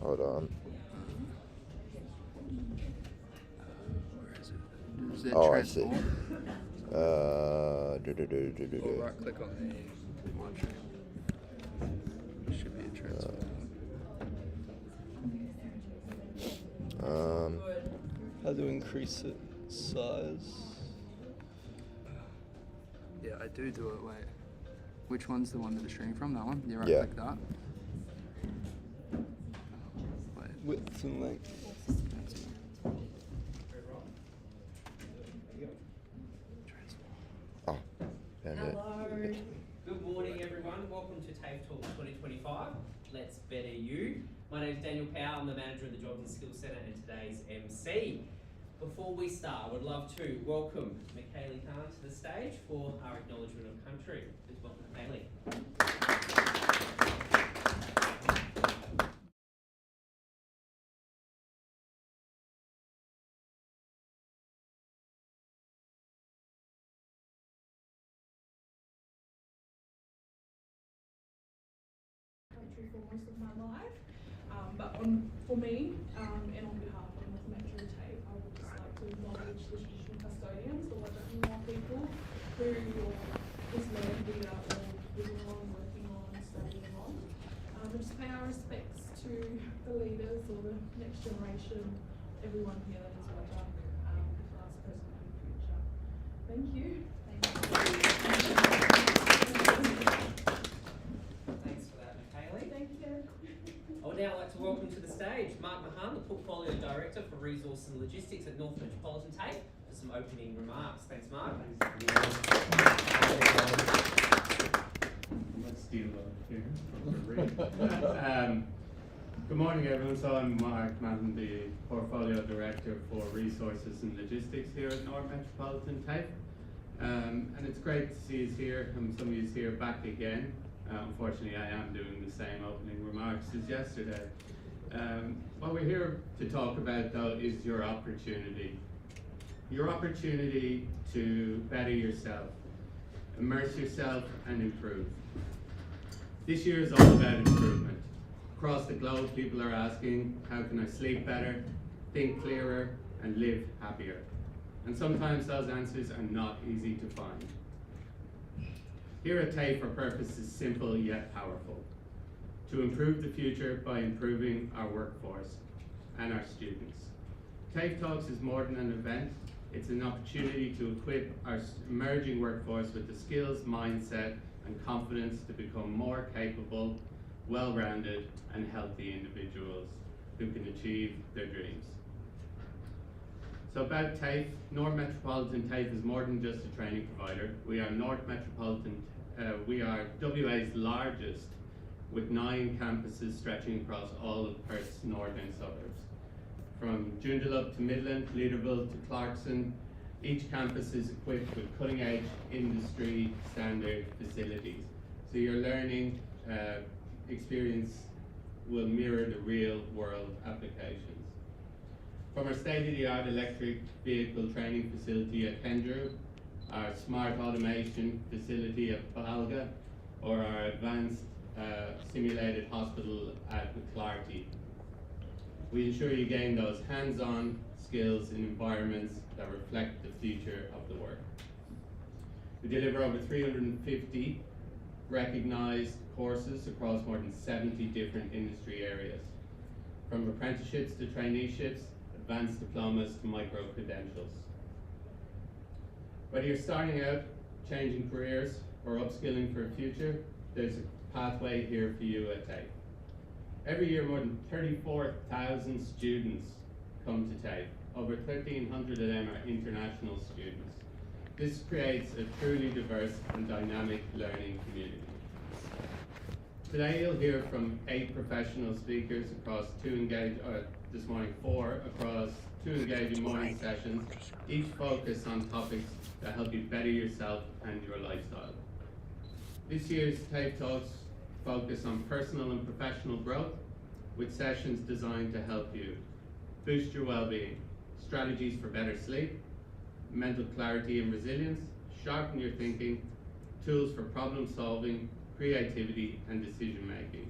Hold on. Where is it? Is that Oh, I see. transport? Or right click on the monitoring. Should be a transport. How to increase it size? Yeah, I do it. Wait. Which one's the one that it's streaming from? That one? You right Yeah. click that. Wait. Width and length. Oh, damn it. Hello. Good morning, everyone. Welcome to TAFE Talks 2025. Let's better you. My name is Daniel Powell. I'm the manager of the Jobs and Skills Centre and today's MC. Before we start, I would love to welcome Michaeli Khan to the stage for our acknowledgement of country. Please welcome Michaeli. Country for most of my life, but for me and on behalf of the Metro TAFE, I would just like to acknowledge the traditional custodians, the Wurundjeri people who this land we are all living on, working on, studying on. Just pay our respects to the leaders or the next generation, everyone here that has worked up, past, present and future. Thank you. Thanks for that, Michaeli. Thank you. I would now like to welcome to the stage Mark Mahan, the Portfolio Director for Resource and Logistics at North Metropolitan TAFE, for some opening remarks. Thanks, Mark. Let's steal here from good morning, everyone. So I'm Mark Mahan, the Portfolio Director for Resources and Logistics here at North Metropolitan TAFE. And it's great to see us here, and some of you here back again. Unfortunately, I am doing the same opening remarks as yesterday. What we're here to talk about, though, is your opportunity. Your opportunity to better yourself, immerse yourself, and improve. This year is all about improvement. Across the globe, people are asking, how can I sleep better, think clearer, and live happier? And sometimes those answers are not easy to find. Here at TAFE, our purpose is simple yet powerful: to improve the future by improving our workforce and our students. TAFE Talks is more than an event. It's an opportunity to equip our emerging workforce with the skills, mindset, and confidence to become more capable, well-rounded, and healthy individuals who can achieve their dreams. So about TAFE, North Metropolitan TAFE is more than just a training provider. We are we are WA's largest, with 9 campuses stretching across all of Perth's northern suburbs. From Joondalup to Midland, Leederville to Clarkson, each campus is equipped with cutting-edge industry standard facilities. So your learning experience will mirror the real-world applications. From our state-of-the-art electric vehicle training facility at Kendrew, our smart automation facility at Balga, or our advanced simulated hospital at McClarty, we ensure you gain those hands-on skills in environments that reflect the future of the work. We deliver over 350 recognized courses across more than 70 different industry areas, from apprenticeships to traineeships, advanced diplomas to micro-credentials. Whether you're starting out, changing careers, or upskilling for a future, there's a pathway here for you at TAFE. Every year, more than 34,000 students come to TAFE. Over 1,300 of them are international students. This creates a truly diverse and dynamic learning community. Today, you'll hear from 8 professional speakers across this morning 4 across 2 engaging morning sessions, each focused on topics that help you better yourself and your lifestyle. This year's TAFE Talks focus on personal and professional growth, with sessions designed to help you boost your well-being, strategies for better sleep, mental clarity and resilience, sharpen your thinking, tools for problem solving, creativity and decision making.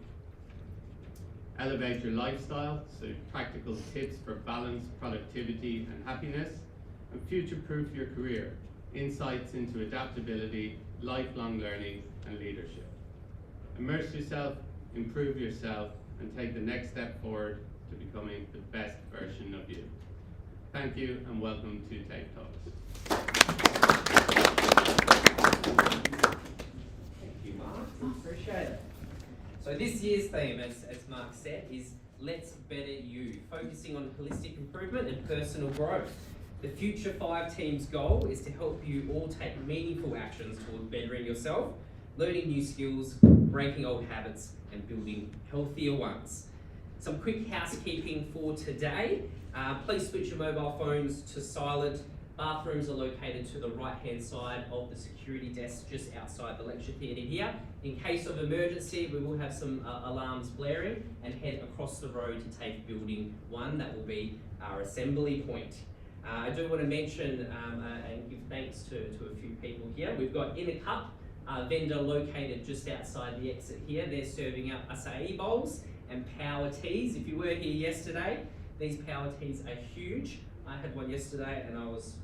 elevate your lifestyle, so practical tips for balance, productivity and happiness, and future-proof your career, insights into adaptability, lifelong learning and leadership. Immerse yourself, improve yourself, and take the next step forward to becoming the best version of you. Thank you and welcome to TAFE Talks. Thank you, Mark. Appreciate it. So this year's theme, as Mark said, is Let's Better You, focusing on holistic improvement and personal growth. The Future 5 team's goal is to help you all take meaningful actions toward bettering yourself, learning new skills, breaking old habits, and building healthier ones. Some quick housekeeping for today. Please switch your mobile phones to silent. Bathrooms are located to the right-hand side of the security desk just outside the lecture theatre here. In case of emergency, we will have some alarms blaring and head across the road to TAFE Building 1. That will be our assembly point. I do want to mention and give thanks to a few people here. We've got In a Cup, vendor located just outside the exit here. They're serving up acai bowls and power teas. If you were here yesterday, these power teas are huge. I had one yesterday and I was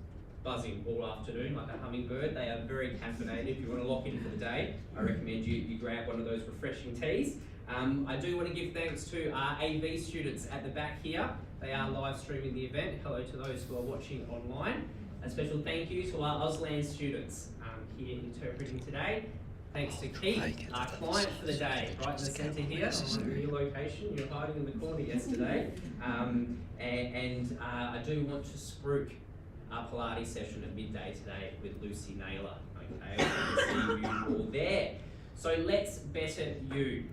buzzing all afternoon like a hummingbird. They are very caffeinated. If you want to lock in for the day, I recommend you grab one of those refreshing teas. I do want to give thanks to our AV students at the back here. They are live streaming the event. Hello to those who are watching online. A special thank you to our Auslan students here interpreting today. Thanks to Keith, our client for the day, right in the centre here on your location. You're hiding in the corner yesterday. I do want to spruik our Pilates session at midday today with Lucy Naylor. Okay, I can see you all there. So let's better you.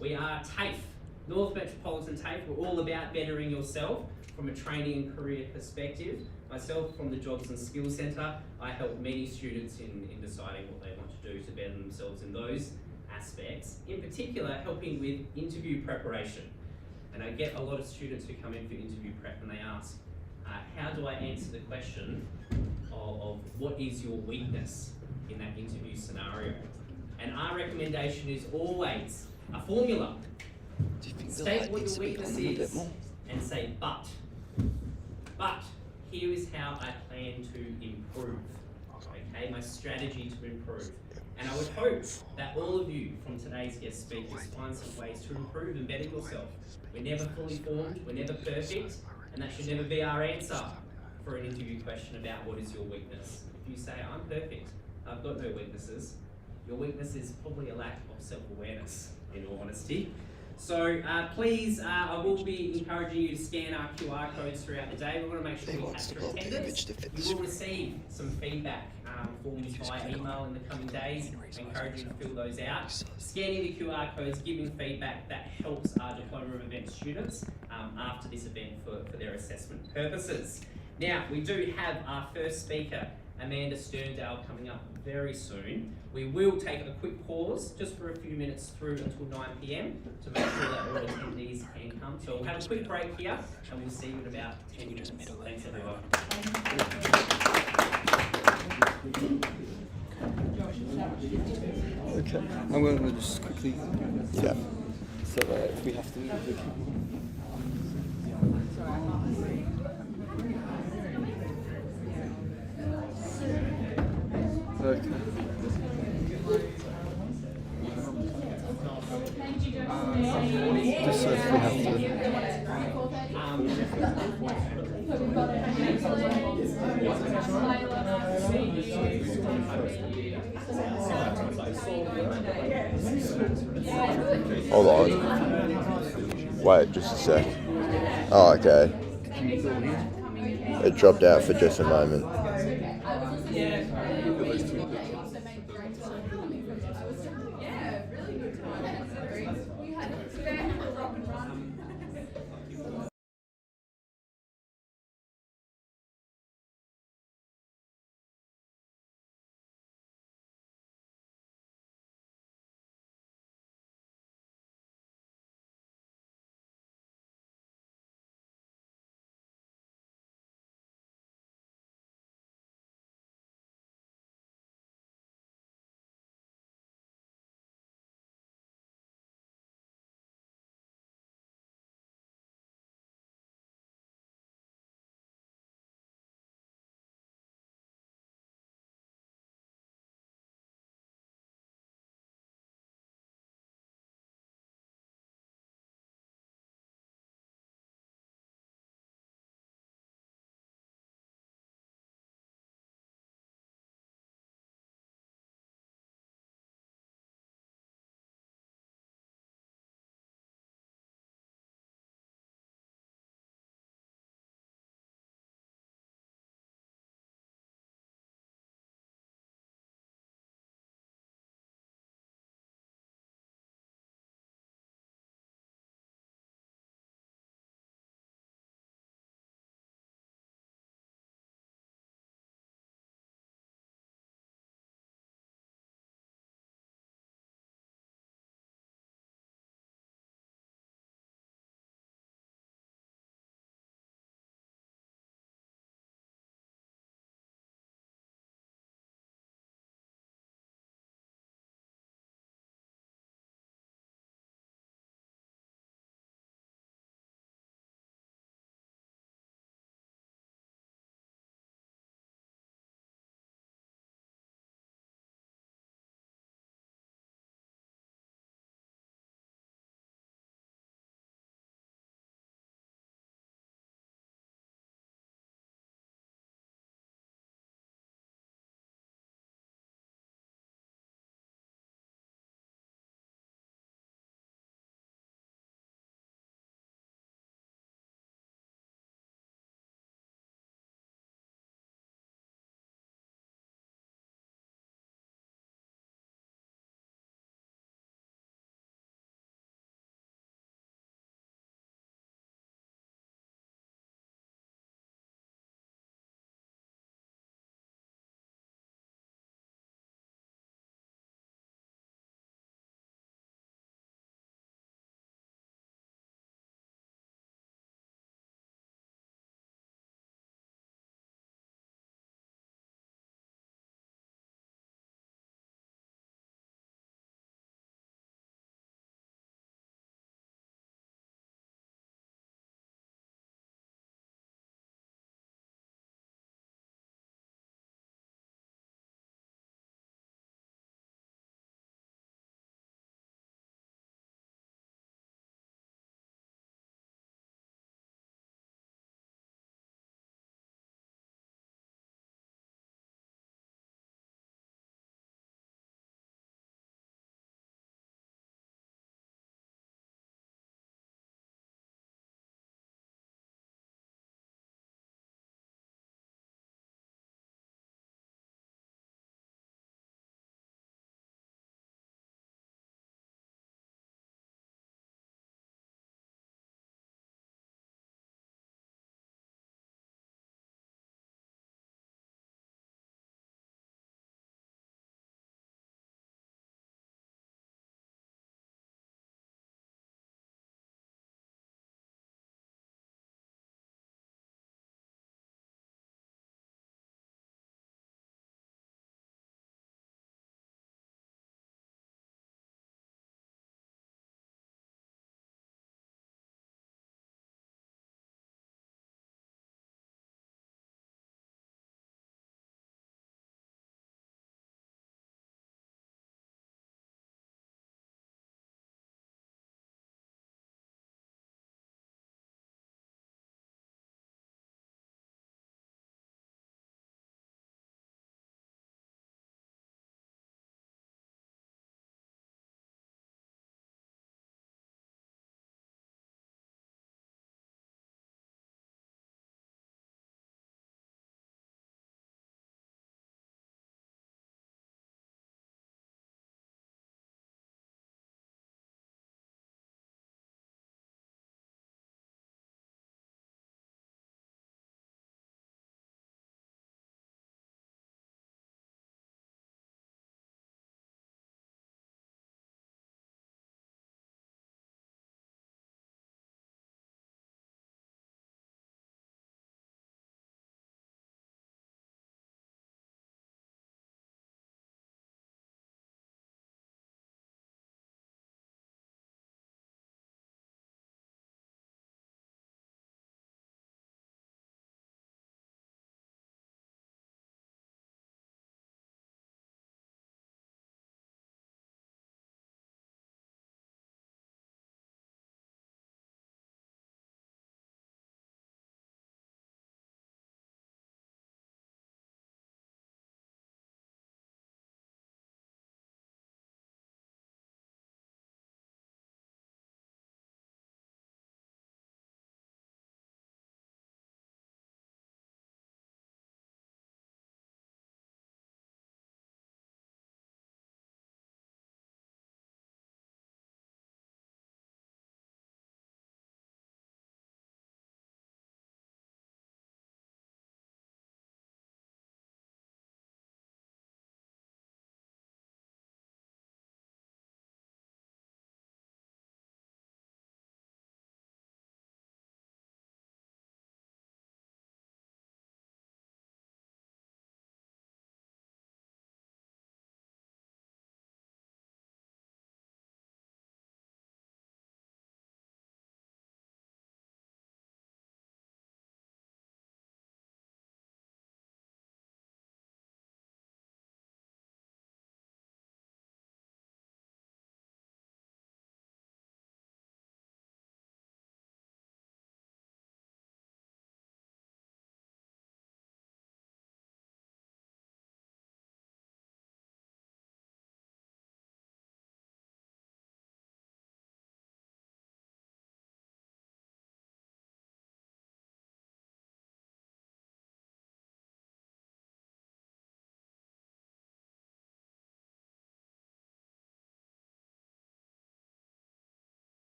We are TAFE, North Metropolitan TAFE. We're all about bettering yourself from a training and career perspective. Myself, from the Jobs and Skills Centre, I help many students in deciding what they want to do to better themselves in those aspects. In particular, helping with interview preparation. And I get a lot of students who come in for interview prep and they ask, how do I answer the question of what is your weakness in that interview scenario? And our recommendation is always a formula. State what your weakness is and say, but here is how I plan to improve. Okay, my strategy to improve. And I would hope that all of you from today's guest speakers find some ways to improve and better yourself. We're never fully formed, we're never perfect, and that should never be our answer for an interview question about what is your weakness. If you say, I'm perfect, I've got no weaknesses, your weakness is probably a lack of self-awareness, in all honesty. So please, I will be encouraging you to scan our QR codes throughout the day. We want to make sure we capture attendance. You will receive some feedback forms via email in the coming days. I encourage you to fill those out. Scanning the QR codes, giving feedback, that helps our Diploma of Event students after this event for their assessment purposes. Now, we do have our first speaker, Amanda Sterndale, coming up very soon. We will take a quick pause just for a few minutes through until 9 p.m. to make sure that all attendees can come. So we'll have a quick break here and we'll see you in about 10 minutes. Thanks everyone. Okay, I'm going to just quickly tap so that if we have to move the camera. Okay. Just so if we have to. Hold on. Wait, just a sec. Oh, okay. It dropped out for just a moment.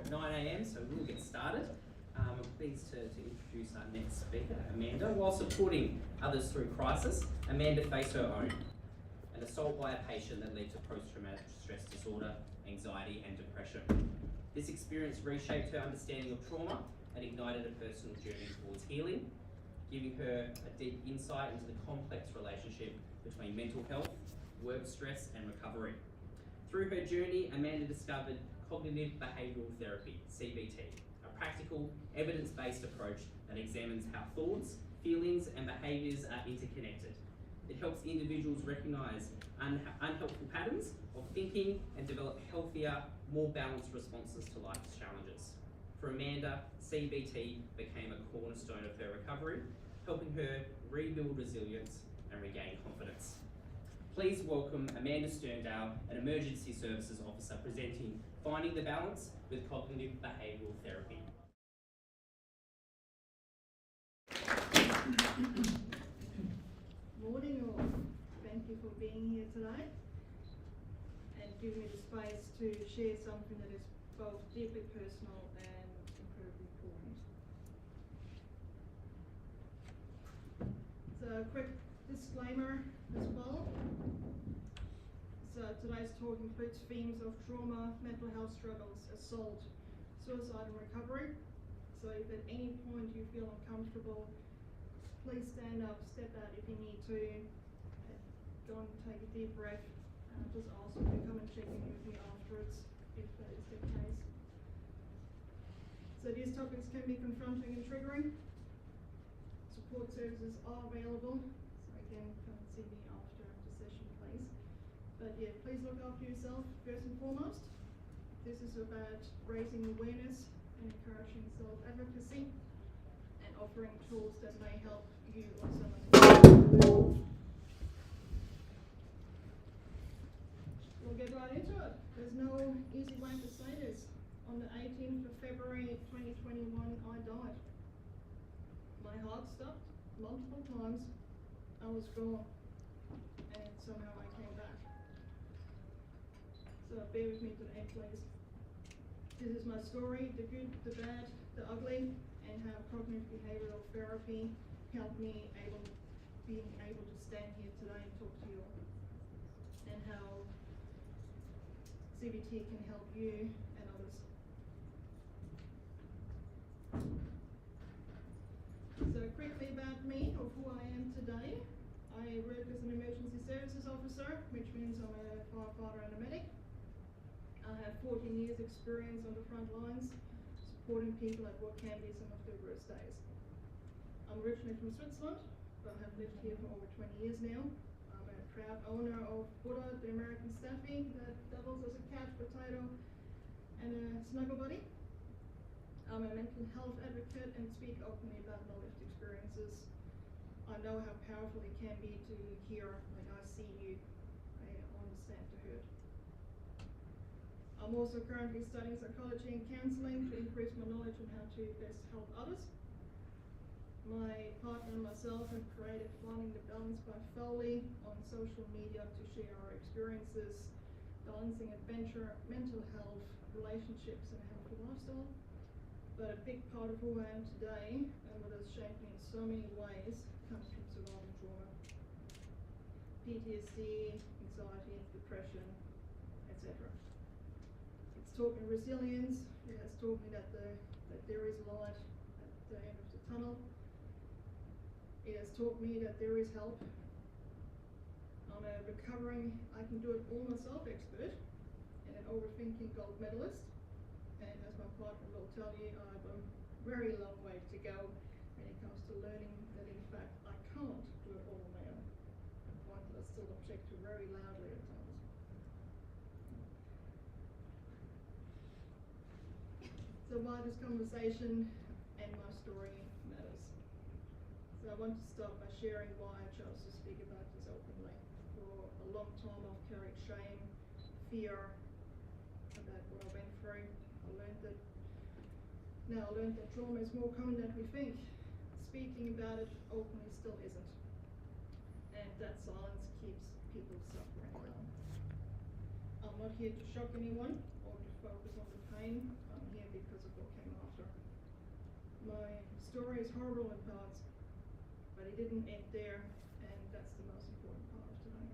at 9 a.m, so we'll get started. I'm pleased to introduce our next speaker, Amanda. While supporting others through crisis, Amanda faced her own, an assault by a patient that led to post-traumatic stress disorder, anxiety and depression. This experience reshaped her understanding of trauma and ignited a personal journey towards healing, giving her a deep insight into the complex relationship between mental health, work stress and recovery. Through her journey, Amanda discovered cognitive behavioural therapy, CBT, a practical, evidence-based approach that examines how thoughts, feelings and behaviours are interconnected. It helps individuals recognise unhelpful patterns of thinking and develop healthier, more balanced responses to life's challenges. For Amanda, CBT became a cornerstone of her recovery, helping her rebuild resilience and regain confidence. Please welcome Amanda Sterndale, an Emergency Services Officer presenting Finding the Balance with Cognitive Behavioural Therapy. Morning all. Thank you for being here today and giving me the space to share something that is both deeply personal and incredibly important. So a quick disclaimer as well. So today's talk includes themes of trauma, mental health struggles, assault, suicide and recovery. So if at any point you feel uncomfortable, please stand up, step out if you need to, go and take a deep breath. Just ask you to come and check in with me afterwards if that is the case. So these topics can be confronting and triggering. Support services are available, so again, come and see me after the session, please. But yeah, please look after yourself first and foremost. This is about raising awareness and encouraging self-advocacy and offering tools that may help you or someone else. We'll get right into it. There's no easy way to say this. On the 18th of February 2021, I died. My heart stopped multiple times. I was gone, and somehow I came back. So bear with me to the end, please. This is my story, the good, the bad, the ugly, and how cognitive behavioural therapy helped me being able to stand here today and talk to you all, and how CBT can help you and others. So quickly about me, or who I am today. I work as an emergency services officer, which means I'm a firefighter and a medic. I have 14 years experience on the front lines, supporting people at what can be some of their worst days. I'm originally from Switzerland, but I have lived here for over 20 years now. I'm a proud owner of Buddha, the American Staffy, that doubles as a couch potato and a snuggle buddy. I'm a mental health advocate and speak openly about my lived experiences. I know how powerful it can be to hear, like, I see you, I understand the hurt. I'm also currently studying psychology and counselling to increase my knowledge on how to best help others. My partner and myself have created Finding the Balance by Foley on social media to share our experiences, balancing adventure, mental health, relationships and a healthy lifestyle. But a big part of who I am today and what has shaped me in so many ways comes from surviving trauma. PTSD, anxiety, depression, etc. It's taught me resilience. It has taught me that there is light at the end of the tunnel. It has taught me that there is help. I'm a recovering, I can do it all myself expert and an overthinking gold medalist. And as my partner will tell you, I have a very long way to go when it comes to learning that in fact I can't do it all on my own. A point that I still object to very loudly at times. So why this conversation and my story matters. So I want to start by sharing why I chose to speak about this openly. For a long time I've carried shame, fear about what I went through. I learned that trauma is more common than we think. Speaking about it openly still isn't. And that silence keeps people suffering. I'm not here to shock anyone or to focus on the pain. I'm here my story is horrible in parts, but it didn't end there, and that's the most important part of today.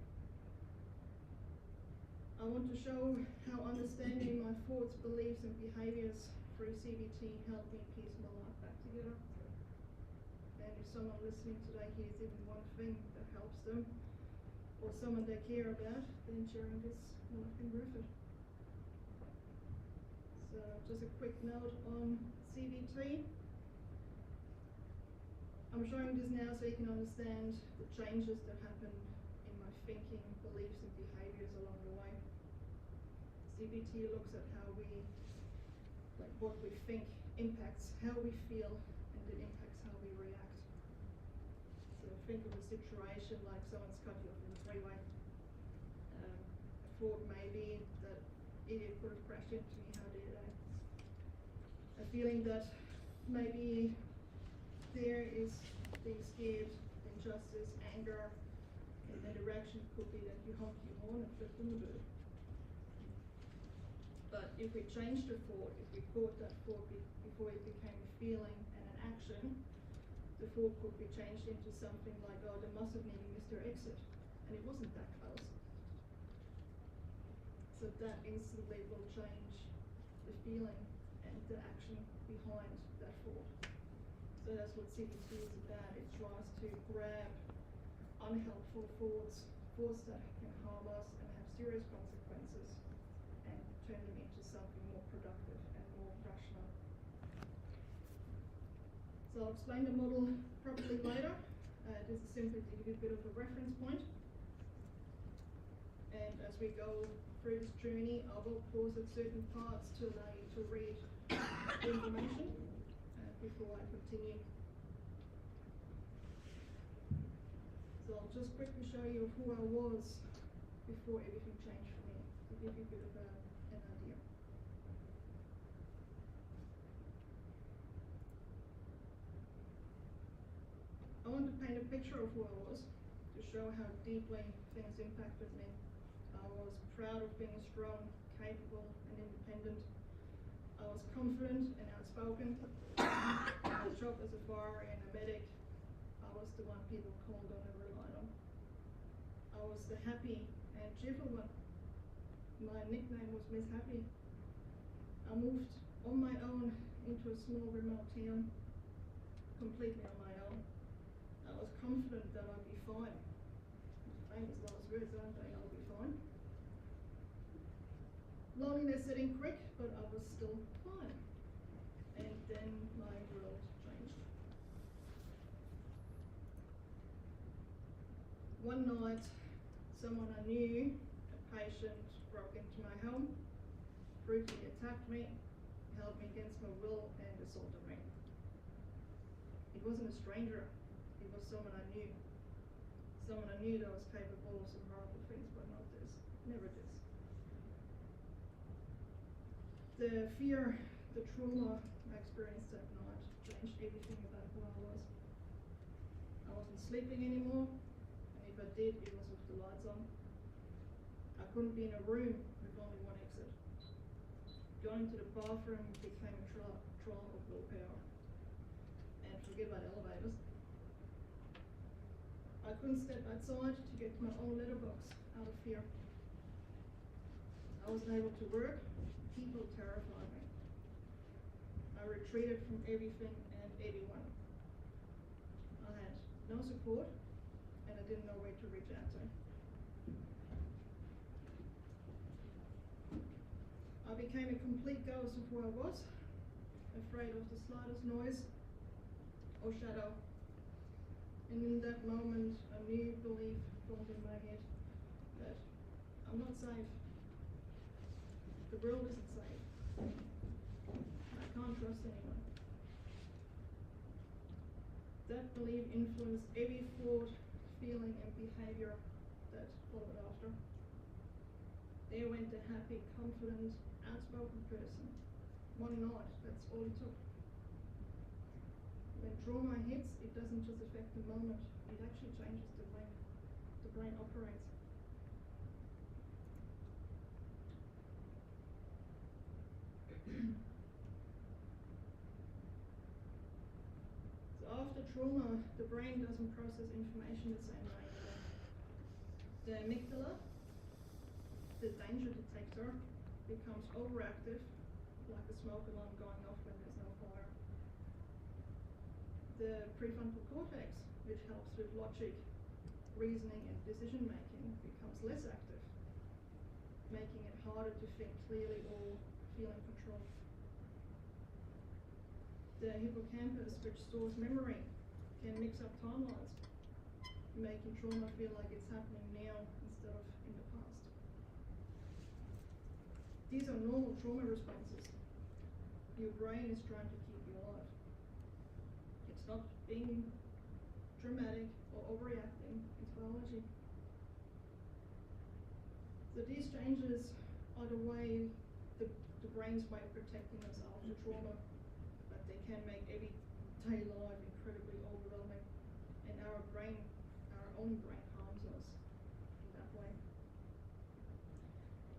I want to show how understanding my thoughts, beliefs and behaviours through CBT helped me piece my life back together. And if someone listening today hears even one thing that helps them, or someone they care about, then sharing this will have been worth it. So just a quick note on CBT. I'm showing this now so you can understand the changes that happened in my thinking, beliefs and behaviours along the way. CBT looks at how we, like what we think impacts how we feel, and it impacts how we react. So think of a situation like someone's cut you off in the freeway. A thought maybe that idiot could have crashed into me, how dare they? A feeling that maybe there is being scared, injustice, anger, and then the reaction could be that you honked your horn and flipped on the bird. But if we change the thought, if we caught that thought before it became a feeling and an action, the thought could be changed into something like, oh, they must have nearly missed their exit, and it wasn't that close. So that instantly will change the feeling and the action behind that thought. So that's what CBT is about. It tries to grab unhelpful thoughts that can harm us and have serious consequences, and turn them into something more productive and more rational. So I'll explain the model properly later. This is simply to give you a bit of a reference point. And as we go through this journey, I will pause at certain parts to allow you to read the information before I continue. So I'll just quickly show you who I was before everything changed for me, to give you a bit of an idea. I want to paint a picture of who I was to show how deeply things impacted me. I was proud of being strong, capable and independent. I was confident and outspoken. My job as a fire and a medic, I was the one people called on and relied on. I was the happy and cheerful one. My nickname was Miss Happy. I moved on my own into a small remote town, completely on my own. I was confident that I'd be fine. Famous last words, aren't they? I'll be fine. Loneliness set in quick, but I was still fine. And then my world changed. One night, someone I knew, a patient, broke into my home, brutally attacked me, held me against my will, and assaulted me. It wasn't a stranger, it was someone I knew. Someone I knew that was capable of some horrible things, but not this, never this. The fear, the trauma I experienced that night changed everything about who I was. I wasn't sleeping anymore, and if I did, it was with the lights on. I couldn't be in a room with only one exit. Going to the bathroom became a trial of willpower. And forget about elevators. I couldn't step outside to get to my own letterbox out of fear. I wasn't able to work. People terrified me. I retreated from everything and everyone. I had no support, and I didn't know where to reach out to. I became a complete ghost of who I was, afraid of the slightest noise or shadow. And in that moment, a new belief formed in my head that I'm not safe. The world isn't safe. I can't trust anyone. That belief influenced every thought, feeling and behaviour that followed after. There went the happy, confident, outspoken person. One night, that's all it took. When trauma hits, it doesn't just affect the moment, it actually changes the way the brain operates. trauma, the brain doesn't process information the same way. The amygdala, the danger detector, becomes overactive, like a smoke alarm going off when there's no fire. The prefrontal cortex, which helps with logic, reasoning and decision making, becomes less active, making it harder to think clearly or feel in control. The hippocampus, which stores memory, can mix up timelines, making trauma feel like it's happening now instead of in the past. These are normal trauma responses. Your brain is trying to keep you alive. It's not being dramatic or overreacting, it's biology. So these changes are the way, the brain's way of protecting us after trauma, but they can make everyday life incredibly overwhelming, and our own brain harms us in that way.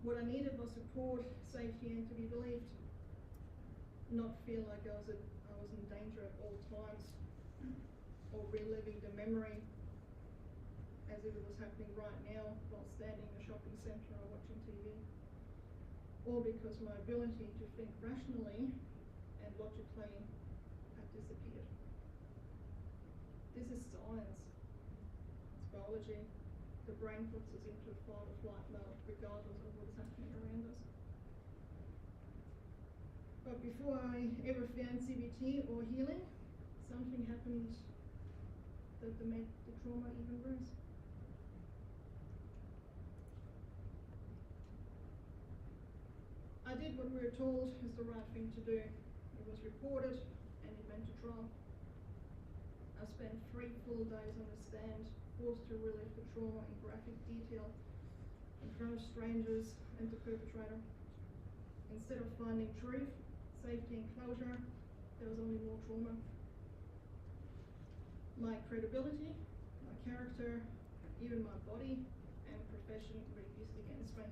What I needed was support, safety, and to be believed, not feel like I was in danger at all times, or reliving the memory as if it was happening right now while standing in a shopping centre or watching TV, or because my ability to think rationally and logically had disappeared. This is science. It's biology. The brain puts us into a fight or flight mode regardless of what is happening around us. But before I ever found CBT or healing, something happened that made the trauma even worse. I did what we were told is the right thing to do. It was reported and it went to trial. I spent 3 full days on the stand, forced to relive the trauma in graphic detail in front of strangers and the perpetrator. Instead of finding truth, safety and closure, there was only more trauma. My credibility, my character, even my body and profession were used against me.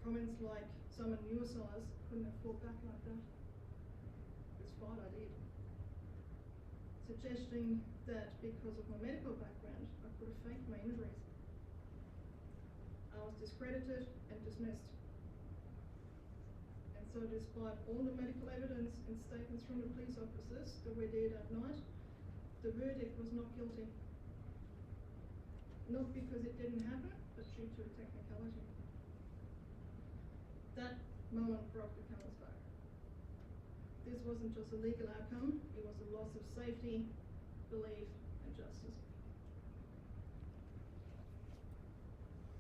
Comments like, someone your size couldn't have fought back like that. It's fine, I did. Suggesting that because of my medical background, I could have faked my injuries. I was discredited and dismissed. And so despite all the medical evidence and statements from the police officers that were there that night, the verdict was not guilty. Not because it didn't happen, but due to a technicality. That moment broke the camel's back. This wasn't just a legal outcome, it was a loss of safety, belief, and justice.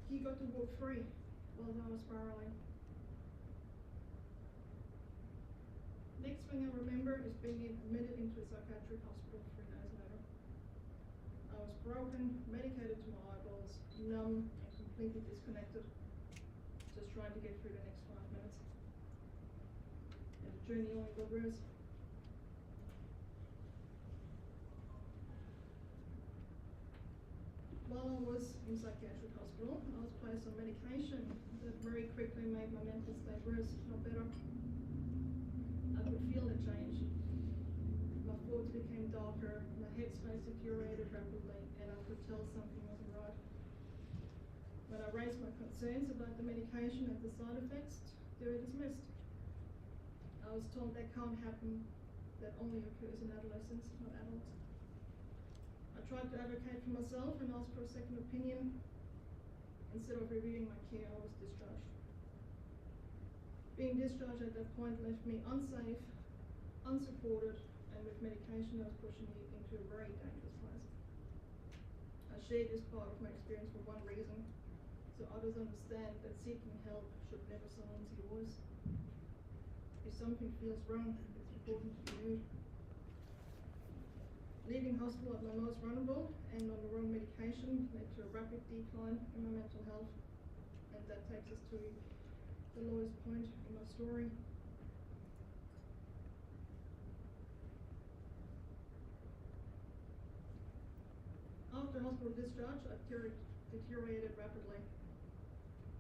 He got to walk free while I was spiraling. Next thing I remember is being admitted into a psychiatric hospital 3 days later. I was broken, medicated to my eyeballs, numb and completely disconnected, just trying to get through the next 5 minutes. And the journey only got worse. While I was in psychiatric hospital, I was placed on medication that very quickly made my mental state worse, not better. I could feel the change. My thoughts became darker, my headspace deteriorated rapidly, and I could tell something wasn't right. When I raised my concerns about the medication and the side effects, they were dismissed. I was told that can't happen, that only occurs in adolescents, not adults. I tried to advocate for myself and ask for a second opinion. Instead of reviewing my care, I was discharged. Being discharged at that point left me unsafe, unsupported, and with medication that was pushing me into a very dangerous place. I shared this part of my experience for one reason, so others understand that seeking help should never silence your voice. If something feels wrong, it's important to be heard. Leaving hospital at my most vulnerable and on the wrong medication led to a rapid decline in my mental health, and that takes us to the lowest point in my story. After hospital discharge, I deteriorated rapidly.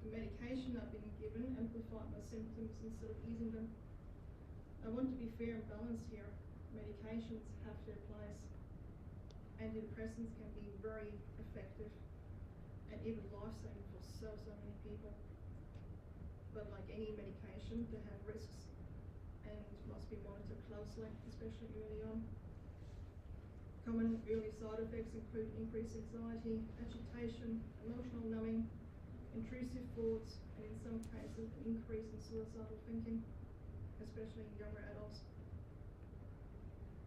The medication I've been given amplified my symptoms instead of easing them. I want to be fair and balanced here. Medications have their place. antidepressants can be very effective and even life-saving for so many people. But like any medication, they have risks and must be monitored closely, especially early on. Common early side effects include increased anxiety, agitation, emotional numbing, intrusive thoughts, and in some cases an increase in suicidal thinking, especially in younger adults.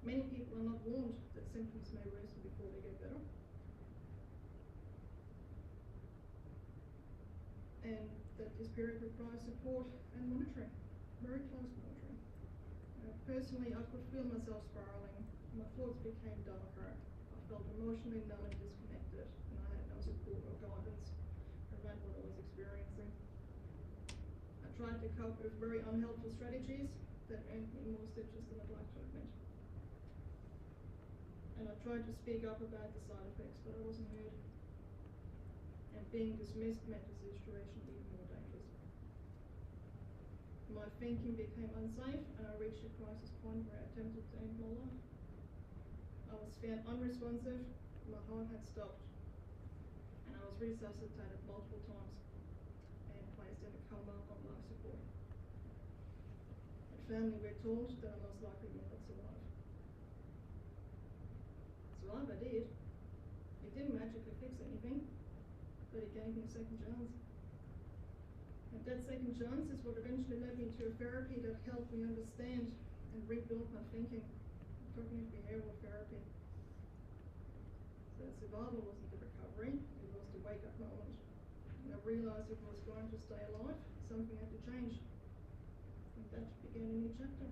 Many people are not warned that symptoms may worsen before they get better. And that this period requires support and monitoring, very close monitoring. Personally, I could feel myself spiraling. My thoughts became darker. I felt emotionally numb and disconnected, and I had no support or guidance around what I was experiencing. I tried to cope with very unhelpful strategies that earned me more stitches than I'd like to admit. And I tried to speak up about the side effects, but I wasn't heard. And being dismissed made the situation even more dangerous. My thinking became unsafe, and I reached a crisis point where I attempted to end my life. I was found unresponsive, my heart had stopped, and I was resuscitated multiple times and placed in a coma on life support. My family were told that I most likely would not survive. Survive I did. It didn't magically fix anything, but it gave me a second chance. And that second chance is what eventually led me to a therapy that helped me understand and rebuild my thinking. Cognitive behavioral therapy. So survival wasn't the recovery, it was the wake up moment. And I realized if I was going to stay alive, something had to change. And that began a new chapter.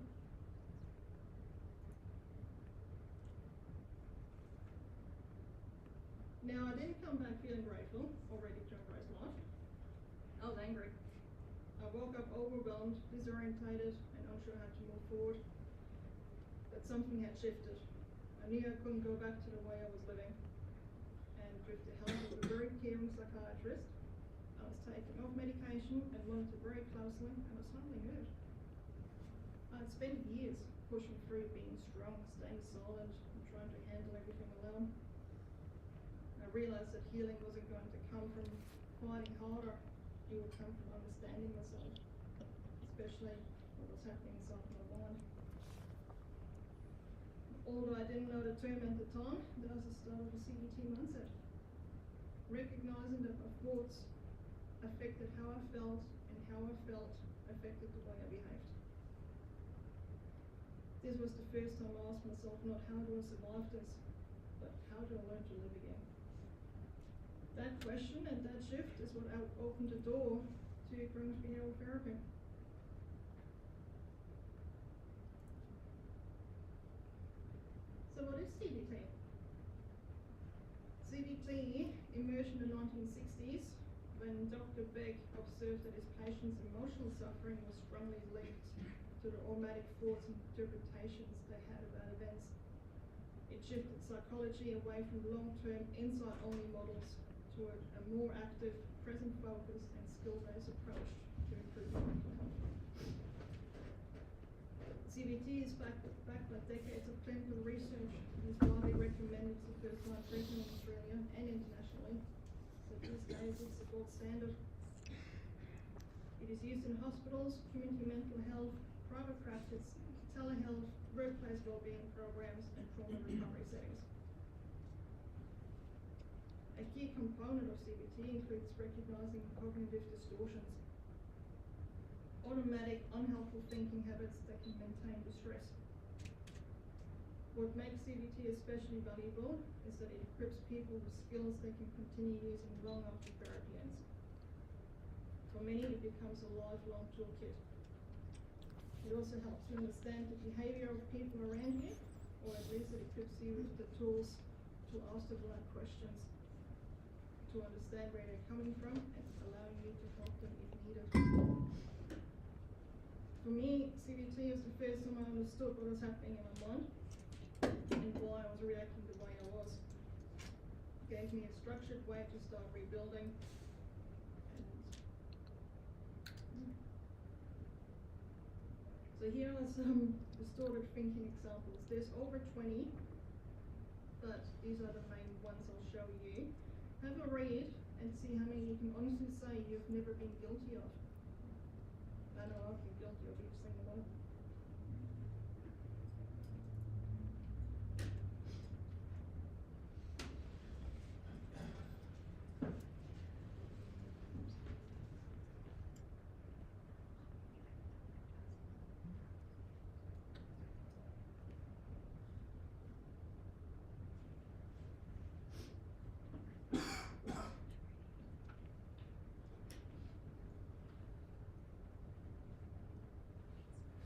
Now I didn't come back feeling grateful or ready to embrace life. I was angry. I woke up overwhelmed, disorientated, and unsure how to move forward. But something had shifted. I knew I couldn't go back to the way I was living. And with the help of a very caring psychiatrist, I was taking off medication and monitored very closely, and was finally heard. I had spent years pushing through being strong, staying silent, and trying to handle everything alone. I realized that healing wasn't going to come from fighting harder, it would come from understanding myself, especially what was happening inside my mind. Although I didn't know the term at the time, that was the start of the CBT mindset. Recognizing that my thoughts affected how I felt, and how I felt affected the way I behaved. This was the first time I asked myself not how do I survive this, but how do I learn to live again? That question and that shift is what opened the door to cognitive behavioral therapy. So what is CBT? CBT emerged in the 1960s when Dr. Beck observed that his patients' emotional suffering was strongly linked to the automatic thoughts and interpretations they had about events. It shifted psychology away from long-term insight-only models toward a more active, present-focused and skill-based approach to improving mental health. CBT is backed by decades of clinical research and is widely recommended as a first-line treatment in Australia and internationally. So these days it's the gold standard. It is used in hospitals, community mental health, private practice, telehealth, workplace wellbeing programs and trauma recovery settings. A key component of CBT includes recognizing cognitive distortions, automatic, unhelpful thinking habits that can maintain distress. What makes CBT especially valuable is that it equips people with skills they can continue using long after therapy ends. For many, it becomes a lifelong toolkit. It also helps you understand the behavior of people around you, or at least it equips you with the tools to ask the right questions, to understand where they're coming from, and allowing you to help them if needed. For me, CBT was the first time I understood what was happening in my mind and why I was reacting the way I was. It gave me a structured way to start rebuilding. So here are some distorted thinking examples. There's over 20, but these are the main ones I'll show you. Have a read and see how many you can honestly say you've never been guilty of. I know I've been guilty of each single one.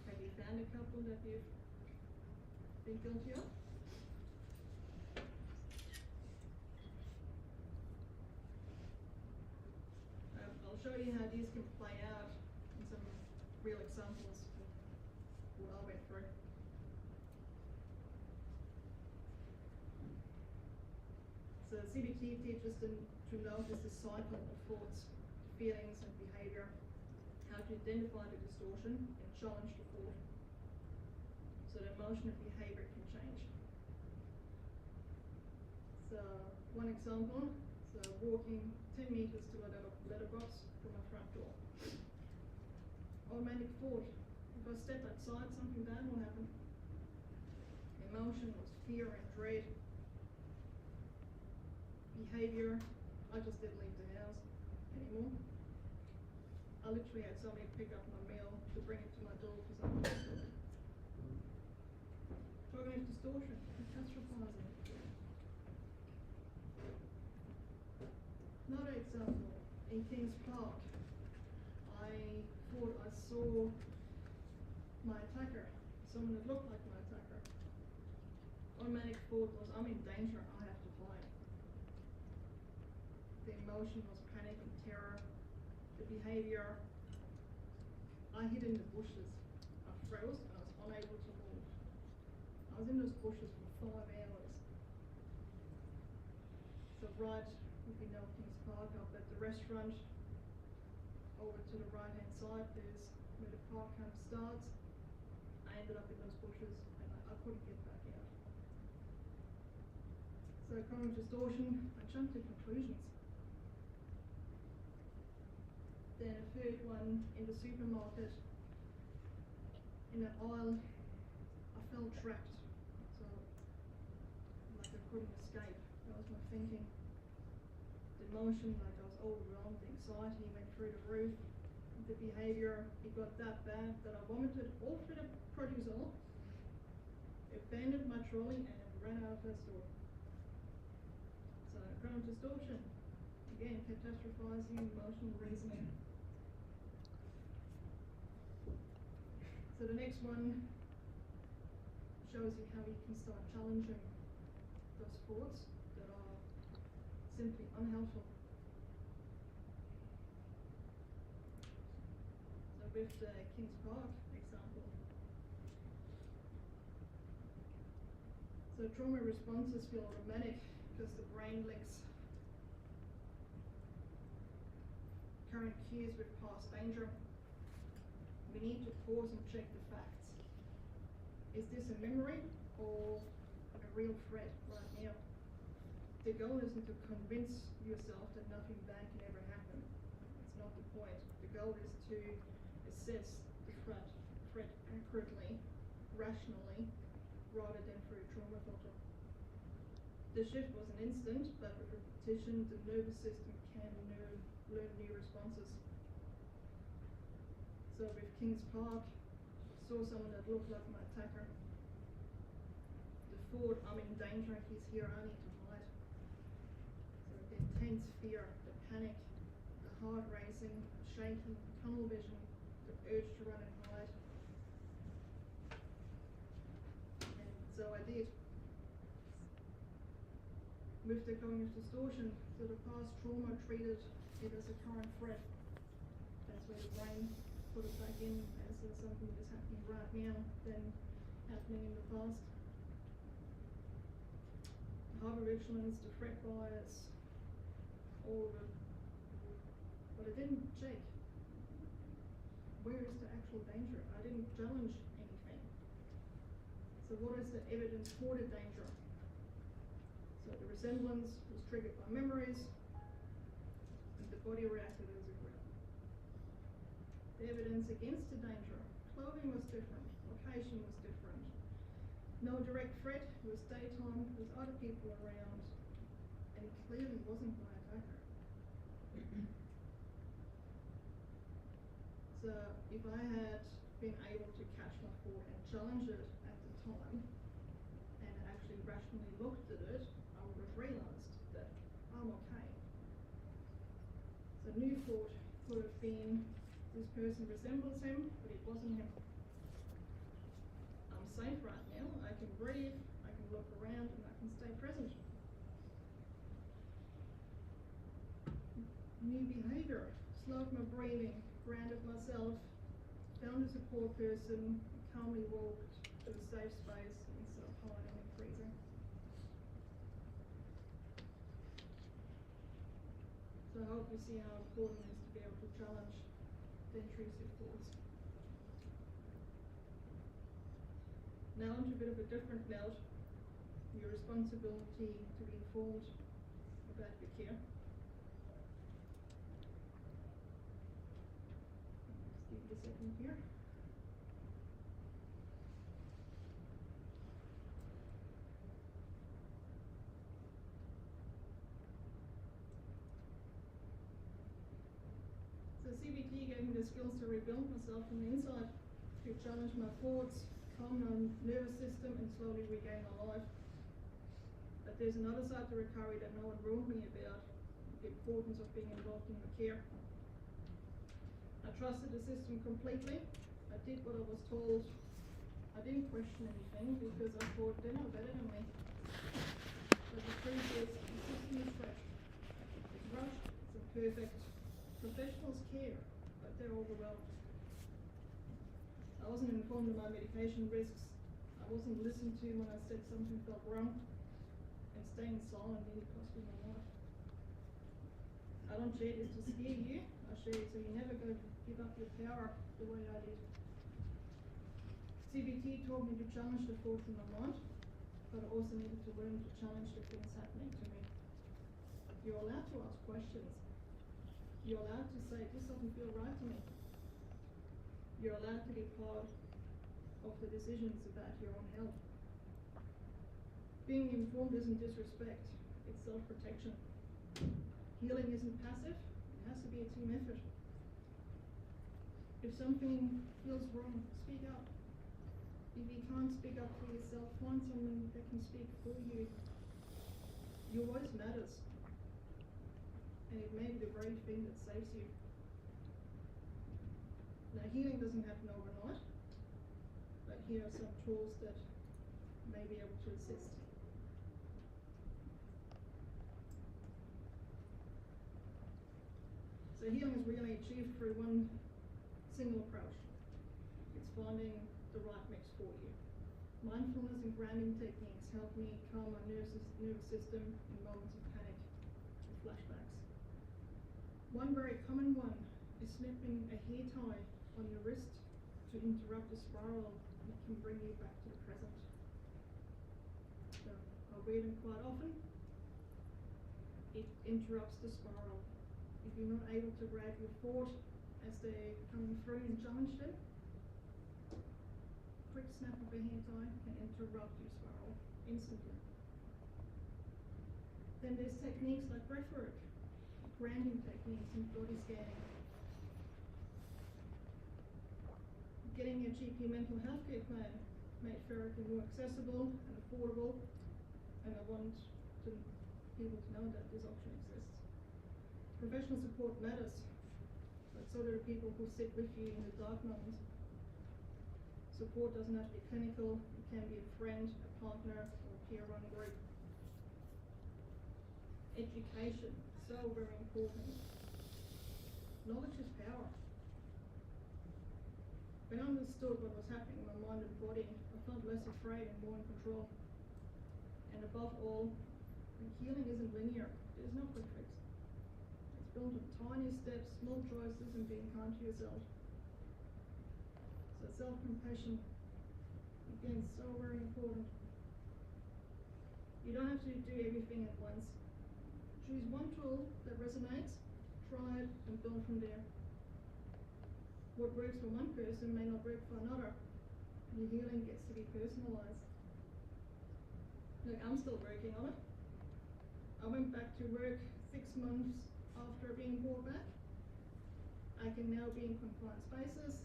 Have you found a couple that you've been guilty of? I'll show you how these can play out in some real examples of what I went through. So CBT teaches them to notice the cycle of thoughts, feelings and behaviour, how to identify the distortion and challenge the thought, so the emotion and behaviour can change. So one example, so walking 10 meters to a letterbox from my front door. Automatic thought, if I step outside something bad will happen. Emotion was fear and dread. Behaviour, I just didn't leave the house anymore. I literally had somebody pick up my mail to bring it to my door because I'm cognitive distortion, catastrophizing. Another example, in Kings Park, I thought I saw my attacker, someone that looked like my attacker. Automatic thought was, I'm in danger, I have to hide. The emotion was panic and terror. The behaviour, I hid in the bushes. I froze and I was unable to move. I was in those bushes for 5 hours. So right, if you know Kings Park, up at the restaurant, over to the right hand side, there's where the park kind of starts. I ended up in those bushes and I couldn't get back out. So cognitive distortion, I jumped to conclusions. Then a third one in the supermarket, in an aisle, I felt trapped. So, like I couldn't escape. That was my thinking. The emotion, like I was overwhelmed, the anxiety went through the roof. The behaviour, it got that bad that I vomited all through the produce aisle, abandoned my trolley and ran out of the store. So, cognitive distortion. Again, catastrophizing, emotional reasoning. So the next one shows you how you can start challenging those thoughts that are simply unhelpful. So with the Kings Park example. So trauma responses feel automatic because the brain links current cues with past danger. We need to pause and check the facts. Is this a memory or a real threat right now? The goal isn't to convince yourself that nothing bad can ever happen. It's not the point. The goal is to assess the threat accurately, rationally, rather than through a trauma filter. The shift was an instant, but with repetition, the nervous system can learn new responses. So with Kings Park, saw someone that looked like my attacker. The thought, I'm in danger, he's here, I need to hide. So the intense fear, the panic, the heart racing, shaking, tunnel vision, the urge to run and hide. And so I did. With the cognitive distortion, so the past trauma treated it as a current threat. That's where the brain put it back in as something that is happening right now than happening in the past. Hypervigilance, the threat bias, all of it. But I didn't check. Where is the actual danger? I didn't challenge anything. So what is the evidence for the danger? The resemblance was triggered by memories, and the body reacted as agreed. The evidence against the danger. Clothing was different, location was different. No direct threat, it was daytime, there was other people around, and it clearly wasn't my attacker. So if I had been able to catch my thought and challenge it at the time, and actually rationally looked at it, I would have realised that I'm okay. So new thought could have been, this person resembles him, but it wasn't him. I'm safe right now, I can breathe, I can look around, and I can stay present. New behaviour, slowed my breathing, grounded myself, found a support person, calmly walked to a safe space instead of hiding and freezing. So I hope you see how important it is to be able to challenge the intrusive thoughts. Now onto a bit of a different note, your responsibility to be informed about your care. Just give it a second here. So CBT gave me the skills to rebuild myself from the inside, to challenge my thoughts, calm my nervous system, and slowly regain my life. But there's another side to recovery that no one warned me about, the importance of being involved in the care. I trusted the system completely. I did what I was told. I didn't question anything because I thought they're no better than me. But the truth is, the system is fresh. It's rushed, it's imperfect. Professionals care, but they're overwhelmed. I wasn't informed of my medication risks. I wasn't listened to when I said something felt wrong. And staying silent nearly cost me my life. I don't share this to scare you. I share it so you never go to give up your power the way I did. CBT taught me to challenge the thoughts in my mind, but I also needed to learn to challenge the things happening to me. You're allowed to ask questions. You're allowed to say, this doesn't feel right to me. You're allowed to be part of the decisions about your own health. Being informed isn't disrespect, it's self-protection. Healing isn't passive, it has to be a team effort. If something feels wrong, speak up. If you can't speak up for yourself, find someone that can speak for you. Your voice matters. And it may be the very thing that saves you. Now, healing doesn't happen overnight, but here are some tools that may be able to assist. So healing is really achieved through one single approach. It's finding the right mix for you. Mindfulness and grounding techniques help me calm my nervous system in moments of panic and flashbacks. One very common one is snipping a hair tie on your wrist to interrupt a spiral that can bring you back to the present. So I wear them quite often. It interrupts the spiral. If you're not able to grab your thought as they're coming through and challenge them, quick snap of a hair tie can interrupt your spiral instantly. Then there's techniques like breathwork, grounding techniques, and body scanning. Getting a GP mental health care plan made therapy more accessible and affordable, and I want people to know that this option exists. Professional support matters, but so do people who sit with you in the dark moments. Support doesn't have to be clinical, it can be a friend, a partner, or a peer-run group. Education, so very important. Knowledge is power. When I understood what was happening in my mind and body, I felt less afraid and more in control. And above all, healing isn't linear. There's no quick fix. It's built on tiny steps, small choices, and being kind to yourself. So self-compassion, again, so very important. You don't have to do everything at once. Choose one tool that resonates, try it, and build from there. What works for one person may not work for another. Your healing gets to be personalized. Look, I'm still working on it. I went back to work 6 months after being brought back. I can now be in confined spaces.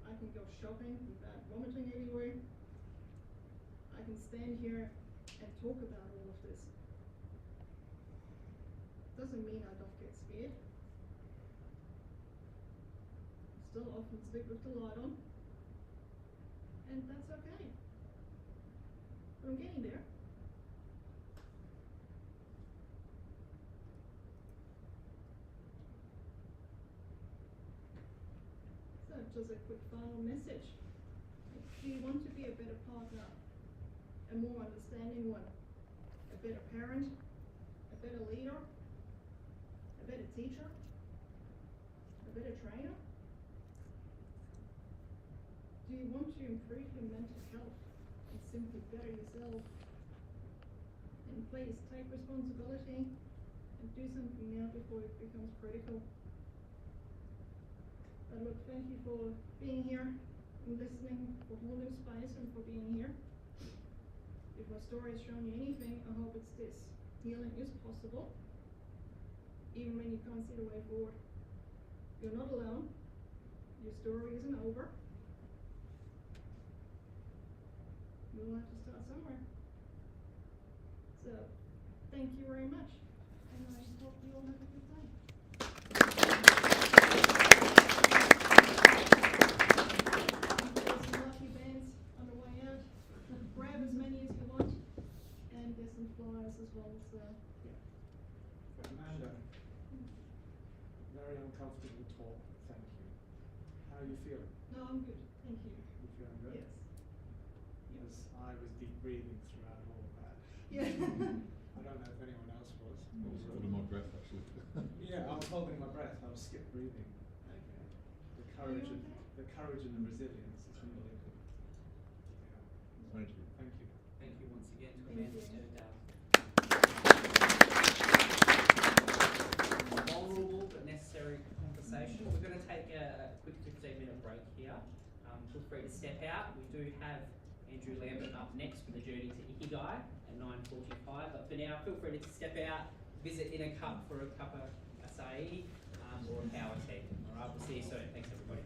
I can go shopping without vomiting everywhere. I can stand here and talk about all of this. Doesn't mean I don't get scared. Still often sleep with the light on. And that's okay. But I'm getting there. So just a quick final message. Do you want to be a better partner? A more understanding one? A better parent? A better leader? A better teacher? A better trainer? Do you want to improve your mental health and simply better yourself? And please take responsibility and do something now before it becomes critical. But look, thank you for being here and listening, for holding space and for being here. If my story has shown you anything, I hope it's this. Healing is possible, even when you can't see the way forward. You're not alone. Your story isn't over. We'll have to start somewhere. So, thank you very much, and I hope you all have a good day. There's some lucky bands on the way out. Grab as many as you want, and there's some flyers as well. So, Amanda, very uncomfortable talk, thank you. How are you feeling? no, I'm good. Thank you. You feeling good? Yes. Because I was deep breathing throughout all of that. Yeah. I don't know if anyone else was. I was holding my breath actually. Yeah, I was holding my breath, I was skip breathing. Okay. The courage you and okay? the courage and the resilience is unbelievable. Yeah. Thank you. Thank you. Thank you once again to Thank Amanda you. Sterndale. Vulnerable but necessary conversation. We're going to take a quick 15-minute break here. Feel free to step out. We do have Andrew Lambert up next for the journey to Ikigai at 9:45. But for now, feel free to step out, visit In a Cup for a cup of acai or a power tea. All right, we'll see you soon. Thanks, everybody.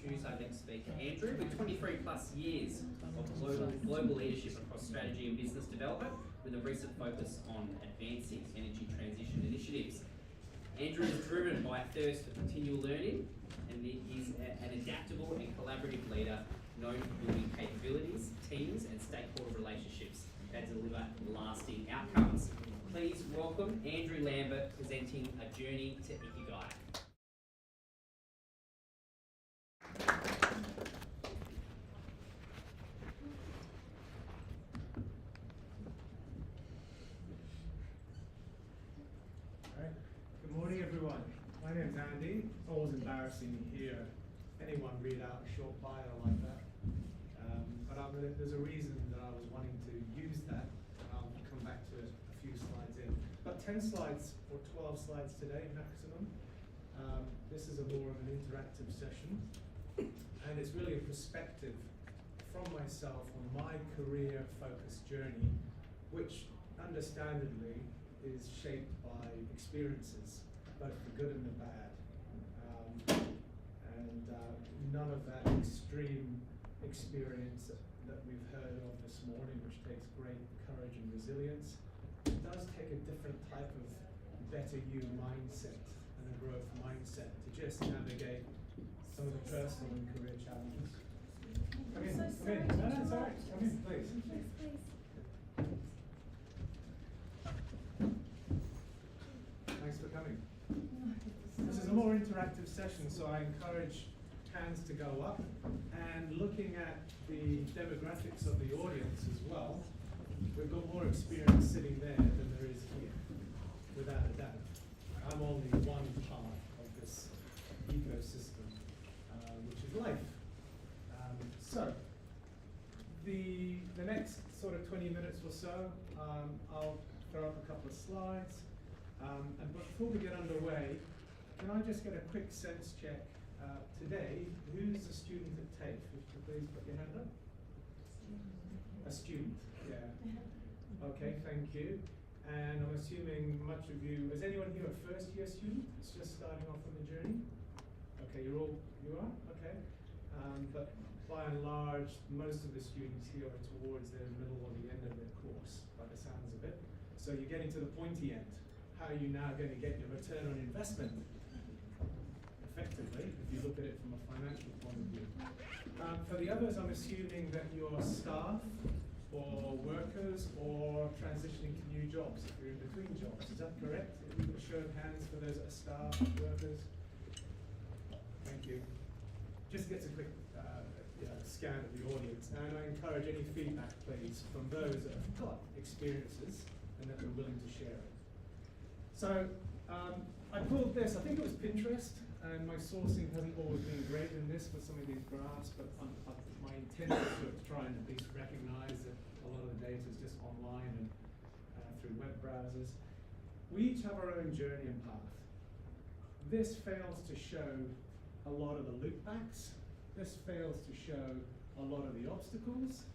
introduce our next speaker, Andrew, with 23 plus years of global leadership across strategy and business development, with a recent focus on advancing energy transition initiatives. Andrew is driven by a thirst for continual learning, and is an adaptable and collaborative leader known for building capabilities, teams and stakeholder relationships that deliver lasting outcomes. Please welcome Andrew Lambert presenting A Journey to Ikigai. Good morning, everyone. My name's Andy. It's always embarrassing to hear anyone read out a short bio like that. But there's a reason that I was wanting to use that. I'll come back to it a few slides in. About 10 slides or 12 slides today maximum. This is a more of an interactive session. And it's really a perspective from myself on my career-focused journey, which understandably is shaped by experiences, both the good and the bad. None of that extreme experience that we've heard of this morning, which takes great courage and resilience. It does take a different type of better you mindset and a growth mindset to just navigate some of the personal and career challenges. Come in, come in. No, it's all right. Come in, please. Thanks for coming. This is a more interactive session, so I encourage hands to go up, and looking at the demographics of the audience as well, we've got more experience sitting there than there is here, without a doubt. I'm only one part of this ecosystem, which is life. So, the next sort of 20 minutes or so, I'll throw up a couple of slides, and before we get underway, can I just get a quick sense check? Today, who's a student at TAFE? Would you please put your hand up? A student, yeah. Okay, thank you. And I'm assuming much of you, is anyone here a first year student? It's just starting off on the journey? Okay, you are? Okay. But by and large, most of the students here are towards the middle or the end of their course, by the sounds of it. So you're getting to the pointy end. How are you now going to get your return on investment? Effectively, if you look at it from a financial point of view. For the others, I'm assuming that you're staff or workers or transitioning to new jobs, if you're in between jobs. Is that correct? If you could show of hands for those that are staff, workers. Thank you. Just gets a quick scan of the audience, and I encourage any feedback, please, from those that have got experiences and that are willing to share it. So, I pulled this, I think it was Pinterest. And my sourcing hasn't always been great in this for some of these graphs, but my intent is to try and at least recognize that a lot of the data is just online and through web browsers. We each have our own journey and path. This fails to show a lot of the loopbacks. This fails to show a lot of the obstacles,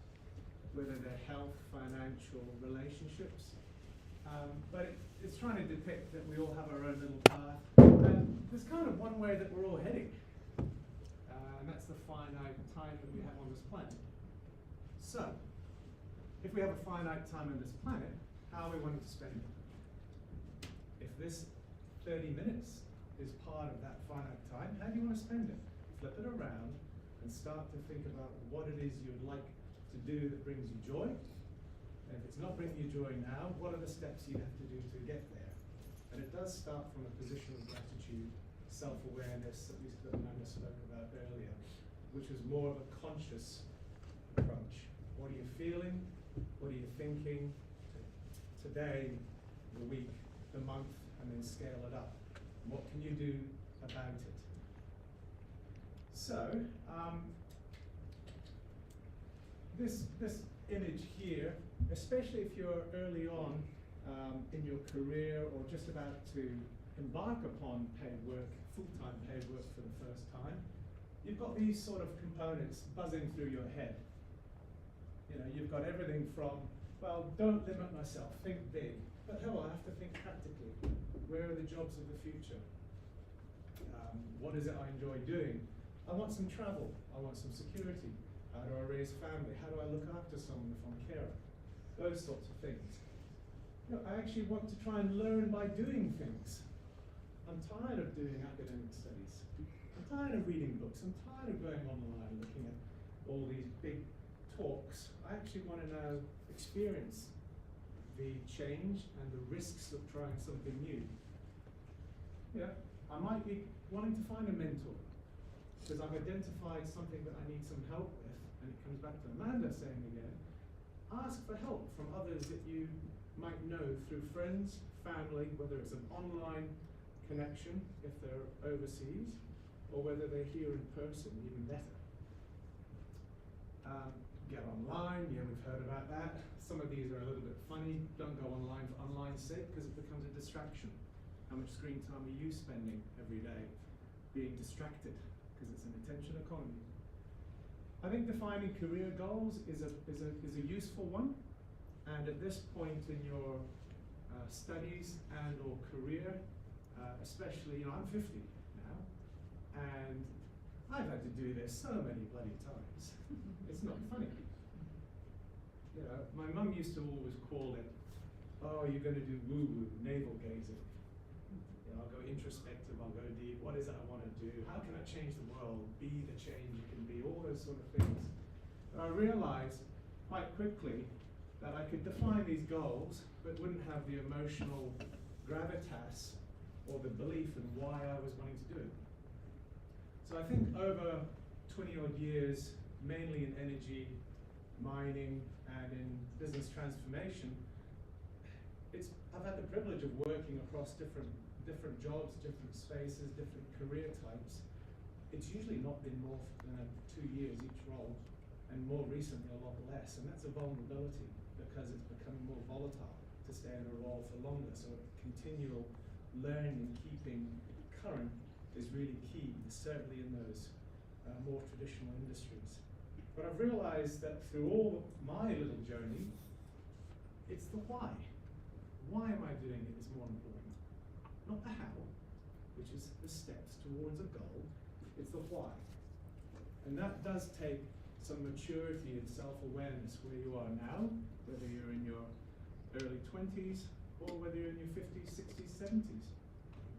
whether they're health, financial, relationships. But it's trying to depict that we all have our own little path. And there's kind of one way that we're all heading. And that's the finite time that we have on this planet. So, if we have a finite time on this planet, how are we wanting to spend it? If this 30 minutes is part of that finite time, how do you want to spend it? Flip it around and start to think about what it is you'd like to do that brings you joy. And if it's not bringing you joy now, what are the steps you have to do to get there? And it does start from a position of gratitude, self-awareness, at least that Amanda spoke about earlier, which was more of a conscious approach. What are you feeling? What are you thinking? Today, the week, the month, and then scale it up. What can you do about it? So, this image here, especially if you're early on in your career or just about to embark upon paid work, full-time paid work for the first time, you've got these sort of components buzzing through your head. You know, you've got everything from, well, don't limit myself, think big. But hell, I have to think practically. Where are the jobs of the future? What is it I enjoy doing? I want some travel, I want some security. How do I raise family? How do I look after someone if I'm a carer? Those sorts of things. You know, I actually want to try and learn by doing things. I'm tired of doing academic studies. I'm tired of reading books. I'm tired of going online looking at all these big talks. I actually want to now experience the change and the risks of trying something new. Yeah, I might be wanting to find a mentor because I've identified something that I need some help with, and it comes back to Amanda saying again, ask for help from others that you might know through friends, family, whether it's an online connection if they're overseas, or whether they're here in person, even better. Get online, yeah, we've heard about that. Some of these are a little bit funny. Don't go online for online's sake because it becomes a distraction. How much screen time are you spending every day being distracted? Because it's an attention economy. I think defining career goals is a useful one. And at this point in your studies and or career, especially, you know, I'm 50 now, and I've had to do this so many bloody times. It's not funny. You know, my mum used to always call it, oh, you're going to do woo-woo, navel gazing. You know, I'll go introspective, I'll go deep. What is it I want to do? How can I change the world? Be the change you can be, all those sort of things. But I realized quite quickly that I could define these goals, but wouldn't have the emotional gravitas or the belief in why I was wanting to do it. So I think over 20 odd years, mainly in energy, mining, and in business transformation, I've had the privilege of working across different jobs, different spaces, different career types. It's usually not been more than 2 years each role, and more recently a lot less, and that's a vulnerability because it's becoming more volatile to stay in a role for longer. So continual learning and keeping current is really key, certainly in those more traditional industries. But I've realized that through all my little journey, it's the why. Why am I doing it is more important. Not the how, which is the steps towards a goal, it's the why. And that does take some maturity and self-awareness where you are now, whether you're in your early 20s or whether you're in your 50s, 60s, 70s.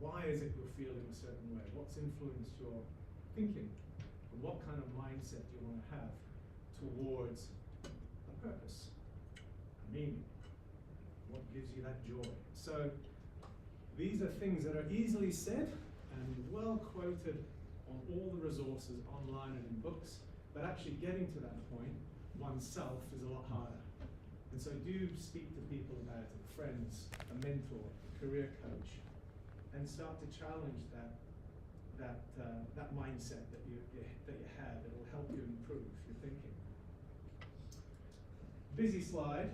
Why is it you're feeling a certain way? What's influenced your thinking? And what kind of mindset do you want to have towards a purpose, a meaning? What gives you that joy? So these are things that are easily said and well quoted on all the resources online and in books, but actually getting to that point oneself is a lot harder. And so do speak to people about it, friends, a mentor, a career coach, and start to challenge that mindset that you have. It will help you improve your thinking. Busy slide.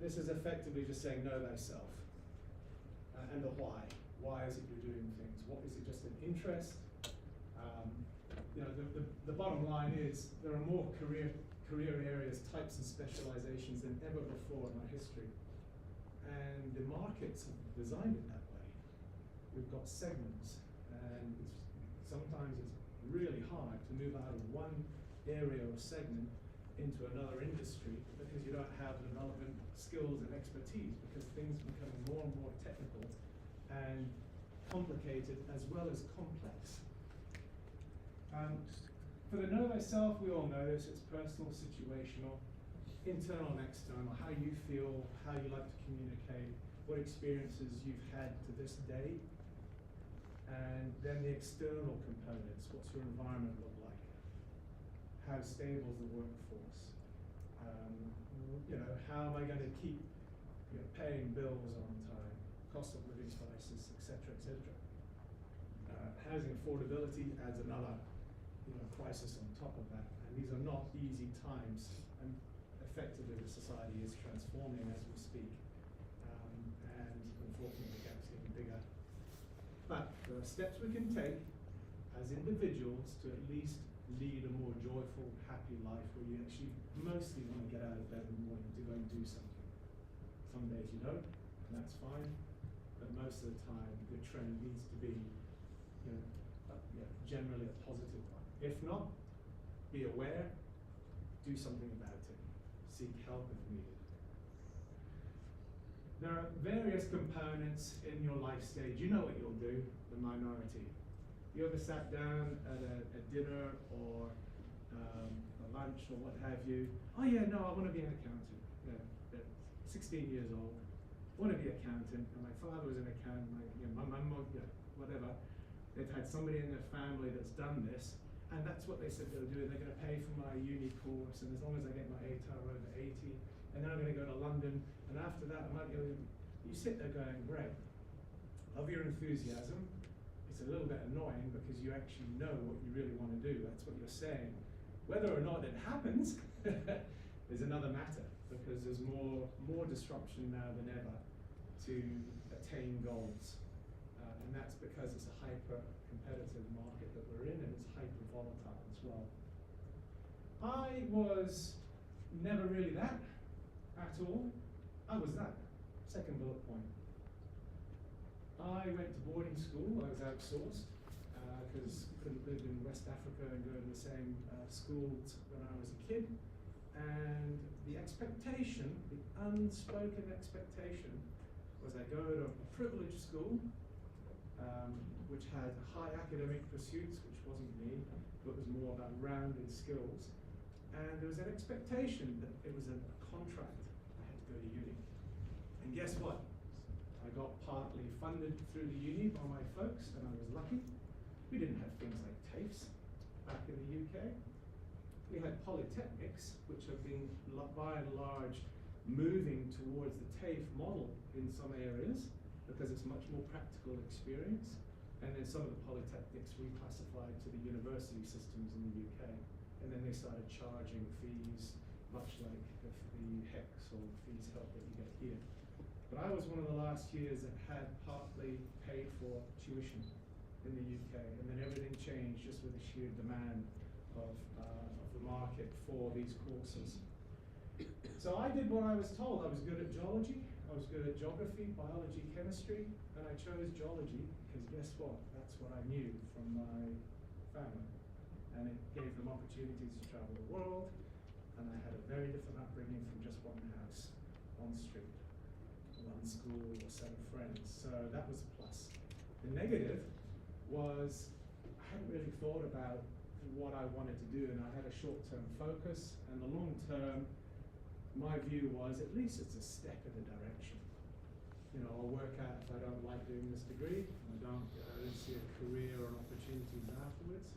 This is effectively just saying know thyself and the why. Why is it you're doing things? What is it? Just an interest? You know, the bottom line is there are more career areas, types, and specializations than ever before in our history, and the markets have designed it that way. We've got segments, and sometimes it's really hard to move out of one area or segment into another industry because you don't have the relevant skills and expertise, because things are becoming more and more technical and complicated as well as complex. For the know thyself, we all know this, it's personal, situational, internal and external, how you feel, how you like to communicate, what experiences you've had to this day, and then the external components. What's your environment look like? How stable is the workforce? You know, how am I going to keep paying bills on time, cost of living prices, etc., etc. Housing affordability adds another crisis on top of that, and these are not easy times, and effectively the society is transforming as we speak, and unfortunately the gap's getting bigger. But there are steps we can take as individuals to at least lead a more joyful, happy life where you actually mostly want to get out of bed in the morning to go and do something. Some days you don't, and that's fine, but most of the time the trend needs to be generally a positive one. If not, be aware, do something about it. Seek help if needed. There are various components in your life stage. You know what you'll do, the minority. You ever sat down at a dinner or a lunch or what have you? Oh yeah, no, I want to be an accountant. Yeah, 16 years old, want to be an accountant, and my father was an accountant, my mum, whatever. They've had somebody in their family that's done this, and that's what they said they'll do. They're going to pay for my uni course, and as long as I get my ATAR over 80, and then I'm going to go to London, and after that I might go. You sit there going, great, love your enthusiasm. It's a little bit annoying because you actually know what you really want to do. That's what you're saying. Whether or not it happens is another matter, because there's more disruption now than ever to attain goals. And that's because it's a hyper-competitive market that we're in, and it's hyper-volatile as well. I was never really that at all. I was that. Second bullet point. I went to boarding school. I was outsourced because couldn't live in West Africa and go to the same schools when I was a kid. And the expectation, the unspoken expectation, was I go to a privileged school, which had high academic pursuits, which wasn't me, but was more about rounded skills. And there was an expectation that it was a contract. I had to go to uni. And guess what? I got partly funded through the uni by my folks, and I was lucky. We didn't have things like TAFEs back in the UK. We had polytechnics, which have been, by and large, moving towards the TAFE model in some areas, because it's much more practical experience. And then some of the polytechnics reclassified to the university systems in the UK. And then they started charging fees, much like the HECS or fees help that you get here. But I was one of the last years that had partly paid for tuition in the UK, and then everything changed just with the sheer demand of the market for these courses. So I did what I was told. I was good at geology, I was good at geography, biology, chemistry, and I chose geology because guess what? That's what I knew from my family. And it gave them opportunities to travel the world, and I had a very different upbringing from just one house, one street, one school, a set of friends. So that was a plus. The negative was I hadn't really thought about what I wanted to do, and I had a short-term focus, and the long-term, my view was at least it's a step in the direction. You know, I'll work out if I don't like doing this degree, I don't see a career or an opportunities afterwards.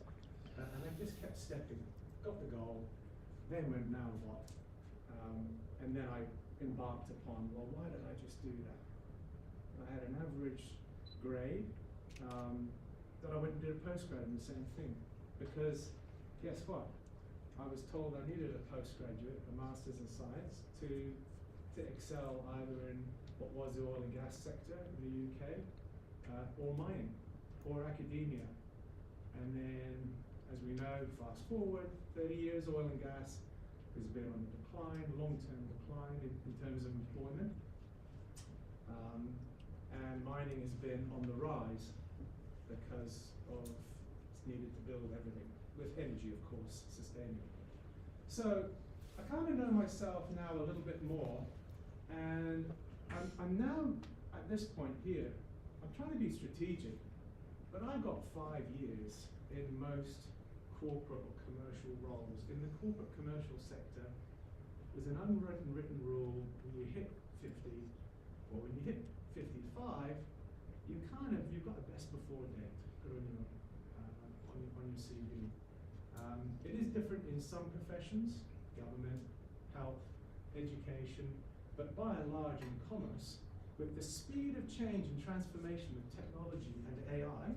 And I just kept stepping, got the goal, then went, now what? And then I embarked upon, well, why did I just do that? I had an average grade, that I went and did a postgrad in the same thing. Because guess what? I was told I needed a postgraduate, a master's in science, to excel either in what was the oil and gas sector in the UK, or mining, or academia. And then, as we know, fast forward 30 years, oil and gas has been on the decline, long-term decline in terms of employment. And mining has been on the rise because of it's needed to build everything, with energy, of course, sustainable. So I kind of know myself now a little bit more, and I'm now at this point here, I'm trying to be strategic, but I got 5 years in most corporate or commercial roles. In the corporate commercial sector, there's an unwritten rule: when you hit 50, or when you hit 55, you've got the best before date put on your CV. It is different in some professions, government, health, education, but by and large in commerce, with the speed of change and transformation with technology and AI,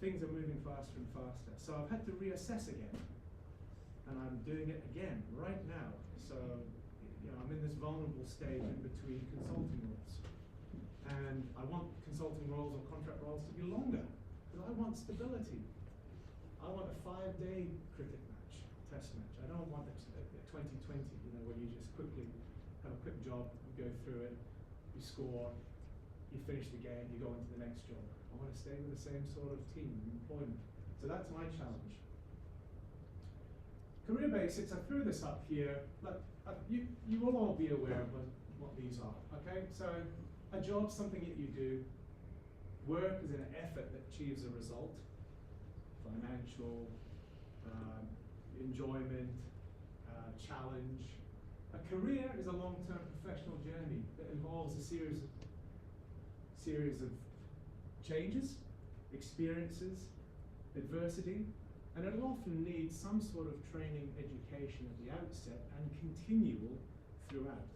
things are moving faster and faster. So I've had to reassess again, and I'm doing it again right now. So, you know, I'm in this vulnerable stage in between consulting roles. And I want consulting roles or contract roles to be longer, because I want stability. I want a 5-day cricket match, test match. I don't want a 2020, you know, where you just quickly have a quick job, you go through it, you score, you finish the game, you go into the next job. I want to stay with the same sort of team, employment. So that's my challenge. career basics, I threw this up here, but you will all be aware of what these are, okay? So a job's something that you do. Work is an effort that achieves a result, financial, enjoyment, challenge. A career is a long-term professional journey that involves a series of changes, experiences, adversity, and it'll often need some sort of training, education at the outset and continual throughout,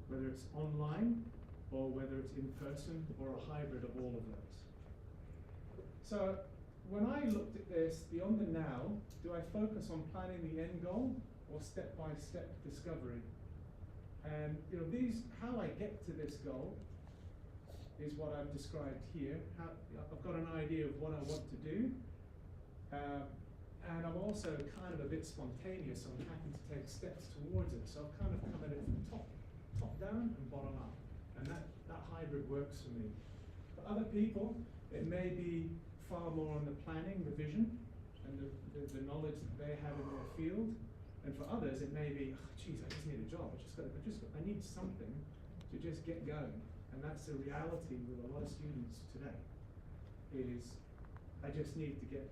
whether it's online or whether it's in person or a hybrid of all of those. So when I looked at this, beyond the now, do I focus on planning the end goal or step-by-step discovery? And how I get to this goal is what I've described here. I've got an idea of what I want to do, and I'm also kind of a bit spontaneous, so I'm happy to take steps towards it. So I've kind of come at it from top down and bottom up, and that hybrid works for me. For other people, it may be far more on the planning, the vision, and the knowledge that they have in their field. And for others, it may be, oh, geez, I just need a job. I need something to just get going. And that's the reality with a lot of students today, is I just need to get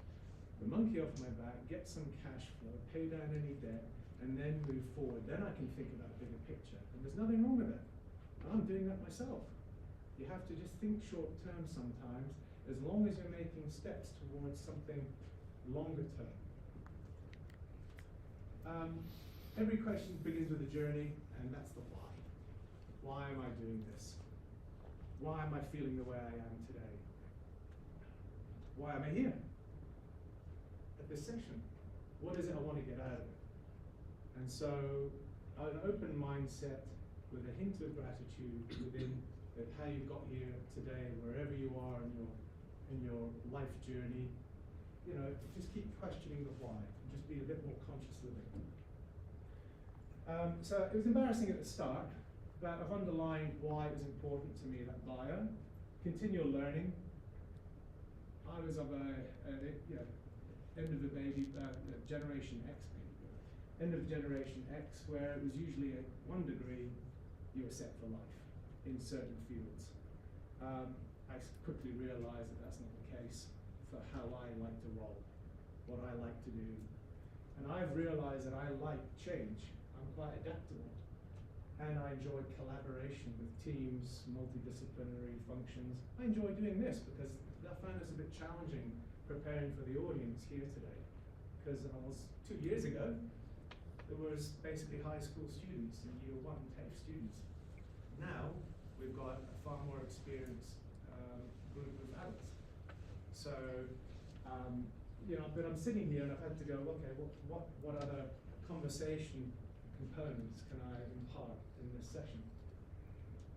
the monkey off my back, get some cash flow, pay down any debt, and then move forward. Then I can think about a bigger picture. And there's nothing wrong with that. I'm doing that myself. You have to just think short term sometimes, as long as you're making steps towards something longer term. Every question begins with a journey, and that's the why. Why am I doing this? Why am I feeling the way I am today? Why am I here at this session? What is it I want to get out of it? And so an open mindset with a hint of gratitude within how you got here today, wherever you are in your life journey, just keep questioning the why, and just be a bit more conscious of it. So it was embarrassing at the start, but I've underlined why it was important to me, that bio. Continual learning. I was of end of the Generation X baby. End of Generation X, where it was usually at 1 degree, you were set for life in certain fields. I quickly realized that that's not the case for how I like to roll, what I like to do. And I've realized that I like change. I'm quite adaptable. And I enjoy collaboration with teams, multidisciplinary functions. I enjoy doing this because I found this a bit challenging preparing for the audience here today. Because 2 years ago, there was basically high school students and year 1 TAFE students. Now, we've got a far more experienced group of adults. So, but I'm sitting here and I've had to go, okay, what other conversation components can I impart in this session?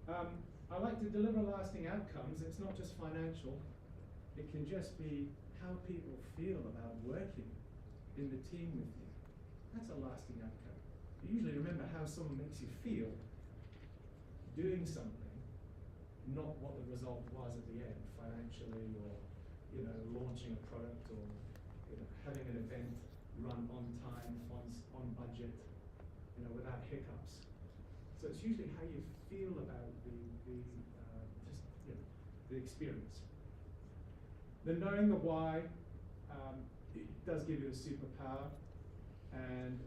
I like to deliver lasting outcomes. It's not just financial. It can just be how people feel about working in the team with you. That's a lasting outcome. You usually remember how someone makes you feel doing something, not what the result was at the end, financially, or launching a product, or having an event run on time, on budget, without hiccups. So it's usually how you feel about the experience. Then knowing the why, it does give you a superpower, and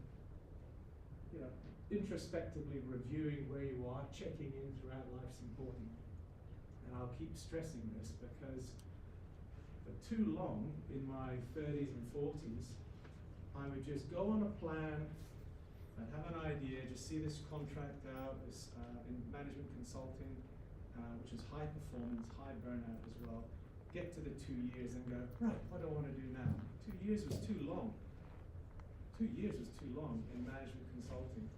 introspectively reviewing where you are, checking in throughout life's important. And I'll keep stressing this because for too long in my 30s and 40s, I would just go on a plan and have an idea, just see this contract out, this in management consulting, which is high performance, high burnout as well, get to the 2 years and go, right, what do I want to do now? 2 years was too long. 2 years was too long in management consulting,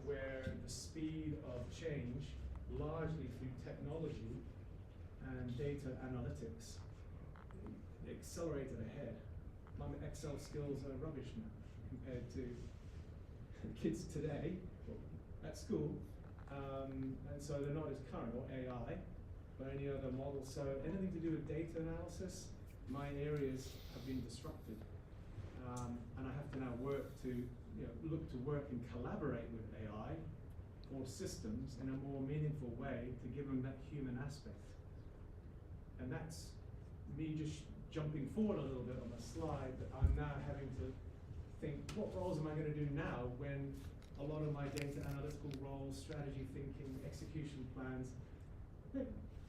where the speed of change, largely through technology and data analytics, accelerated ahead. My Excel skills are rubbish now compared to kids today at school, and so they're not as current, or AI, or any other model. So anything to do with data analysis, my areas have been disrupted. and I have to now work to, look to work and collaborate with AI or systems in a more meaningful way to give them that human aspect. And that's me just jumping forward a little bit on the slide, that I'm now having to think, what roles am I going to do now when a lot of my data analytical roles, strategy thinking, execution plans,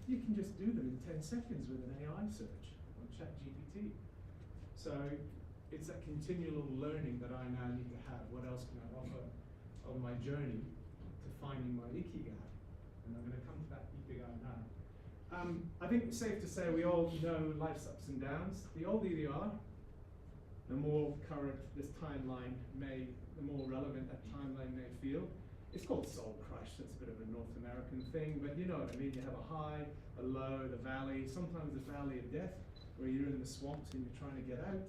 you can just do them in 10 seconds with an AI search on ChatGPT. So it's that continual learning that I now need to have. What else can I offer on my journey to finding my ikigai? And I'm going to come to that ikigai now. I think it's safe to say we all know life's ups and downs. The older you are, the more current this timeline the more relevant that timeline may feel. It's called soul crush. That's a bit of a North American thing, but you know what I mean. You have a high, a low, the valley, sometimes the valley of death, where you're in the swamps and you're trying to get out.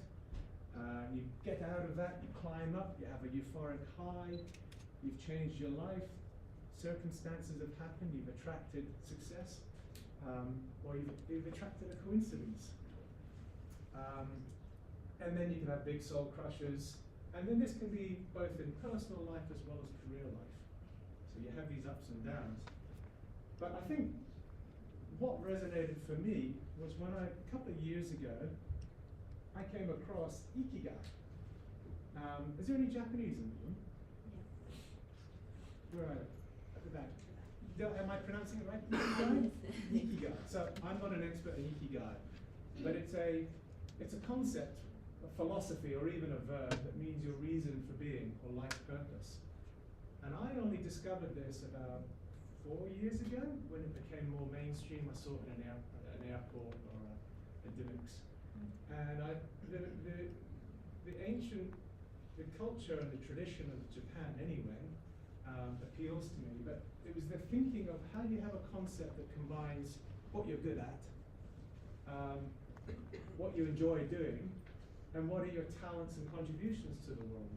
You get out of that, you climb up, you have a euphoric high, you've changed your life, circumstances have happened, you've attracted success, or you've attracted a coincidence. And then you can have big soul crushes, and then this can be both in personal life as well as career life. So you have these ups and downs. But I think what resonated for me was when a couple of years ago, I came across ikigai. Is there any Japanese in the room? Where are they? At the back. Am I pronouncing it right? Ikigai? Ikigai. So I'm not an expert in ikigai, but it's a concept, a philosophy, or even a verb that means your reason for being or life purpose. And I only discovered this about 4 years ago when it became more mainstream. I saw it in an airport or a Dimmicks. And the culture and the tradition of Japan anyway appeals to me, but it was the thinking of how do you have a concept that combines what you're good at, what you enjoy doing, and what are your talents and contributions to the world.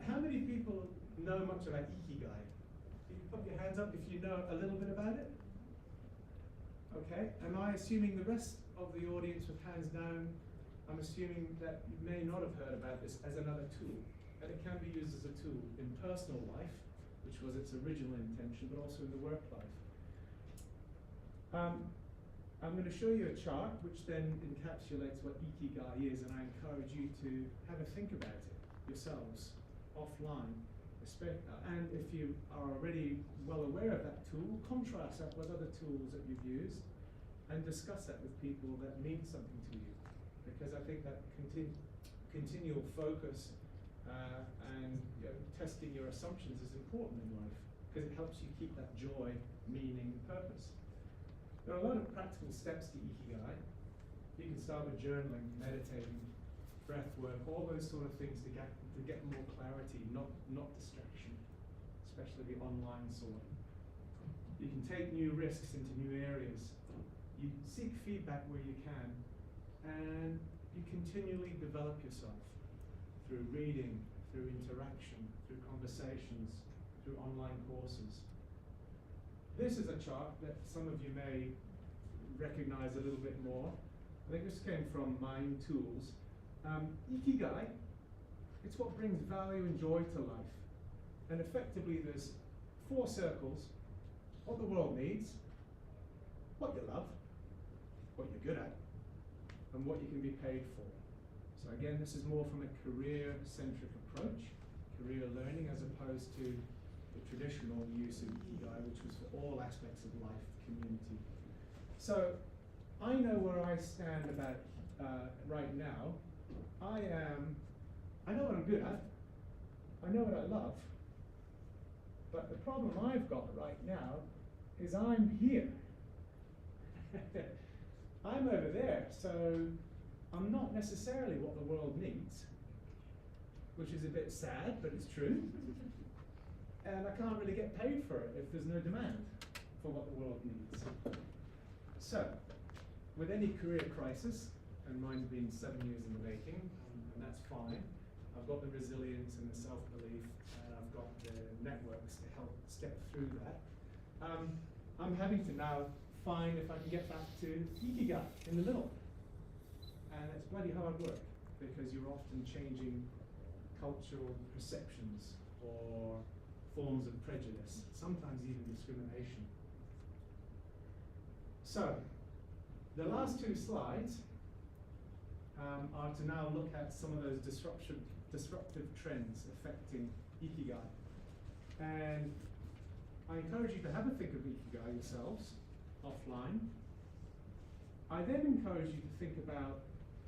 How many people know much about ikigai? Can you put your hands up if you know a little bit about it? Okay, am I assuming the rest of the audience with hands down, I'm assuming that you may not have heard about this as another tool, and it can be used as a tool in personal life, which was its original intention, but also in the work life. I'm going to show you a chart which then encapsulates what ikigai is, and I encourage you to have a think about it yourselves offline. And if you are already well aware of that tool, contrast that with other tools that you've used and discuss that with people that mean something to you. Because I think that continual focus and testing your assumptions is important in life, because it helps you keep that joy, meaning, purpose. There are a lot of practical steps to ikigai. You can start with journaling, meditating, breath work, all those sort of things to get more clarity, not distraction, especially the online sort. You can take new risks into new areas. You seek feedback where you can, and you continually develop yourself through reading, through interaction, through conversations, through online courses. This is a chart that some of you may recognize a little bit more. I think this came from Mind Tools. Ikigai, it's what brings value and joy to life. And effectively there's 4 circles: what the world needs, what you love, what you're good at, and what you can be paid for. So again, this is more from a career-centric approach, career learning, as opposed to the traditional use of ikigai, which was for all aspects of life, community. So I know where I stand about right now. I know what I'm good at, I know what I love, but the problem I've got right now is I'm here. I'm over there, so I'm not necessarily what the world needs, which is a bit sad, but it's true. And I can't really get paid for it if there's no demand for what the world needs. So, with any career crisis, and mine's been 7 years in the making, and that's fine, I've got the resilience and the self-belief, and I've got the networks to help step through that. I'm having to now find if I can get back to ikigai in the middle. And that's bloody hard work, because you're often changing cultural perceptions or forms of prejudice, sometimes even discrimination. So, the last two slides are to now look at some of those disruptive trends affecting Ikigai. And I encourage you to have a think of Ikigai yourselves, offline. I then encourage you to think about,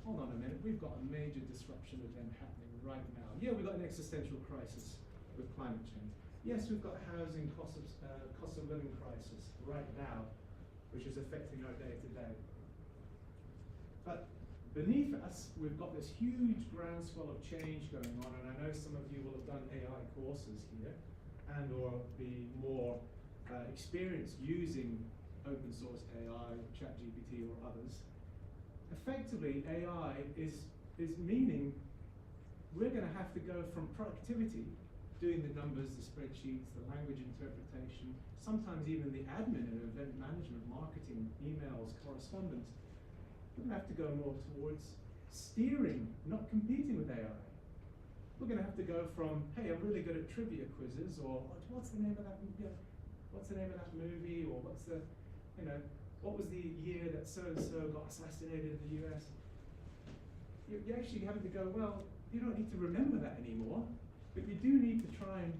hold on a minute, we've got a major disruption event happening right now. Yeah, we've got an existential crisis with climate change. Yes, we've got housing cost of living crisis right now, which is affecting our day to day. But beneath us, we've got this huge groundswell of change going on, and I know some of you will have done AI courses here, and or be more experienced using open source AI, ChatGPT or others. Effectively, AI is meaning we're going to have to go from productivity, doing the numbers, the spreadsheets, the language interpretation, sometimes even the admin and event management, marketing, emails, correspondence. We're going to have to go more towards steering, not competing with AI. We're going to have to go from, hey, I'm really good at trivia quizzes, or what's the name of that movie, or what was the year that so-and-so got assassinated in the US? You're actually having to go, well, you don't need to remember that anymore, but you do need to try and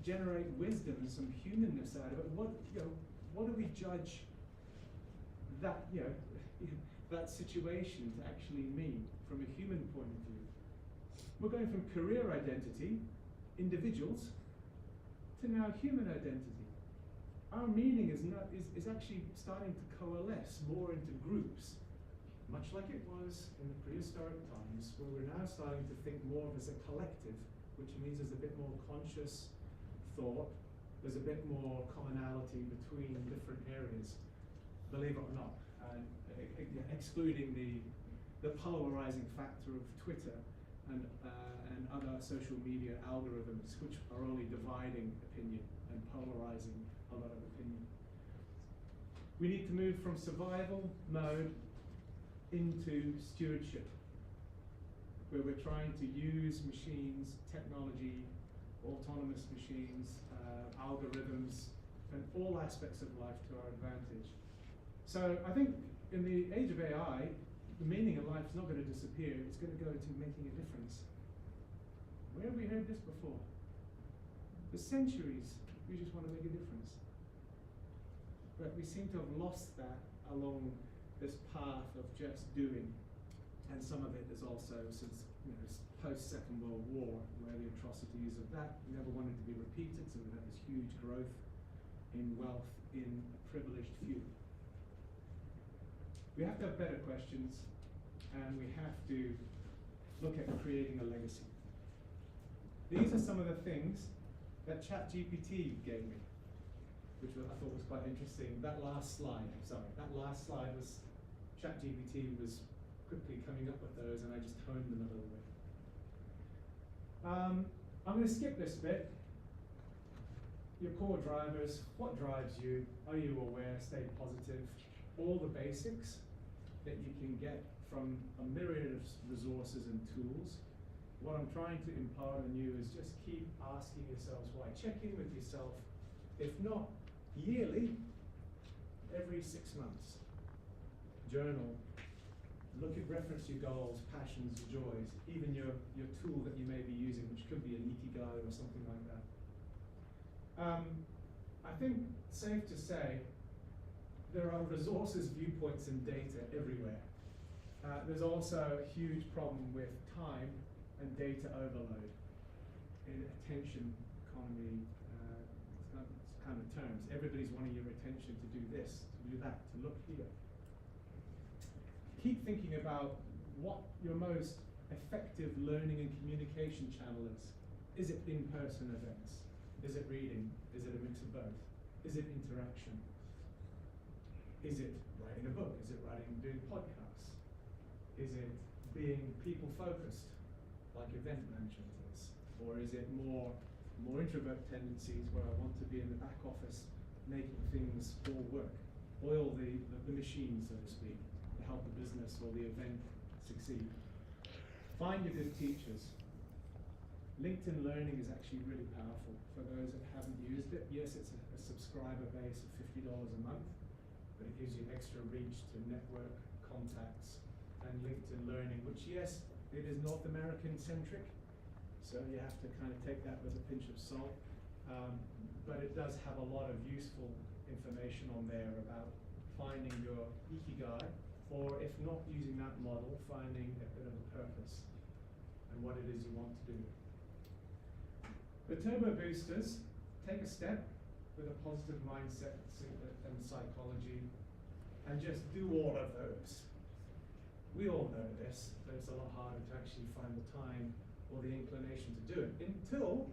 generate wisdom and some humanness out of it. What do we judge that, that situation to actually mean from a human point of view? We're going from career identity, individuals, to now human identity. Our meaning is actually starting to coalesce more into groups, much like it was in the prehistoric times, where we're now starting to think more of as a collective, which means there's a bit more conscious thought, there's a bit more commonality between different areas, believe it or not, and excluding the polarizing factor of Twitter and other social media algorithms, which are only dividing opinion and polarizing a lot of opinion. We need to move from survival mode into stewardship, where we're trying to use machines, technology, autonomous machines, algorithms, and all aspects of life to our advantage. So I think in the age of AI, the meaning of life is not going to disappear, it's going to go to making a difference. Where have we heard this before? For centuries, we just want to make a difference. But we seem to have lost that along this path of just doing. And some of it is also since post-Second World War, where the atrocities of that never wanted to be repeated, so we had this huge growth in wealth in a privileged few. We have to have better questions, and we have to look at creating a legacy. These are some of the things that ChatGPT gave me, which I thought was quite interesting. That last slide was ChatGPT was quickly coming up with those, and I just honed them a little bit. I'm going to skip this bit. Your core drivers, what drives you, are you aware, stay positive, all the basics that you can get from a myriad of resources and tools. What I'm trying to impart on you is just keep asking yourselves why. Check in with yourself, if not yearly, every 6 months. Journal. Look at, reference your goals, passions, joys, even your tool that you may be using, which could be an Ikigai or something like that. I think safe to say there are resources, viewpoints, and data everywhere. There's also a huge problem with time and data overload in attention economy kind of terms. Everybody's wanting your attention to do this, to do that, to look here. Keep thinking about what your most effective learning and communication channel is. Is it in-person events? Is it reading? Is it a mix of both? Is it interaction? Is it writing a book? Is it doing podcasts? Is it being people-focused, like event management is? Or is it more introvert tendencies where I want to be in the back office making things all work? Oil the machine, so to speak, to help the business or the event succeed. Find your good teachers. LinkedIn Learning is actually really powerful for those that haven't used it. Yes, it's a subscriber base of $50 a month, but it gives you extra reach to network, contacts, and LinkedIn Learning, which, yes, it is North American centric, so you have to kind of take that with a pinch of salt. But it does have a lot of useful information on there about finding your ikigai, or if not using that model, finding a bit of a purpose and what it is you want to do. The turbo boosters take a step with a positive mindset and psychology and just do all of those. We all know this, but it's a lot harder to actually find the time or the inclination to do it until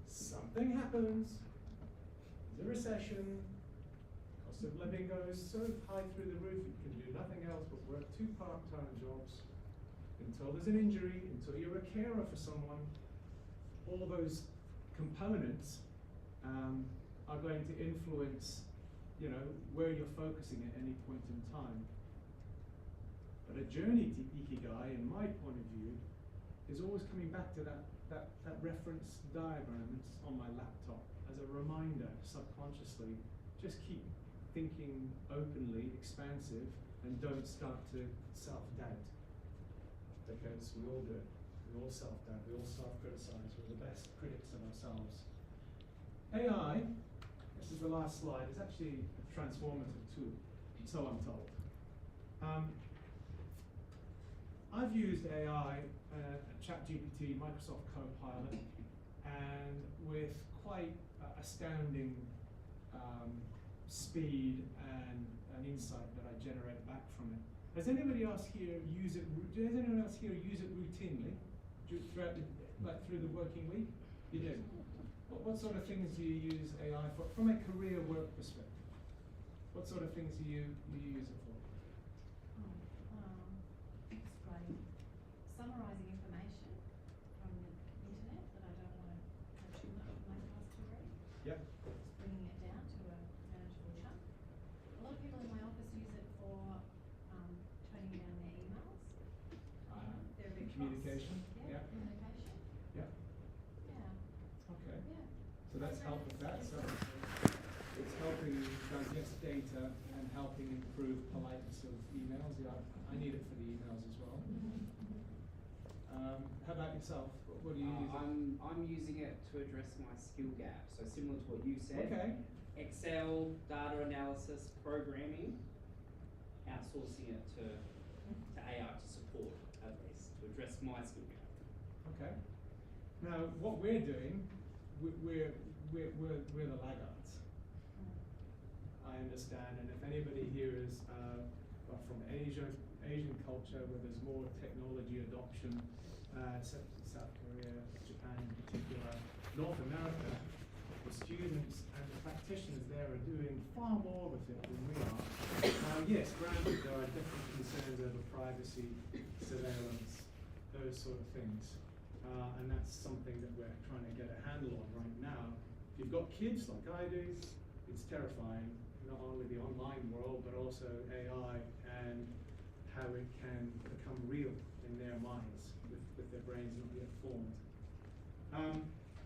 something happens. There's a recession, cost of living goes so high through the roof you can do nothing else but work 2 part-time jobs until there's an injury, until you're a carer for someone. All those components are going to influence, you know, where you're focusing at any point in time. But a journey to ikigai, in my point of view, is always coming back to that reference diagram that's on my laptop as a reminder, subconsciously. Just keep thinking openly, expansive, and don't start to self-doubt, because we all do it. We all self-doubt, we all self-criticize, we're the best critics of ourselves. AI, this is the last slide, is actually a transformative tool, so I'm told. I've used AI, ChatGPT, Microsoft Copilot, and with quite astounding speed and insight that I generate back from it. Does anybody else here use it? Does anyone else here use it routinely throughout through the working week? You do. What sort of things do you use AI for from a career work perspective? What sort of things do you use it for? Just writing, summarising information from the internet that I don't want to have too much of my task to read. Yep. Just bringing it down to a manageable chunk. A lot of people in my office use it for toning down their emails. They're a bit Communication. Yeah, communication. Yeah. Yeah. Okay. Yeah. So that's helped with that. So it's helping digest data and helping improve politeness of emails. Yeah, I need it for the emails as well. How about yourself? What do you use? I'm using it to address my skill gap. So similar to what you said. Okay. Excel, data analysis, programming, outsourcing it to AI to support, at least, to address my skill gap. Okay. Now, what we're doing, we're the laggards. I understand, and if anybody here is from Asian culture, where there's more technology adoption, South Korea, Japan in particular, North America, the students and the practitioners there are doing far more with it than we are. Now, yes, granted, there are different concerns over privacy, surveillance, those sort of things. And that's something that we're trying to get a handle on right now. If you've got kids like I do, it's terrifying, not only the online world, but also AI and how it can become real in their minds with their brains not yet formed.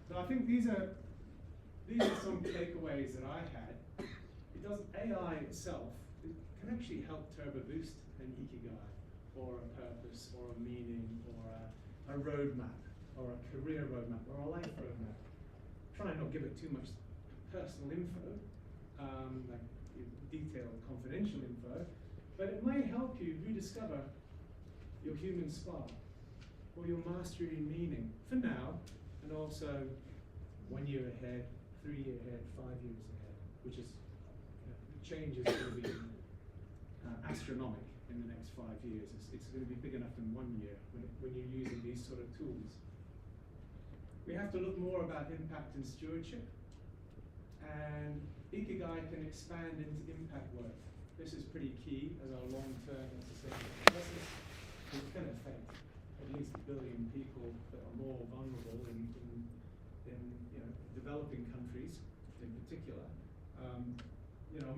So I think these are some takeaways that I had. It does AI itself, it can actually help turbo boost an ikigai, or a purpose, or a meaning, or a roadmap, or a career roadmap, or a life roadmap. Try and not give it too much personal info, like detailed, confidential info, but it may help you rediscover your human spark, or your mastery in meaning, for now, and also 1 year ahead, 3 years ahead, 5 years ahead, which is, the change is going to be astronomical in the next 5 years. It's going to be big enough in 1 year when you're using these sort of tools. We have to look more about impact and stewardship, and Ikigai can expand into impact work. This is pretty key as our long-term sustainable process. It's going to affect at least 1 billion people that are more vulnerable in developing countries in particular.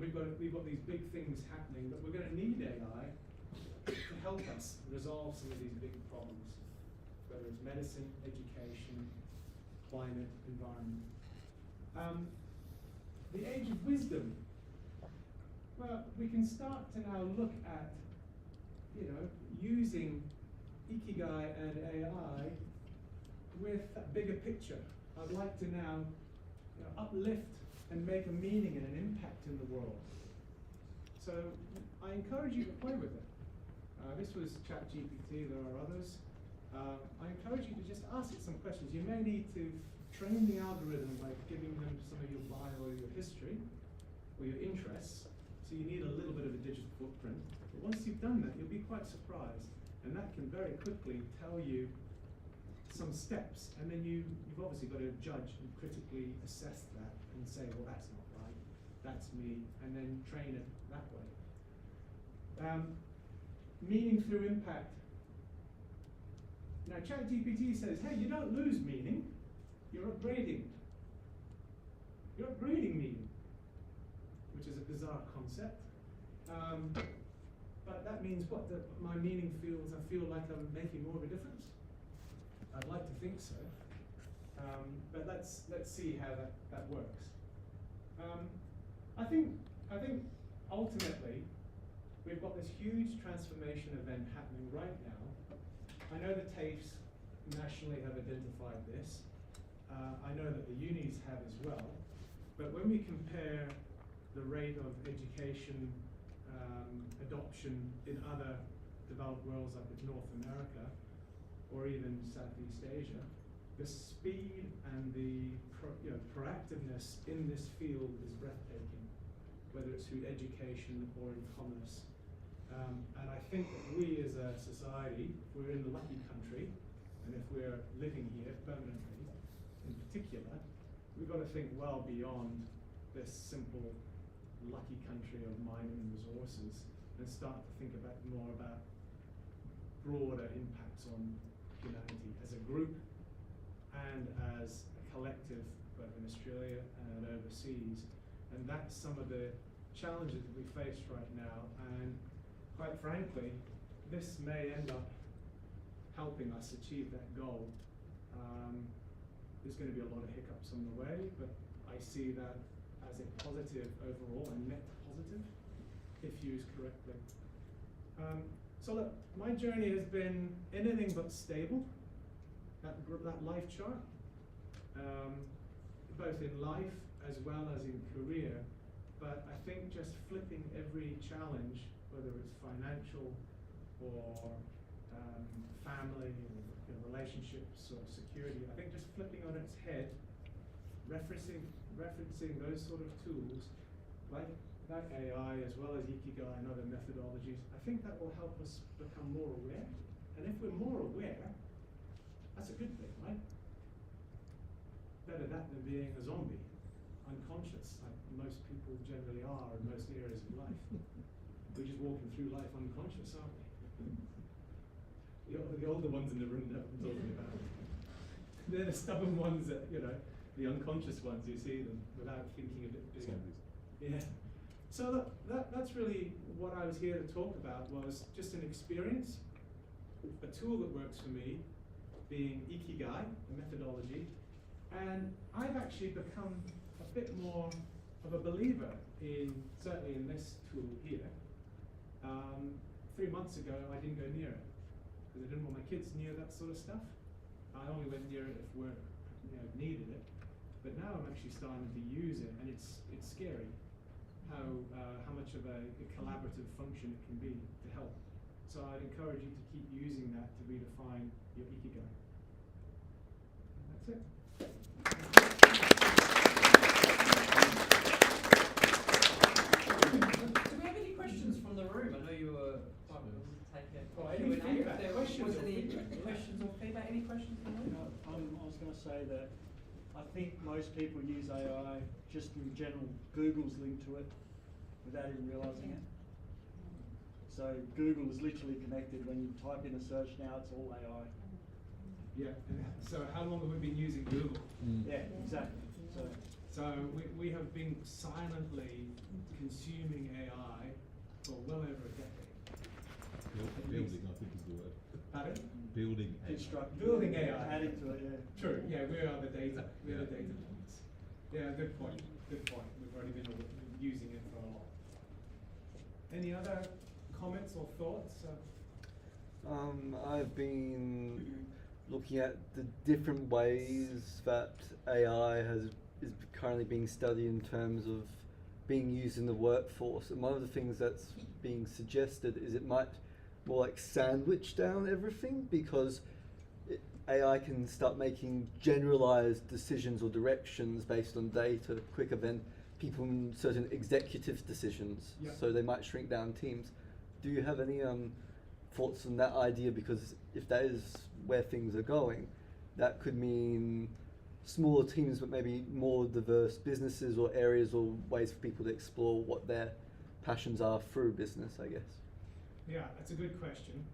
We've got these big things happening, but we're going to need AI to help us resolve some of these big problems. whether it's medicine, education, climate, environment. The age of wisdom. Well, we can start to now look at, using Ikigai and AI with that bigger picture. I'd like to now uplift and make a meaning and an impact in the world. So I encourage you to play with it. This was ChatGPT, there are others. I encourage you to just ask it some questions. You may need to train the algorithm by giving them some of your bio or your history or your interests. So you need a little bit of a digital footprint. But once you've done that, you'll be quite surprised. And that can very quickly tell you some steps. And then you've obviously got to judge and critically assess that and say, well, that's not right, that's me, and then train it that way. Meaning through impact. Now, ChatGPT says, hey, you don't lose meaning, you're upgrading. You're upgrading meaning, which is a bizarre concept. But that means what? That my meaning feels, I feel like I'm making more of a difference? I'd like to think so. But let's see how that works. I think ultimately, we've got this huge transformation event happening right now. I know the TAFEs nationally have identified this. I know that the unis have as well. But when we compare the rate of education adoption in other developed worlds like in North America or even Southeast Asia, the speed and the proactiveness in this field is breathtaking, whether it's through education or in commerce. And I think that we as a society, if we're in the lucky country, and if we're living here permanently, in particular, we've got to think well beyond this simple lucky country of mining and resources and start to think more about broader impacts on humanity as a group and as a collective, both in Australia and overseas. And that's some of the challenges that we face right now. And quite frankly, this may end up helping us achieve that goal. There's going to be a lot of hiccups on the way, but I see that as a positive overall, a net positive, if used correctly. So look, my journey has been anything but stable, that life chart, both in life as well as in career. But I think just flipping every challenge, whether it's financial or family or relationships or security, I think just flipping on its head, referencing those sort of tools, like AI as well as Ikigai and other methodologies, I think that will help us become more aware. And if we're more aware, that's a good thing, right? Better that than being a zombie, unconscious, like most people generally are in most areas of life. We're just walking through life unconscious, aren't we? The older ones in the room that I'm talking about. They're the stubborn ones that, the unconscious ones, you see them without thinking a bit bigger. Yeah. So that's really what I was here to talk about, was just an experience, a tool that works for me, being Ikigai, a methodology, and I've actually become a bit more of a believer certainly in this tool here. 3 months ago, I didn't go near it, because I didn't want my kids near that sort of stuff. I only went near it if work needed it. But now I'm actually starting to use it, and it's scary how much of a collaborative function it can be to help. So I'd encourage you to keep using that to redefine your Ikigai. That's it. Do we have any questions from the room? I know you were quite willing to take a Any Q&A. feedback? If there was any questions or feedback, any questions from the room? I was going to say that I think most people use AI just in general. Google's linked to it without even realising it. So Google is literally connected. When you type in a search now, it's all AI. Yeah. So how long have we been using Google? Yeah, exactly. So we have been silently consuming AI for well over a decade. Building, I think, is the word. Pardon? building AI. Building AI. Adding to it, yeah. True, yeah, we are the data, we're the data points. Yeah, good point, good point. We've already been using it for a lot. Any other comments or thoughts? I've been looking at the different ways that AI is currently being studied in terms of being used in the workforce. And one of the things that's being suggested is it might more like sandwich down everything, because AI can start making generalized decisions or directions based on data quicker than people in certain executive decisions. Yep. So they might shrink down teams. Do you have any thoughts on that idea? Because if that is where things are going, that could mean smaller teams but maybe more diverse businesses or areas or ways for people to explore what their passions are through business, I guess. Yeah, that's a good question.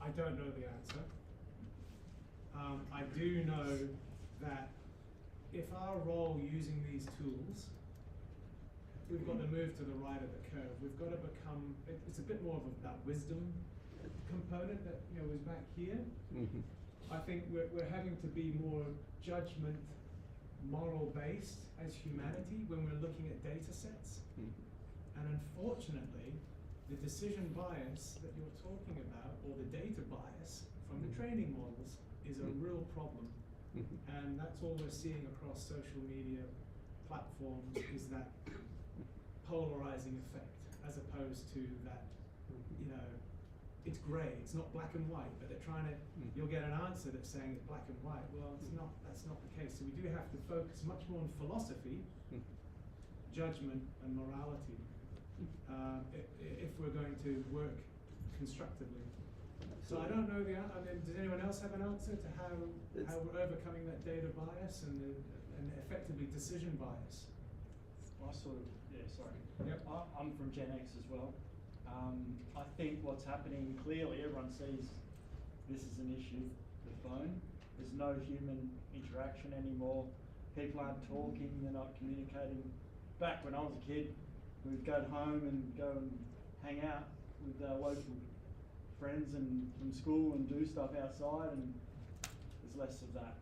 I don't know the answer. I do know that if our role using these tools, we've got to move to the right of the curve. We've got to become, it's a bit more of that wisdom component that was back here. Mm-hmm. I think we're having to be more judgment, moral based as humanity when we're looking at data sets. Mm-hmm. And unfortunately, the decision bias that you're talking about, or the data bias from the training models, is a real problem. Mm-hmm. And that's all we're seeing across social media platforms, is that polarizing effect, as opposed to that, it's grey, it's not black and white, but they're trying to, you'll get an answer that's saying it's black and white. Well, it's not, that's not the case. So we do have to focus much more on philosophy, judgment, and morality, if we're going to work constructively. So I don't know the answer. I mean, does anyone else have an answer to how we're overcoming that data bias and effectively decision bias? I sort of, yeah, sorry. Yep. I'm from Gen X as well. I think what's happening, clearly everyone sees this is an issue, the phone. There's no human interaction anymore. People aren't talking, they're not communicating. Back when I was a kid, we'd go home and go and hang out with our local friends and from school and do stuff outside, and there's less of that.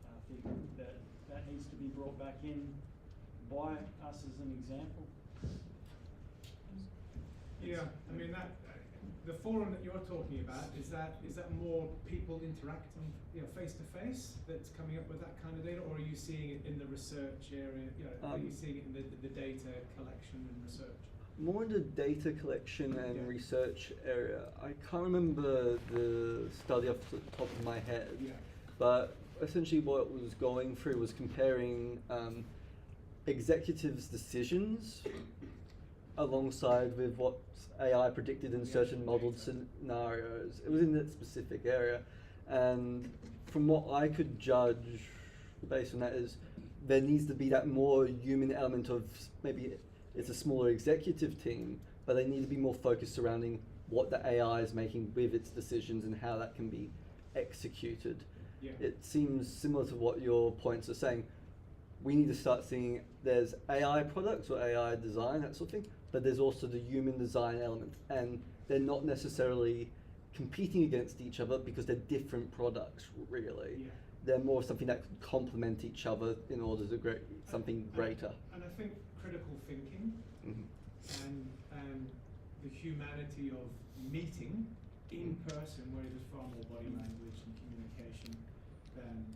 I think that needs to be brought back in by us as an example. Yeah, I mean the forum that you're talking about, is that more people interacting, face to face, that's coming up with that kind of data, or are you seeing it in the research area? Are you seeing it in the data collection and research? More in the data collection and research area. I can't remember the study off the top of my head, but essentially what it was going through was comparing executives' decisions alongside with what AI predicted in certain modeled scenarios. It was in that specific area, and from what I could judge based on that is there needs to be that more human element of, maybe it's a smaller executive team, but they need to be more focused surrounding what the AI is making with its decisions and how that can be executed. Yeah. It seems similar to what your points are saying. We need to start seeing there's AI products or AI design, that sort of thing, but there's also the human design element, and they're not necessarily competing against each other because they're different products, really. Yeah. They're more something that could complement each other in order to create something greater. And I think critical thinking and the humanity of meeting in person, where there's far more body language and communication than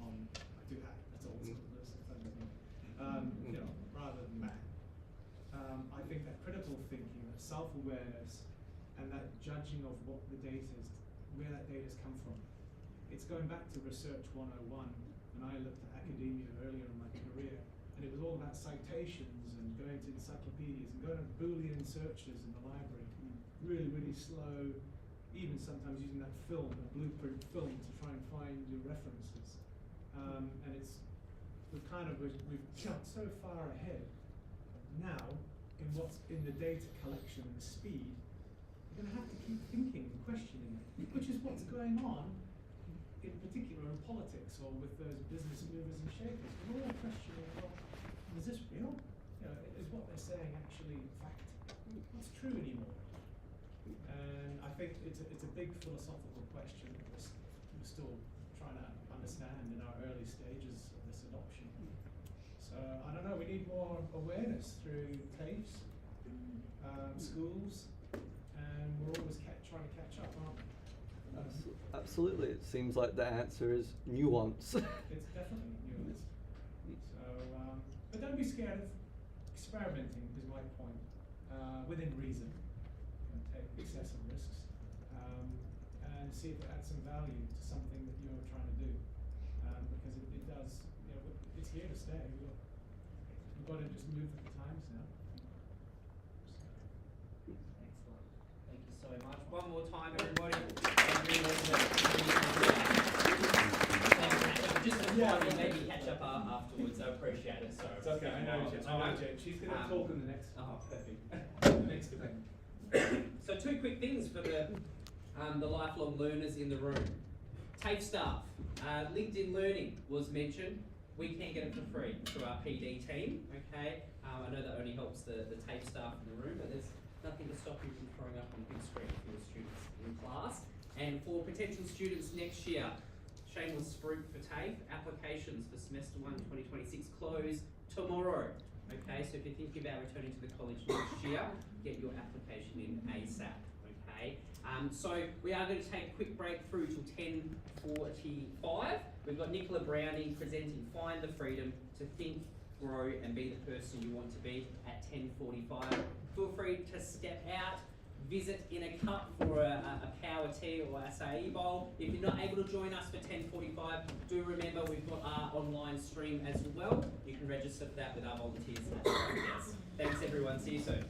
on, I do that, that's all rather than that. I think that critical thinking, that self-awareness, and that judging of what the data is, where that data's come from. It's going back to Research 101, when I looked at academia earlier in my career, and it was all about citations and going to encyclopedias and going to Boolean searches in the library, really, really slow, even sometimes using that film, a blueprint film, to try and find your references. And we've jumped so far ahead now in what's in the data collection and the speed. We're going to have to keep thinking and questioning it, which is what's going on in particular in politics or with those business movers and shakers. We're all questioning, well, is this real? Is what they're saying actually fact? What's true anymore? And I think it's a big philosophical question that we're still trying to understand in our early stages of this adoption. So I don't know. We need more awareness through TAFEs, schools, and we're always trying to catch up, aren't we? Absolutely. It seems like the answer is nuance. It's definitely nuanced. So, but don't be scared of experimenting. Is my point. Within reason, take excessive risks, and see if it adds some value to something that you're trying to do. Because it does. It's here to stay. We've got to just move with the times now. Excellent. Thank you so much. One more time, everybody. Just to finally maybe catch up afterwards. I appreciate it. So It's okay. I know, Jen. She's going to talk in the next. Oh, perfect. The next event. So 2 quick things for the lifelong learners in the room. TAFE staff, LinkedIn Learning was mentioned. We can get it for free through our PD team, okay? I know that only helps the TAFE staff in the room, but there's nothing to stop you from throwing up on the big screen for your students in class. And for potential students next year, shameless fruit for TAFE, applications for semester 1 2026 close tomorrow. Okay, so if you're thinking about returning to the college next year, get your application in ASAP. Okay, so we are going to take a quick break through till 10:45. We've got Nicola Browning presenting Find the Freedom to Think, Grow and Be the Person You Want to Be at 10:45. Feel free to step out, visit in a cup for a power tea or acai bowl. If you're not able to join us for 10:45, do remember we've got our online stream as well. You can register for that with our volunteers at the front desk. Thanks everyone, see you soon.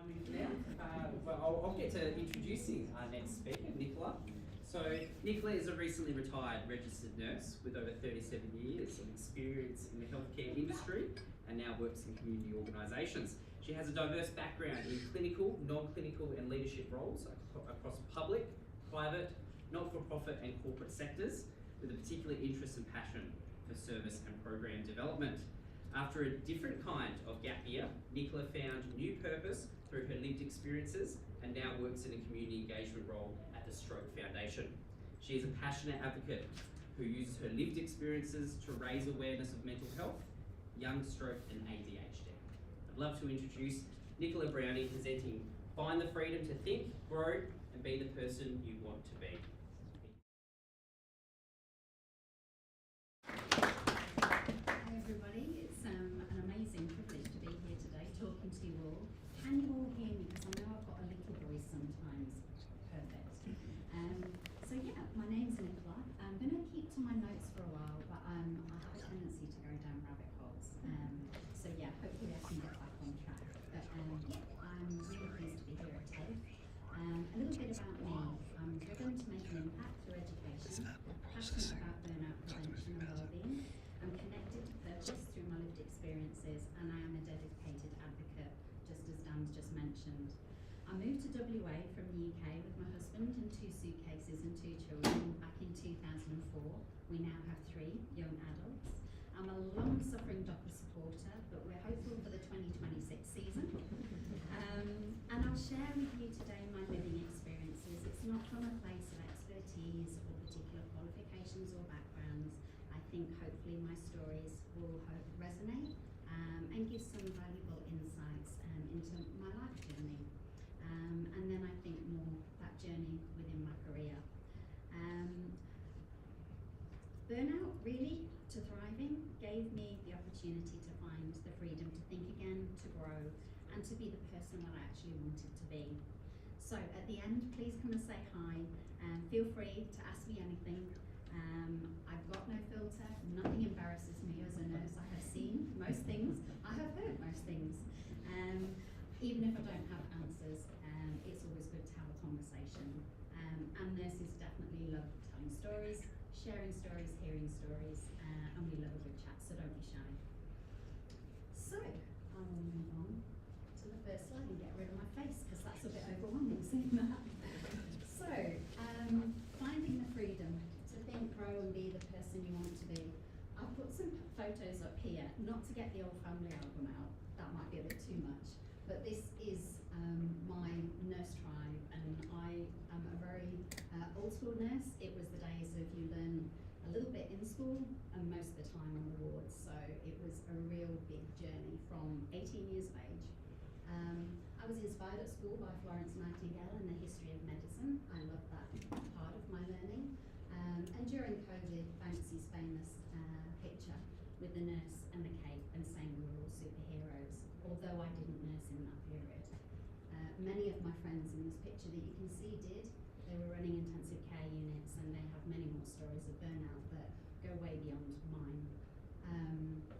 me for now. Well, I'll get to introducing our next speaker, Nicola. So, Nicola is a recently retired registered nurse with over 37 years of experience in the healthcare industry and now works in community organisations. She has a diverse background in clinical, non-clinical and leadership roles across public, private, not-for-profit and corporate sectors, with a particular interest and passion for service and program development. After a different kind of gap year, Nicola found new purpose through her lived experiences and now works in a community engagement role at the Stroke Foundation. She is a passionate advocate who uses her lived experiences to raise awareness of mental health, young stroke and ADHD. I'd love to introduce Nicola Browning, presenting Find the Freedom to Think, Grow and Be the Person You Want to Be. Hi everybody, it's an amazing privilege to be here today talking to you all. Can you all hear me? Because I know I've got a little voice sometimes. Perfect. So yeah, my name's Nicola. I'm going to keep to my notes for a while, but I have a tendency to go down rabbit holes. So yeah, hopefully I can get back on track. But yeah, I'm really pleased to be here at TAFE. A little bit about me. I'm driven to make an impact through education, passionate about burnout prevention and wellbeing. I'm connected to purpose through my lived experiences, and I am a dedicated advocate, just as Dan's just mentioned. I moved to WA from the UK with my husband and 2 suitcases and 2 children back in 2004. We now have 3 young adults. I'm a long-suffering Docker supporter, but we're hopeful for the 2026 season. And I'll share with you today my living experiences. It's not from a place of expertise or particular qualifications or backgrounds. I think hopefully my stories will resonate and give some valuable insights into my life journey. And then I think more that journey within my career. Burnout really, to thriving, gave me the opportunity to find the freedom to think again, to grow, and to be the person that I actually wanted to be. So at the end, please come and say hi, and feel free to ask me anything. I've got no filter, nothing embarrasses me as a nurse. I have seen most things, I have heard most things. Even if I don't have answers, it's always good to have a conversation. And nurses definitely love telling stories, sharing stories, hearing stories, and we love a good chat, so don't be shy. So, I will move on to the first slide and get rid of my face, because that's a bit overwhelming seeing that. So, finding the freedom to think, grow and be the person you want to be. I've put some photos up here, not to get the old family album out, that might be a bit too much, but this is my nurse tribe, and I am a very old school nurse. It was the days of you learn a little bit in school and most of the time on the wards, so it was a real big journey from 18 years of age. I was inspired at school by Florence Nightingale and the history of medicine. I love that part of my learning. And during COVID, Banksy's famous picture with the nurse and the cape and saying we were all superheroes, although I didn't nurse in that period. Many of my friends in this picture that you can see did. They were running intensive care units, and they have many more stories of burnout that go way beyond mine.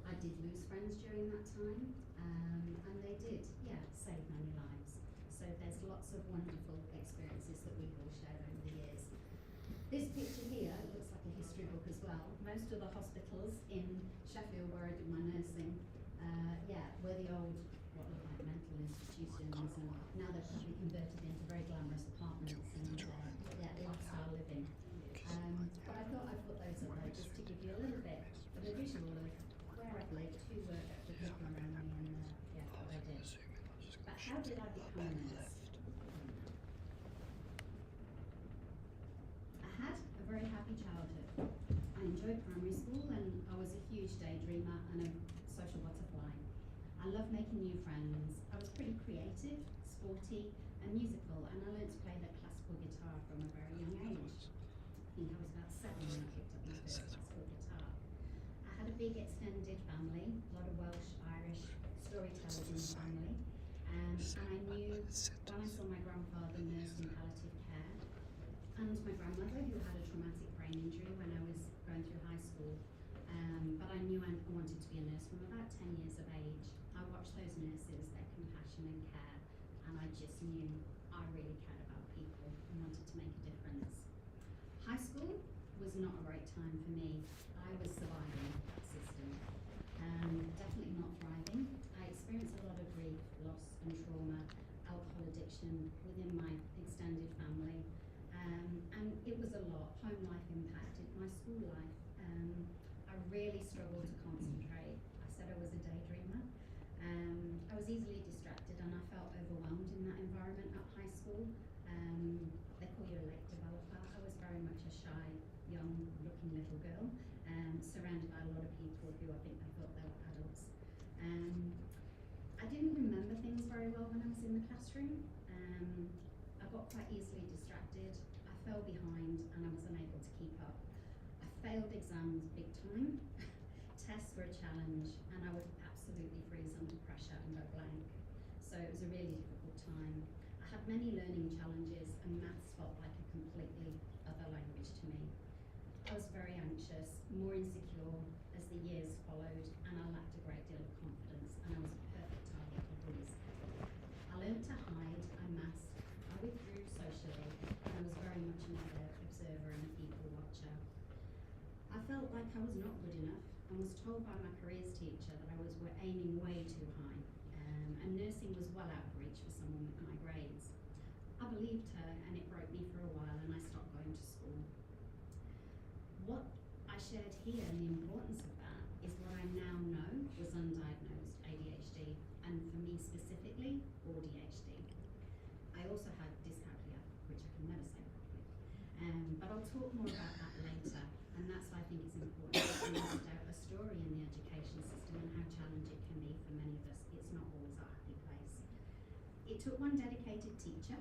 I did lose friends during that time, and they did, yeah, save many lives. So there's lots of wonderful experiences that we've all shared over the years. This picture here looks like a history book as well. Most of the hospitals in Sheffield where I did my nursing, were the old, what looked like mental institutions, and now they're probably converted into very glamorous apartments and lifestyle living. But I thought I'd put those up there just to give you a little bit of a visual of where I've lived, who worked, the people around me, and what I did. But how did I become a nurse? I had a very happy childhood. I enjoyed primary school, and I was a huge daydreamer and a social butterfly. I loved making new friends. I was pretty creative, sporty, and musical, and I learned to play the classical guitar from a very young age. I think I was about 7 when I picked up my first classical guitar. I had a big extended family, a lot of Welsh, Irish storytellers in the family, and I knew when I saw my grandfather nurse in palliative care, and my grandmother who had a traumatic brain injury when I was going through high school, but I knew I wanted to be a nurse from about 10 years of age. I watched those nurses, their compassion and care, and I just knew I really cared about people and wanted to make a difference. High school was not a great time for me. I was surviving that system, definitely not thriving. I experienced a lot of grief, loss and trauma, alcohol addiction within my extended family, and it was a lot. Home life impacted my school life. I really struggled to concentrate. I said I was a daydreamer. I was easily distracted and I felt overwhelmed in that environment at high school. They call you a late developer. I was very much a shy, young-looking little girl, surrounded by a lot of people who I think they thought they were adults. I didn't remember things very well when I was in the classroom. I got quite easily distracted. I fell behind and I was unable to keep up. I failed exams big time. Tests were a challenge and I would absolutely freeze under pressure and go blank. So it was a really difficult time. I had many learning challenges and maths felt like a completely other language to me. I was very anxious, more insecure as the years followed, and I lacked a great deal of confidence, and I was a perfect target for bullies. I learned to hide, I masked, I withdrew socially, and I was very much an observer and a people watcher. I felt like I was not good enough and was told by my careers teacher that I was aiming way too high, and nursing was well out of reach for someone with my grades. I believed her and it broke me for a while and I stopped going to school. What I shared here and the importance of that is what I now know was undiagnosed ADHD, and for me specifically, ADHD. I also had dyscalculia, which I can never say properly. But I'll talk more about that later, and that's why I think it's important to list out a story in the education system and how challenging it can be for many of us. It's not always our happy place. It took one dedicated teacher.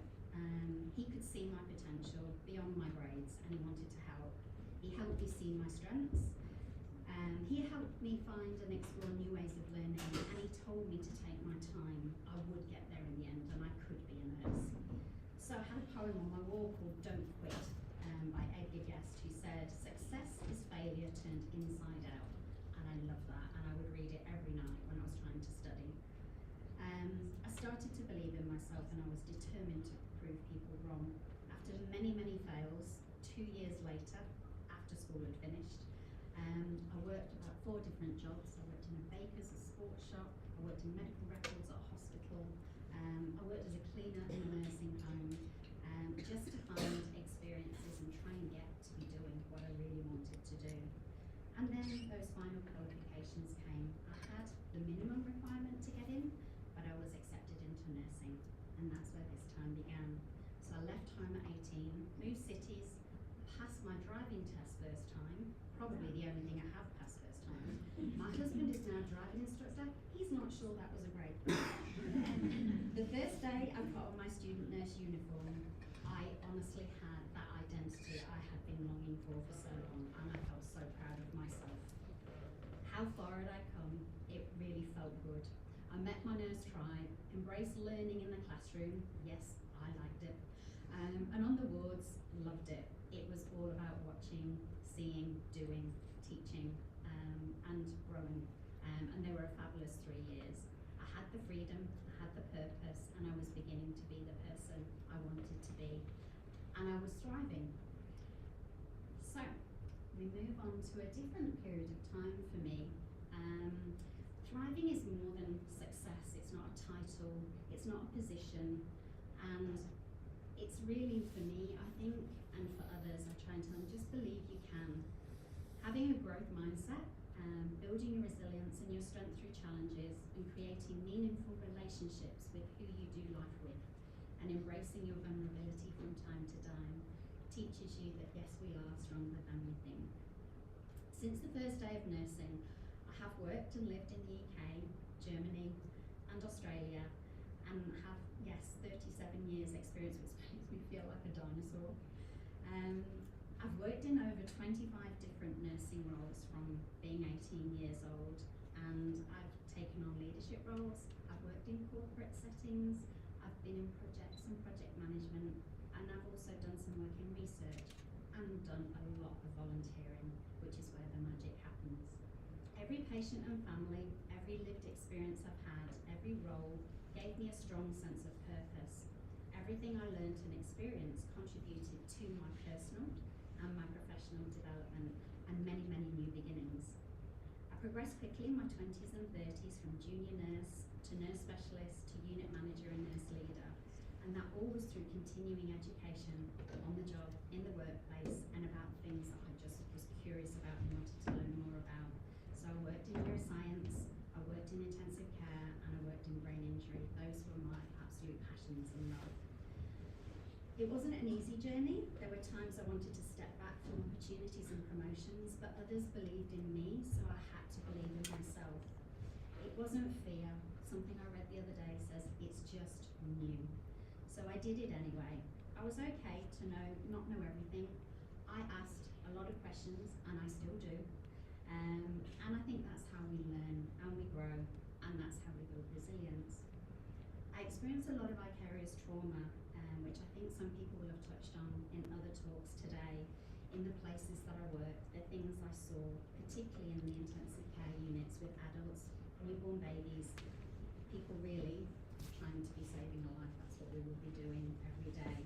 He could see my potential beyond my grades and he wanted to help. He helped me see my strengths. He helped me find and explore new ways of learning, and he told me to take my time. I would get there in the end and I could be a nurse. So I had a poem on my wall called Don't Quit by Edgar Guest, who said, "Success is failure turned inside out." And I love that, and I would read it every night when I was trying to study. I started to believe in myself and I was determined to prove people wrong. After many, many fails, 2 years later, after school had finished, I worked about 4 different jobs. I worked in a baker's, a sports shop, I worked in medical records at a hospital, I worked as a cleaner in a nursing home, just to find experiences and try and get to be doing what I really wanted to do. And then those final qualifications came. I had the minimum requirement to get in, but I was accepted into nursing, and that's where this time began. So I left home at 18, moved cities, passed my driving test first time, probably the only thing I have passed first time. My husband is now a driving instructor. He's not sure that was a great thing. The first day I put on my student nurse uniform, I honestly had that identity I had been longing for so long, and I felt so proud of myself. How far had I come? It really felt good. I met my nurse tribe, embraced learning in the classroom. Yes, I liked it. And on the wards, loved it. It was all about watching, seeing, doing, teaching, and growing. And they were a fabulous 3 years. I had the freedom, I had the purpose, and I was beginning to be the person I wanted to be. And I was thriving. So, we move on to a different period of time for me. Thriving is more than success. It's not a title, it's not a position, and it's really, for me, I think, and for others, I try and tell them, just believe you can. Having a growth mindset, building your resilience and your strength through challenges, and creating meaningful relationships with who you do life with, and embracing your vulnerability from time to time, teaches you that yes, we are stronger than we think. Since the first day of nursing, I have worked and lived in the UK, Germany, and Australia, and have, yes, 37 years experience, which makes me feel like a dinosaur. I've worked in over 25 different nursing roles from being 18 years old, and I've taken on leadership roles. I've worked in corporate settings, I've been in projects and project management, and I've also done some work in research and done a lot of volunteering, which is where the magic happens. Every patient and family, every lived experience I've had, every role gave me a strong sense of purpose. everything I learned and experienced contributed to my personal and my professional development and many, many new beginnings. I progressed quickly in my 20s and 30s from junior nurse to nurse specialist to unit manager and nurse leader, and that all was through continuing education on the job, in the workplace, and about things that I just was curious about and wanted to learn more about. So I worked in neuroscience, I worked in intensive care, and I worked in brain injury. Those were my absolute passions and love. It wasn't an easy journey. There were times I wanted to step back from opportunities and promotions, but others believed in me, so I had to believe in myself. It wasn't fear. Something I read the other day says it's just new. So I did it anyway. I was okay to not know everything. I asked a lot of questions, and I still do. And I think that's how we learn and we grow, and that's how we build resilience. I experienced a lot of vicarious trauma, which I think some people will have touched on in other talks today, in the places that I worked, the things I saw, particularly in the intensive care units with adults, newborn babies, people really trying to be saving a life. That's what we will be doing every day.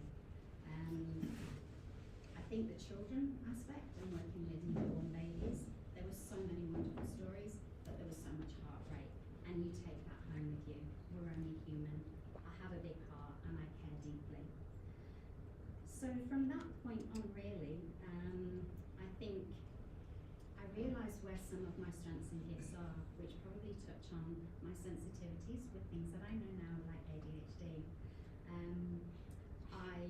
I think the children aspect and working with newborn babies, there were so many wonderful stories, but there was so much heartbreak, and you take that home with you. We're only human. I have a big heart and I care deeply. So from that point on really, I think I realised where some of my strengths and gifts are, which probably touch on my sensitivities with things that I know now, like ADHD. I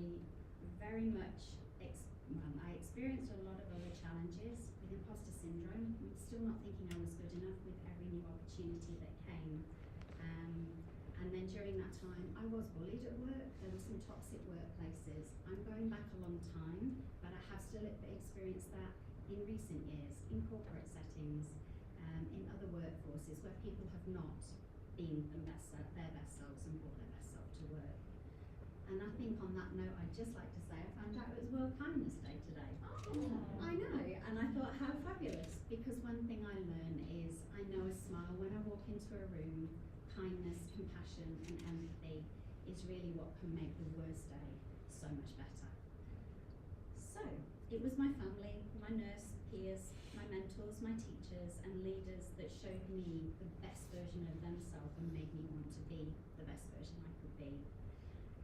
very much, I experienced a lot of other challenges with imposter syndrome, still not thinking I was good enough with every new opportunity that came. And then during that time, I was bullied at work. There were some toxic workplaces. I'm going back a long time, but I have still experienced that in recent years, in corporate settings, in other workforces where people have not been their best selves and brought their best self to work. And I think on that note, I'd just like to say I found out it was World Kindness Day today. Oh. I know, and I thought how fabulous, because one thing I learn is I know a smile when I walk into a room. Kindness, compassion and empathy is really what can make the worst day so much better. So, it was my family, my nurse peers, my mentors, my teachers and leaders that showed me the best version of themselves and made me want to be the best version I could be.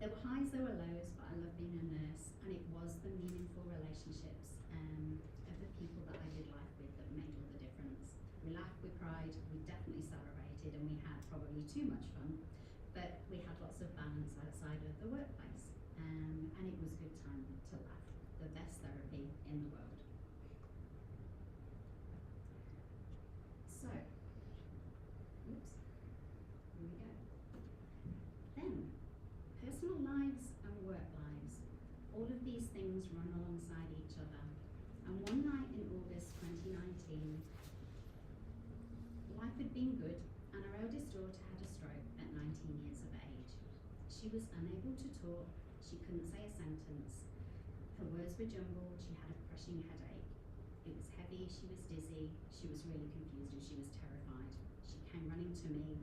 There were highs, there were lows, but I love being a nurse, and it was the meaningful relationships of the people that I did life with that made all the difference. We laughed, we cried, we definitely celebrated, and we had probably too much fun, but we had lots of balance outside of the workplace, and it was a good time to laugh. The best therapy in the world. So, oops, here we go. Then, personal lives and work lives. All of these things run alongside each other. And one night in August 2019, life had been good, and our eldest daughter had a stroke at 19 years of age. She was unable to talk, she couldn't say a sentence. Her words were jumbled, she had a crushing headache. It was heavy, she was dizzy, she was really confused and she was terrified. She came running to me,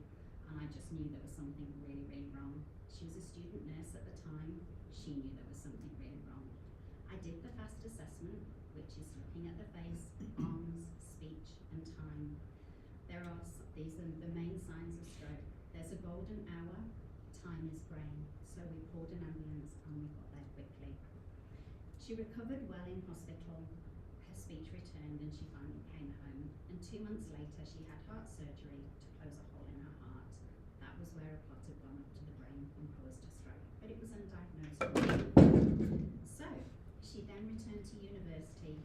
and I just knew there was something really, really wrong. She was a student nurse at the time, she knew there was something really wrong. I did the FAST assessment, which is looking at the face, arms, speech and time. These are the main signs of stroke. There's a golden hour, time is brain. So we called an ambulance and we got there quickly. She recovered well in hospital, her speech returned and she finally came home. And 2 months later she had heart surgery to close a hole in her heart. That was where a clot had gone up to the brain and caused a stroke, but it was undiagnosed. So she then returned to university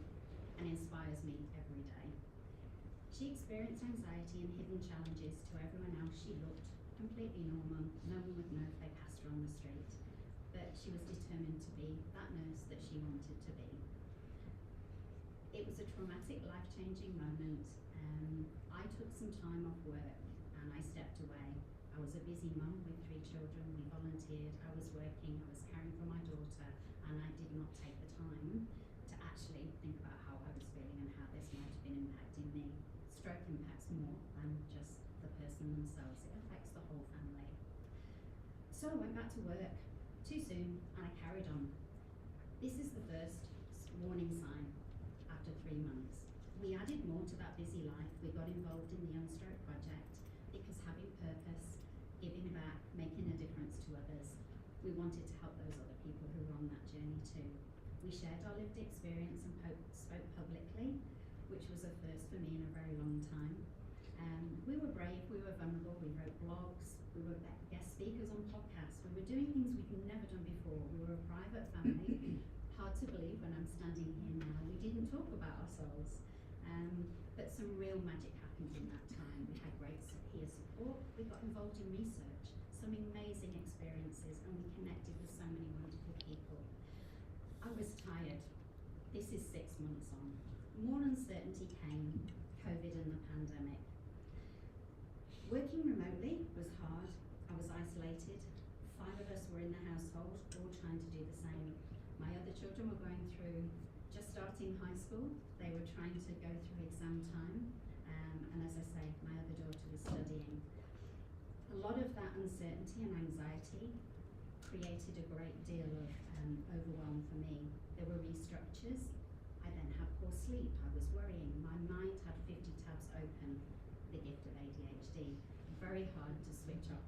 and inspires me every day. She experienced anxiety and hidden challenges. To everyone else she looked completely normal. No one would know if they passed her on the street. But she was determined to be that nurse that she wanted to be. It was a traumatic, life-changing moment. I took some time off work and I stepped away. I was a busy mum with 3 children. We volunteered, I was working, I was caring for my daughter, and I did not take the time to actually think about how I was feeling and how this might have been impacting me. Stroke impacts more than just the person themselves, it affects the whole family. So I went back to work. 2 too soon, and I carried on. This is the first warning sign after 3 months. We added more to that busy life. We got involved in the Unstroke project because having purpose, giving back, making a difference to others, we wanted to help those other people who were on that journey too. We shared our lived experience and spoke publicly, which was a first for me in a very long time. We were brave, we were vulnerable, we wrote blogs, we were guest speakers on podcasts, we were doing things we'd never done before. We were a private family. Hard to believe when I'm standing here now. We didn't talk about ourselves, but some real magic happened in that time. We had great peer support, we got involved in research, some amazing experiences, and we connected with so many wonderful people. I was tired. This is 6 months on. More uncertainty came, COVID and the pandemic. Working remotely was hard. I was isolated. 5 of us were in the household, all trying to do the same. My other children were going through, just starting high school. They were trying to go through exam time. And as I say, my other daughter was studying. A lot of that uncertainty and anxiety created a great deal of overwhelm for me. There were restructures. I then had poor sleep. I was worrying. My mind had 50 tabs open. The gift of ADHD. Very hard to switch off.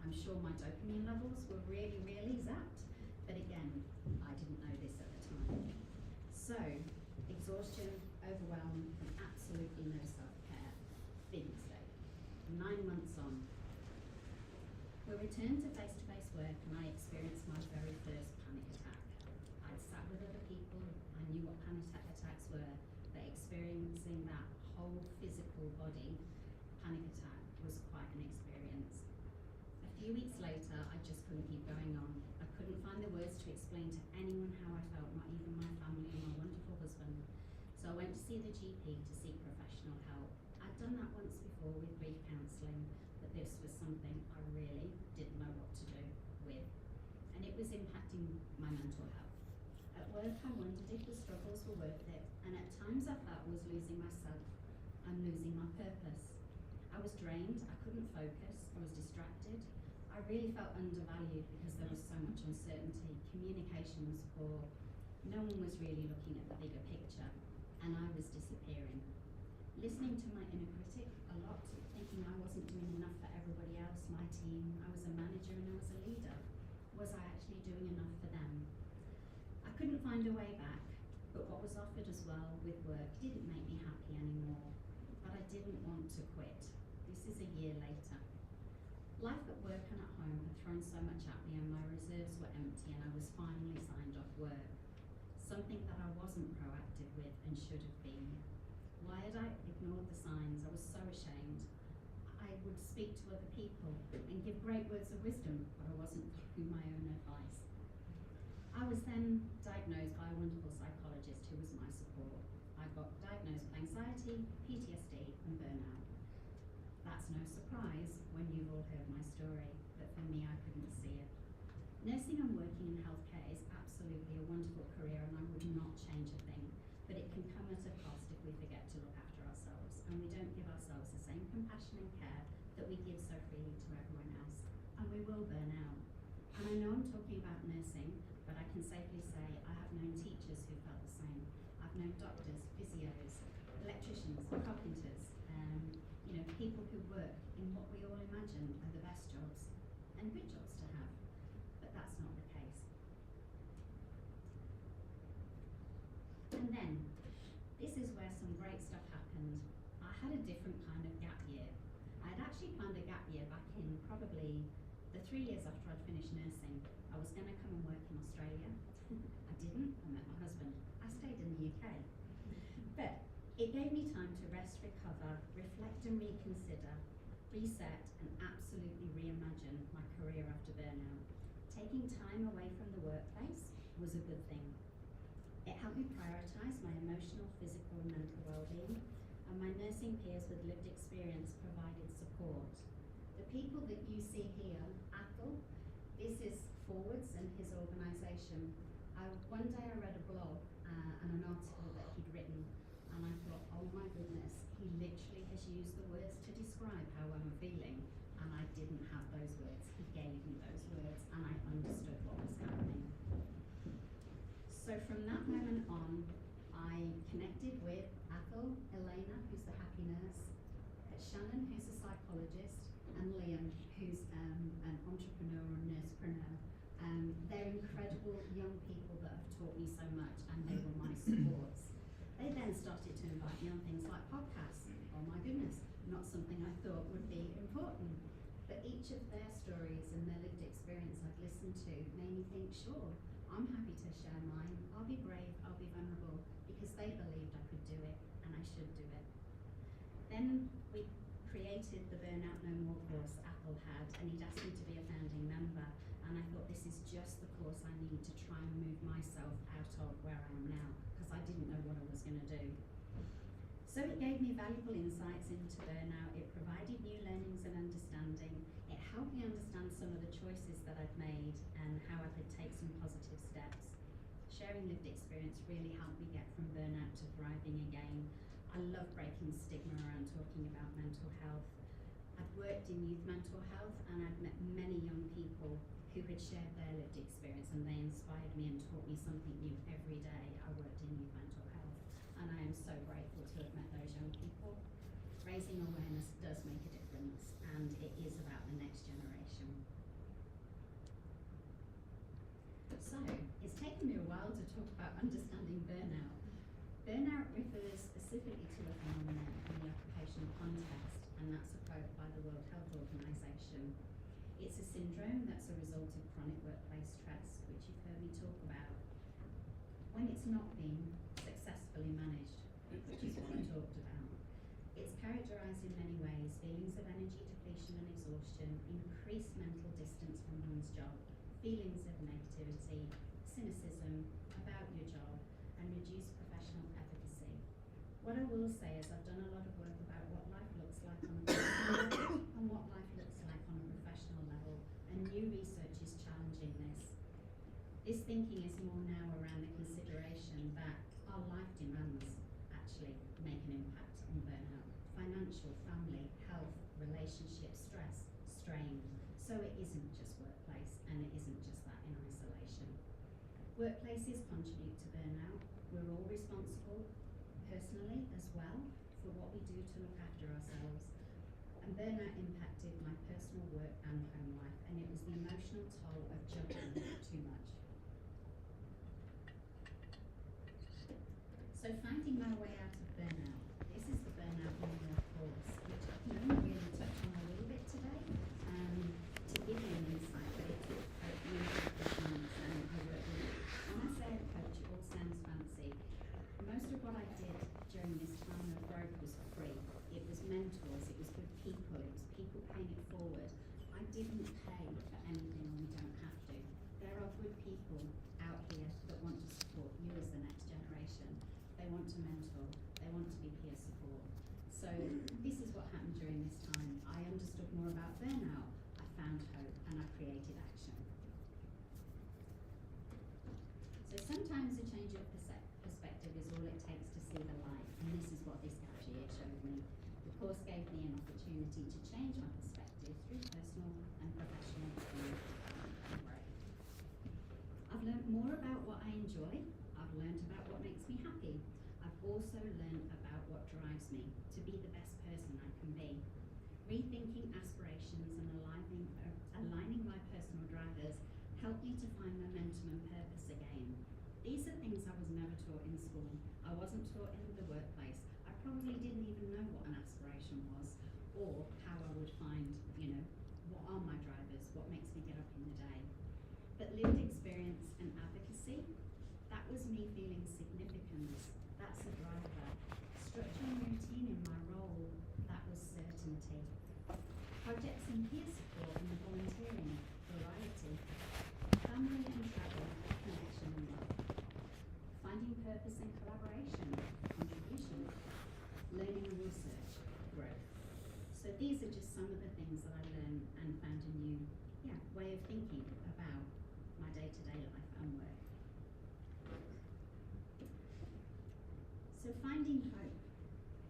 I'm sure my dopamine levels were really, really zapped. But again, I didn't know this at the time. So, exhaustion, overwhelm, and absolutely no self-care. Big mistake. 9 months on. We returned to face-to-face work and I experienced my very first panic attack. I'd sat with other people, I knew what panic attacks were, but experiencing that whole physical body panic attack was quite an experience. A few weeks later, I just couldn't keep going on. I couldn't find the words to explain to anyone how I felt, not even my family or my wonderful husband. So I went to see the GP to seek professional help. I'd done that once before with grief counselling, but this was something I really didn't know what to do with. And it was impacting my mental health. At work, I wondered if the struggles were worth it, and at times I felt I was losing myself and losing my purpose. I was drained, I couldn't focus, I was distracted. I really felt undervalued because there was so much uncertainty. Communication was poor, no one was really looking at the bigger picture, and I was disappearing. Listening to my inner critic a lot, thinking I wasn't doing enough for everybody else, my team. I was a manager and I was a leader. Was I actually doing enough for them? I couldn't find a way back, but what was offered as well with work didn't make me happy anymore. But I didn't want to quit. This is a year later. Life at work and at home had thrown so much at me and my reserves were empty and I was finally signed off work. Something that I wasn't proactive with and should have been. Why had I ignored the signs? I was so ashamed. I would speak to other people and give great words of wisdom, but I wasn't following my own advice. I was then diagnosed by a wonderful psychologist who was my support. I got diagnosed with anxiety, PTSD and burnout. That's no surprise when you've all heard my story, but for me I couldn't see it. Nursing and working in healthcare is absolutely a wonderful career and I would not change a thing, but it can come at a cost if we forget to look after ourselves and we don't give ourselves the same compassion and care that we give so freely to everyone else, and we will burn out. And I know I'm talking about nursing, but I can safely say I have known teachers who felt the same. I've known doctors, physios, electricians, carpenters, people who work in what we all imagine are the best jobs and good jobs to have, but that's not the case. And then, this is where some great stuff happened. I had a different kind of gap year. I'd actually planned a gap year back in probably the 3 years after I'd finished nursing. I was going to come and work in Australia. I didn't. I met my husband. I stayed in the UK. But it gave me time to rest, recover, reflect and reconsider, reset and absolutely reimagine my career after burnout. Taking time away from the workplace was a good thing. It helped me prioritise my emotional, physical and mental well-being, and my nursing peers with lived experience provided support. The people that you see here, Athel, this is Forwards and his organisation. One day I read a blog and an article that he'd written, and I thought, oh my goodness, he literally has used the words to describe how I'm feeling, and I didn't have those words. He gave me those words, and I understood what was happening. So from that moment on, I connected with Athol, Elena, who's the happy nurse, Shannon, who's a psychologist, and Liam, who's an entrepreneur or nursepreneur. They're incredible young people that have taught me so much, and they were my supports. They then started to invite me on things like podcasts. Oh my goodness, not something I thought would be important. But each of their stories and their lived experience I've listened to made me think, sure, I'm happy to share mine. I'll be brave, I'll be vulnerable, because they believed I could do it and I should do it. Then we created the Burnout No More course Athol had, and he'd asked me to be a founding member, and I thought this is just the course I need to try and move myself out of where I am now, because I didn't know what I was going to do. So it gave me valuable insights into burnout, it provided new learnings and understanding, it helped me understand some of the choices that I'd made and how I could take some positive steps. Sharing lived experience really helped me get from burnout to thriving again. I love breaking stigma around talking about mental health. I've worked in youth mental health, and I've met many young people who had shared their lived experience, and they inspired me and taught me something new every day I worked in youth mental health. And I am so grateful to have met those young people. Raising awareness does make a difference, and it is about the next generation. So, it's taken me a while to talk about understanding burnout. Burnout refers specifically to a phenomenon in the occupational context, and that's a quote by the World Health Organization. It's a syndrome that's a result of chronic workplace stress, which you've heard me talk about, when it's not being successfully managed, which is what I talked about. It's characterized in many ways: feelings of energy depletion and exhaustion, increased mental distance from one's job, feelings of negativity, cynicism about your job, and reduced professional efficacy. What I will say is I've done a lot of work about what life looks like on a personal level and what life looks like on a professional level, and new research is challenging this. This thinking is more now around the consideration that our life demands actually make an impact on burnout. Financial, family, health, relationship, stress, strain. So it isn't just workplace, and it isn't just that in isolation. Workplaces contribute to burnout. We're all responsible, personally as well, for what we do to look after ourselves. And burnout impacted my personal work and home life, and it was the emotional toll of juggling too much. So finding my way out of burnout. This is the Burnout No More course, which I can only really touch on a little bit today to give you an insight, but it took me a couple of months, and I worked with it. When I say a coach, it all sounds fancy. Most of what I did during this time of growth was free. It was mentors, it was good people, it was people paying it forward. I didn't pay for anything, and we don't have to. There are good people out here that want to support you as the next generation. They want to mentor, they want to be peer support. So this is what happened during this time. I understood more about burnout, I found hope, and I created action. So sometimes a change of perspective is all it takes to see the light, and this is what this gap year showed me. The course gave me an opportunity to change my perspective through personal and professional experience. I've learned more about what I enjoy. I've learned about what makes me happy. I've also learned about what drives me to be the best person I can be. Rethinking aspirations and aligning my personal drivers helped me to find momentum and purpose again. These are things I was never taught in school. I wasn't taught in the workplace. I probably didn't even know what an aspiration was, or how I would find, what are my drivers, what makes me get up in the day. But lived experience and advocacy, that was me feeling significance. That's a driver. Structure and routine in my role, that was certainty. Projects and peer support and volunteering, variety. Family and travel, connection and love. Finding purpose and collaboration, contribution. Learning and research, growth. So these are just some of the things that I learned and found a new way of thinking about my day-to-day life and work. So finding hope.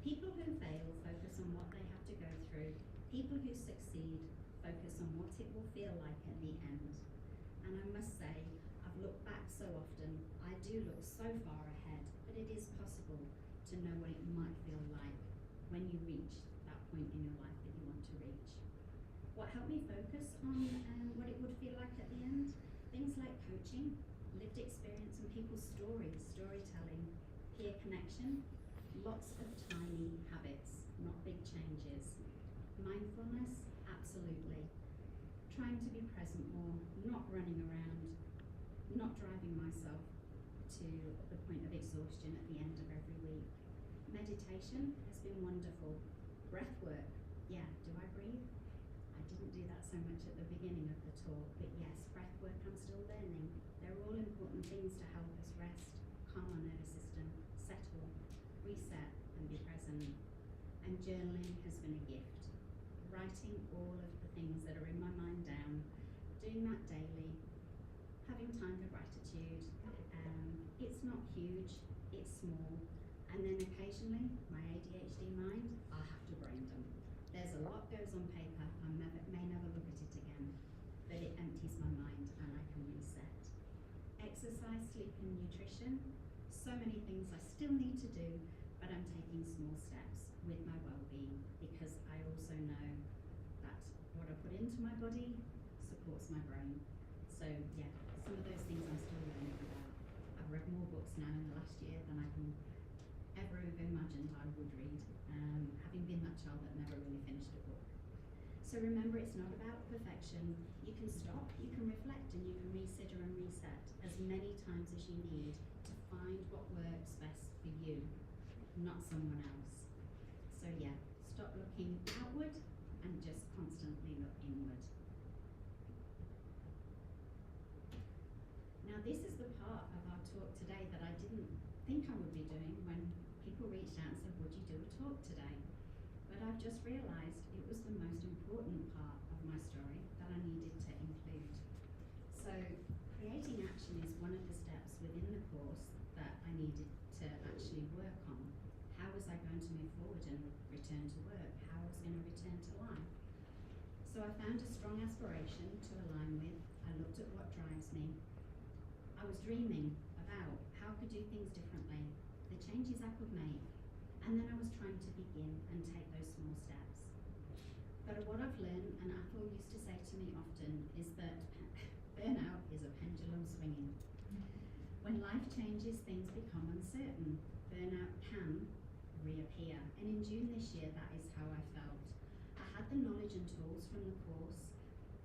People who fail focus on what they have to go through. People who succeed focus on what it will feel like at the end. And I must say, I've looked back so often, I do look so far ahead, but it is possible to know what it might feel like when you reach that point in your life that you want to reach. What helped me focus on what it would feel like at the end? Things like coaching, lived experience and people's stories, storytelling, peer connection, lots of tiny habits, not big changes. Mindfulness, absolutely. Trying to be present more, not running around, not driving myself to the point of exhaustion at the end of every week. Meditation has been wonderful. Breath work, yeah, do I breathe? I didn't do that so much at the beginning of the talk, but yes, breath work I'm still learning. They're all important things to help us rest, calm our nervous system, settle, reset and be present. And journaling has been a gift. Writing all of the things that are in my mind down, doing that daily, having time for gratitude. It's not huge, it's small. And then occasionally, my ADHD mind, I have to brain dump. There's a lot goes on paper, I may never look at it again, but it empties my mind and I can reset. Exercise, sleep and nutrition, so many things I still need to do, but I'm taking small steps with my well-being because I also know that what I put into my body supports my brain. So yeah, some of those things I'm still learning about. I've read more books now in the last year than I can ever have imagined I would read, having been that child that never really finished a book. So remember, it's not about perfection. You can stop, you can reflect, and you can reconsider and reset as many times as you need to find what works best for you, not someone else. So yeah, stop looking outward and just constantly look inward. Now this is the part of our talk today that I didn't think I would be doing when people reached out and said, would you do a talk today? But I've just realised it was the most important part of my story that I needed to include. So creating action is one of the steps within the course that I needed to actually work on. How was I going to move forward and return to work? How I was going to return to life? So I found a strong aspiration to align with. I looked at what drives me. I was dreaming about how I could do things differently, the changes I could make, and then I was trying to begin and take those small steps. But what I've learned, and Athol used to say to me often, is that burnout is a pendulum swinging. When life changes, things become uncertain. Burnout can reappear. And in June this year, that is how I felt. I had the knowledge and tools from the course.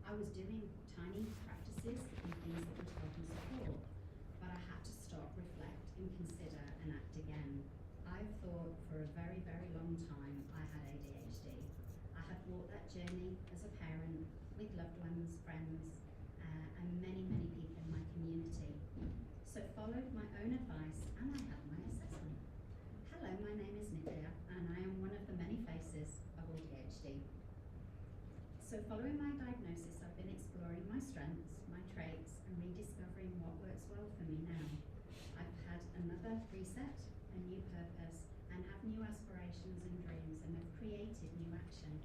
I was doing tiny practices and things that would help and support. But I had to stop, reflect, and consider and act again. I've thought for a very, very long time I had ADHD. I have walked that journey as a parent, with loved ones, friends, and many, many people in my community. So followed my own advice and I had my assessment. Hello, my name is Nithya and I am one of the many faces of ADHD. So following my diagnosis, I've been exploring my strengths, my traits, and rediscovering what works well for me now. I've had another reset, a new purpose, and have new aspirations and dreams, and have created new action.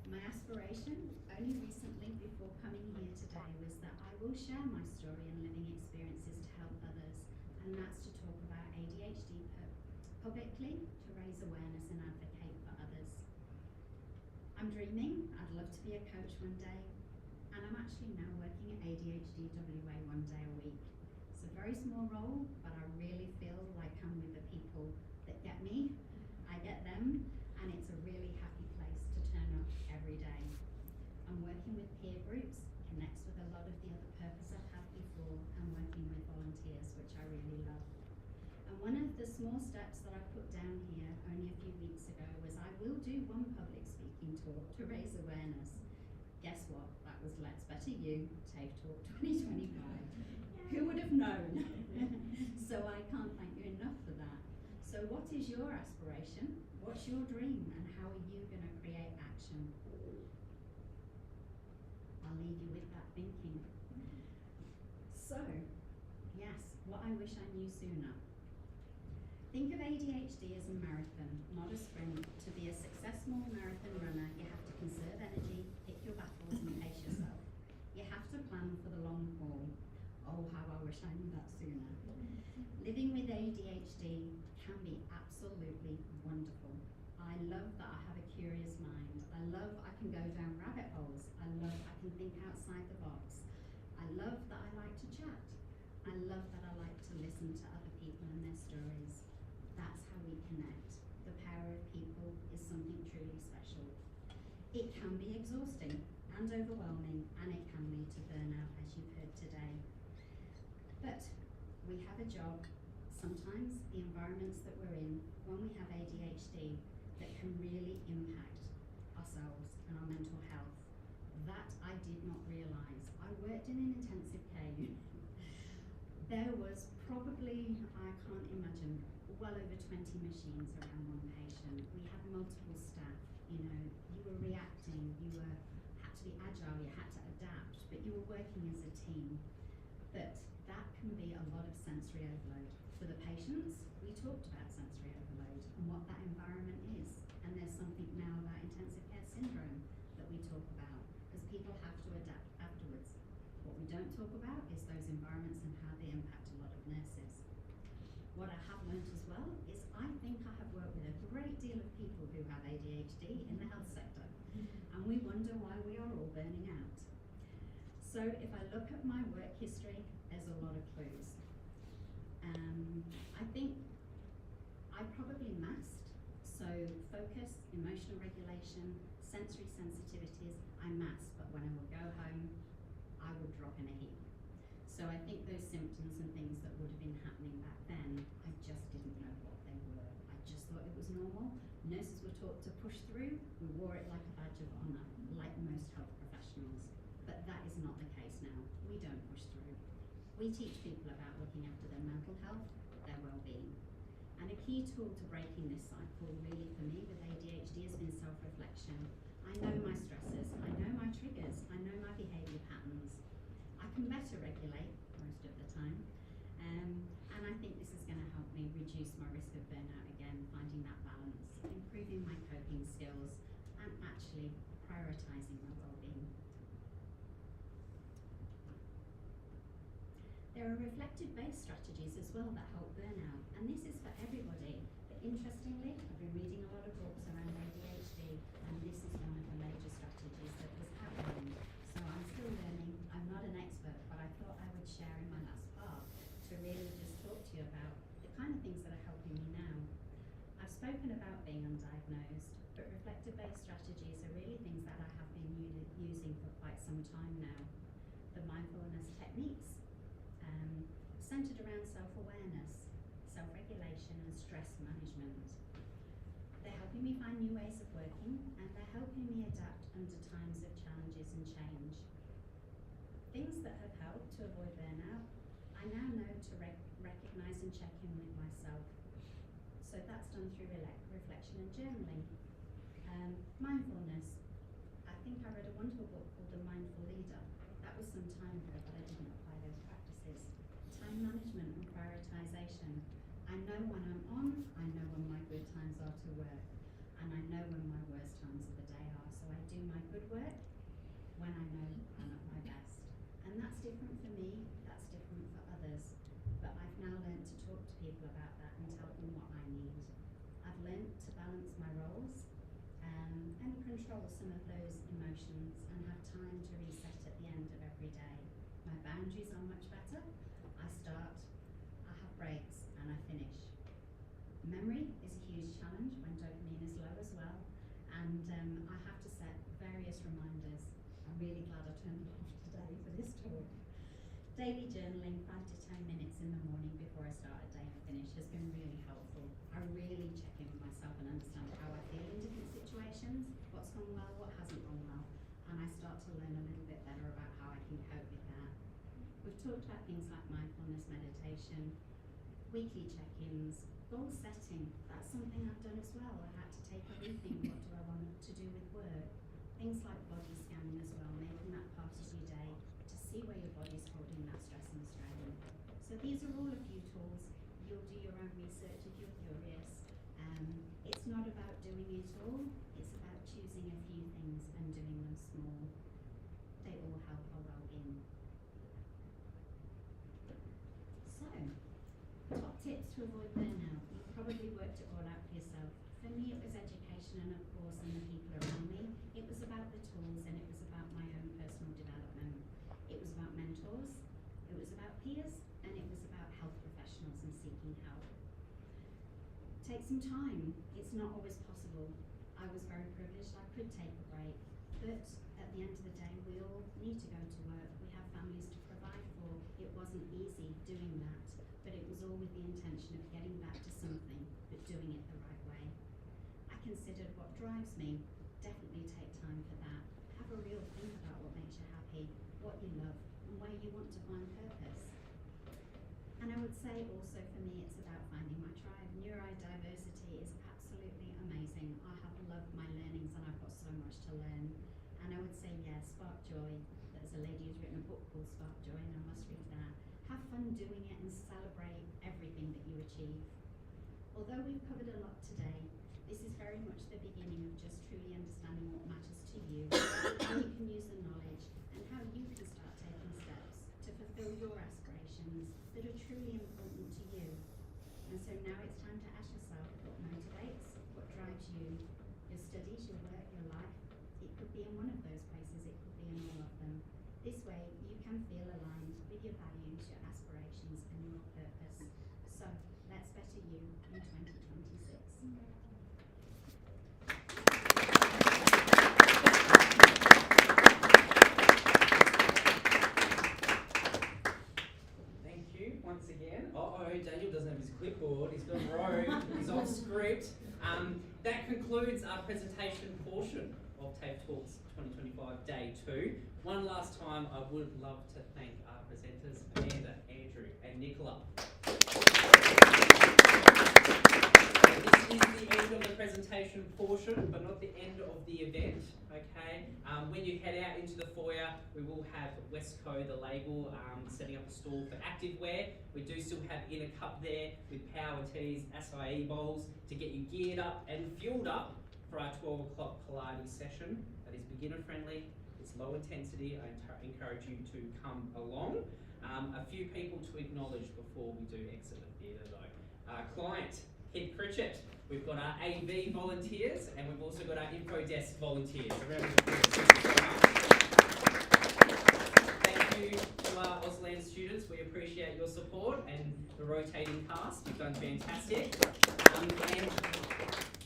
My aspiration, only recently before coming here today, was that I will share my story and living experiences to help others, and that's to talk about ADHD publicly, to raise awareness and advocate for others. I'm dreaming, I'd love to be a coach one day, and I'm actually now working at ADHD WA 1 day a week. It's a very small role, but I really feel like I'm with the people that get me, I get them, and it's a really happy place to turn up every day. I'm working with peer groups, connects with a lot of the other purpose I've had before, and working with volunteers, which I really love. And one of the small steps that I put down here only a few weeks ago was I will do one public speaking talk to raise awareness. Guess what? That was Let's Better You, TAFE Talk 2025. Who would have known? So I can't thank you enough for that. So what is your aspiration? What's your dream? And how are you going to create action? I'll leave you with that thinking. So, yes, what I wish I knew sooner. Think of ADHD as a marathon, not a sprint. To be a successful marathon runner, you have to conserve energy, pick your battles, and pace yourself. You have to plan for the long haul. Oh, how I wish I knew that sooner. Living with ADHD can be absolutely wonderful. I love that I have a curious mind. I love I can go down rabbit holes. I love I can think outside the box. I love that I like to chat. I love that I like to listen to other people and their stories. That's how we connect. The power of people is something truly special. It can be exhausting and overwhelming, and it can lead to burnout, as you've heard today. But we have a job. Sometimes the environments that we're in when we have ADHD that can really impact ourselves and our mental health. That I did not realise. I worked in an intensive care unit. There was probably, I can't imagine, well over 20 machines around one patient. We had multiple staff, you know, you were reacting, had to be agile, you had to adapt, but you were working as a team. But that can be a lot of sensory overload. For the patients, we talked about sensory overload and what that environment is. And there's something now about intensive care syndrome that we talk about, because people have to adapt afterwards. What we don't talk about is those environments and how they impact a lot of nurses. What I have learned as well is I think I have worked with a great deal of people who have ADHD in the health sector, and we wonder why we are all burning out. So if I look at my work history, there's a lot of clues. I think I probably masked, so focus, emotional regulation, sensory sensitivities, I masked, but when I would go home, I would drop in a heap. So I think those symptoms and things that would have been happening back then, I just didn't know what they were. I just thought it was normal. Nurses were taught to push through. We wore it like a badge of honour, like most health professionals. But that is not the case now. We don't push through. We teach people about looking after their mental health, their well-being. And a key tool to breaking this cycle really for me with ADHD has been self-reflection. I know my stresses, I know my triggers, I know my behaviour patterns. I can better regulate most of the time. And I think this is going to help me reduce my risk of burnout again, finding that balance, improving my coping skills, and actually prioritising my well-being. There are reflective-based strategies as well that help burnout, and this is for everybody. But interestingly, I've been reading a lot of books around ADHD, and this is one of the major strategies that was outlined. So I'm still learning. I'm not an expert, but I thought I would share in my last part to really just talk to you about the kind of things that are helping me now. I've spoken about being undiagnosed, but reflective-based strategies are really things that I have been using for quite some time now. The mindfulness techniques, centered around self-awareness, self-regulation and stress management. They're helping me find new ways of working, and they're helping me adapt under times of challenges and change. Things that have helped to avoid burnout, I now know to recognise and check in with myself. So that's done through reflection and journaling. Mindfulness. I think I read a wonderful book called The Mindful Leader. That was some time ago, but I didn't apply those practices. Time management and prioritisation. I know when I'm on, I know when my good times are to work, and I know when my worst times of the day are. So I do my good work when I know I'm at my best. And that's different for me, that's different for others. But I've now learned to talk to people about that and tell them what I need. I've learned to balance my roles and control some of those emotions and have time to reset at the end of every day. My boundaries are much better. I start, I have breaks, and I finish. Memory is a huge challenge when dopamine is low as well, and I have to set various reminders. I'm really glad I turned it off today for this talk. Daily journaling, 5 to 10 minutes in the morning before I start a day and finish, has been really helpful. I really check in with myself and understand how I feel in different situations, what's gone well, what hasn't gone well, and I start to learn a little bit better about how I can cope with that. We've talked about things like mindfulness meditation, weekly check-ins, goal setting. That's something I've done as well. I had to take a rethink, what do I want to do with work? Things like body scanning as well, making that part of your day to see where your body's holding that stress and strain. So these are all a few tools. You'll do your own research if you're curious. It's not about doing it all, it's about choosing a few things and doing them small. probably worked it all out for yourself. For me, it was education and, of course, and the people around me. It was about the tools and it was about my own personal development. It was about mentors, it was about peers, and it was about health professionals and seeking help. Take some time. It's not always possible. I was very privileged. I could take a break. But at the end of the day, we all need to go to work. We have families to provide for. It wasn't easy doing that, but it was all with the intention of getting back to something, but doing it the right way. I considered what drives me. Definitely take time for that. Have a real think about what makes you happy, what you love, and where you want to find purpose. And I would say also for me, it's about finding my tribe. Neurodiversity is absolutely amazing. I have loved my learnings and I've got so much to learn. And I would say, yeah, Spark Joy. There's a lady who's written a book called Spark Joy and I must read that. Have fun doing it and celebrate everything that you achieve. Although we've covered a lot today, this is very much the beginning of just truly understanding what matters to you, how you can use the knowledge, and how you can start taking steps to fulfill your aspirations that are truly important to you. And so now it's time to ask yourself what motivates, what drives you, your studies, your work, your life. It could be in one of those places, it could be in all of them. This way you can feel aligned with your values, your aspirations and your purpose. So let's better you in 2026. Thank you once again. Daniel doesn't have his clipboard. He's gone rogue. He's off script. That concludes our presentation portion of TAFE Talks 2025 Day 2. One last time, I would love to thank our presenters, Amanda, Andrew, and Nicola. This is the end of the presentation portion, but not the end of the event, okay? When you head out into the foyer, we will have Westco, the label, setting up a stall for activewear. We do still have Inner Cup there with power teas, acai bowls to get you geared up and fueled up for our 12 o'clock Pilates session. That is beginner friendly, it's low intensity. I encourage you to come along. A few people to acknowledge before we do exit the theatre though. Our client, Head Pritchett. We've got our AV volunteers and we've also got our info desk volunteers. Thank you to our Auslan students. We appreciate your support and the rotating cast. You've done fantastic. And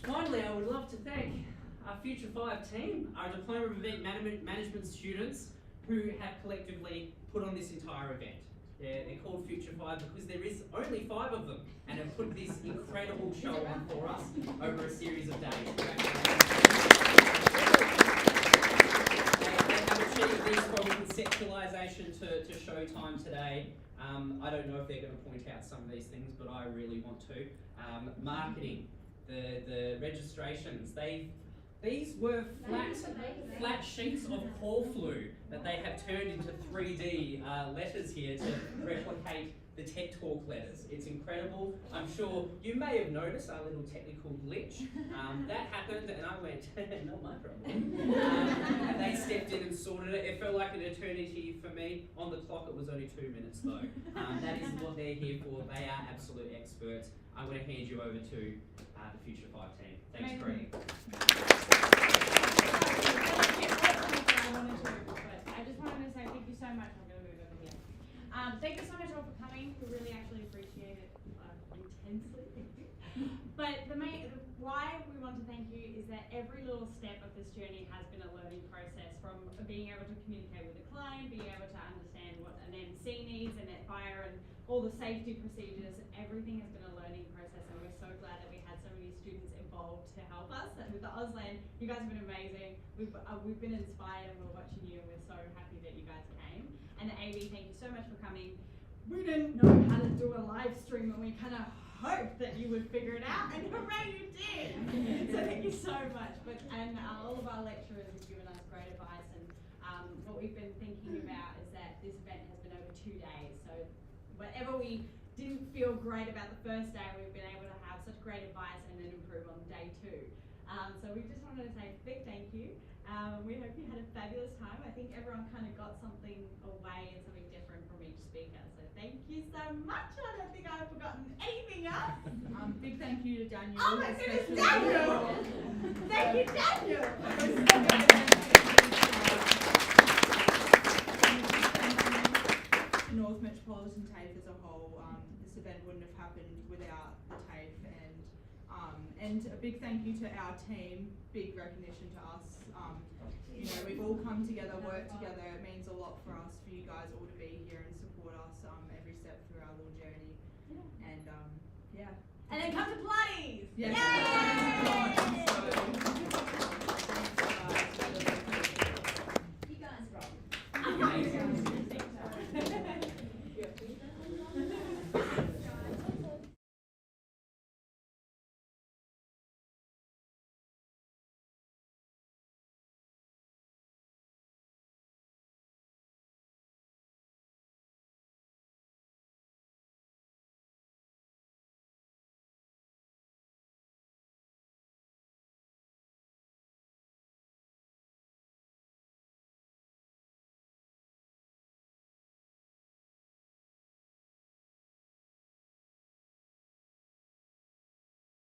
finally, I would love to thank our Future 5 team, our Diploma of Event Management students who have collectively put on this entire event. They're called Future 5 because there is only 5 of them and have put this incredible show on for us over a series of days. They have achieved this from conceptualisation to showtime today. I don't know if they're going to point out some of these things, but I really want to. Marketing, the registrations, these were flat sheets of Corflu that they have turned into 3D letters here to replicate the TED Talk letters. It's incredible. I'm sure you may have noticed our little technical glitch. That happened and I went, not my problem. And they stepped in and sorted it. It felt like an eternity for me. On the clock it was only 2 minutes though. That is what they're here for. They are absolute experts. I'm going to hand you over to the Future 5 team. Thanks, Craig. I just wanted to say thank you so much. I'm going to move over here. Thank you so much all for coming. We really actually appreciate it intensely. But why we want to thank you is that every little step of this journey has been a learning process, from being able to communicate with the client, being able to understand what an MC needs and that fire and all the safety procedures. Everything has been a learning process and we're so glad that we had so many students involved to help us. And with the Auslan, you guys have been amazing. We've been inspired and we're watching you and we're so happy that you guys came. And the AV, thank you so much for coming. We didn't know how to do a live stream and we kind of hoped that you would figure it out, and hooray, you did! So thank you so much. And all of our lecturers have given us great advice, and what we've been thinking about is that this event has been over 2 days. So whatever we didn't feel great about the first day, we've been able to have such great advice and then improve on day 2. So we just wanted to say a big thank you. We hope you had a fabulous time. I think everyone kind of got something away and something different from each speaker. So thank you so much. I don't think I've forgotten anything else. Big thank you to Daniel. Oh my goodness, especially. Daniel! Thank you, Daniel! To North Metropolitan TAFE as a whole, this event wouldn't have happened without the TAFE, and a big thank you to our team. Big recognition to us. You know, we've all come together, worked together. It means a lot for us, for you guys all to be here and support us every step through our little journey. And yeah. And then come to Pilates! Yes. Yay!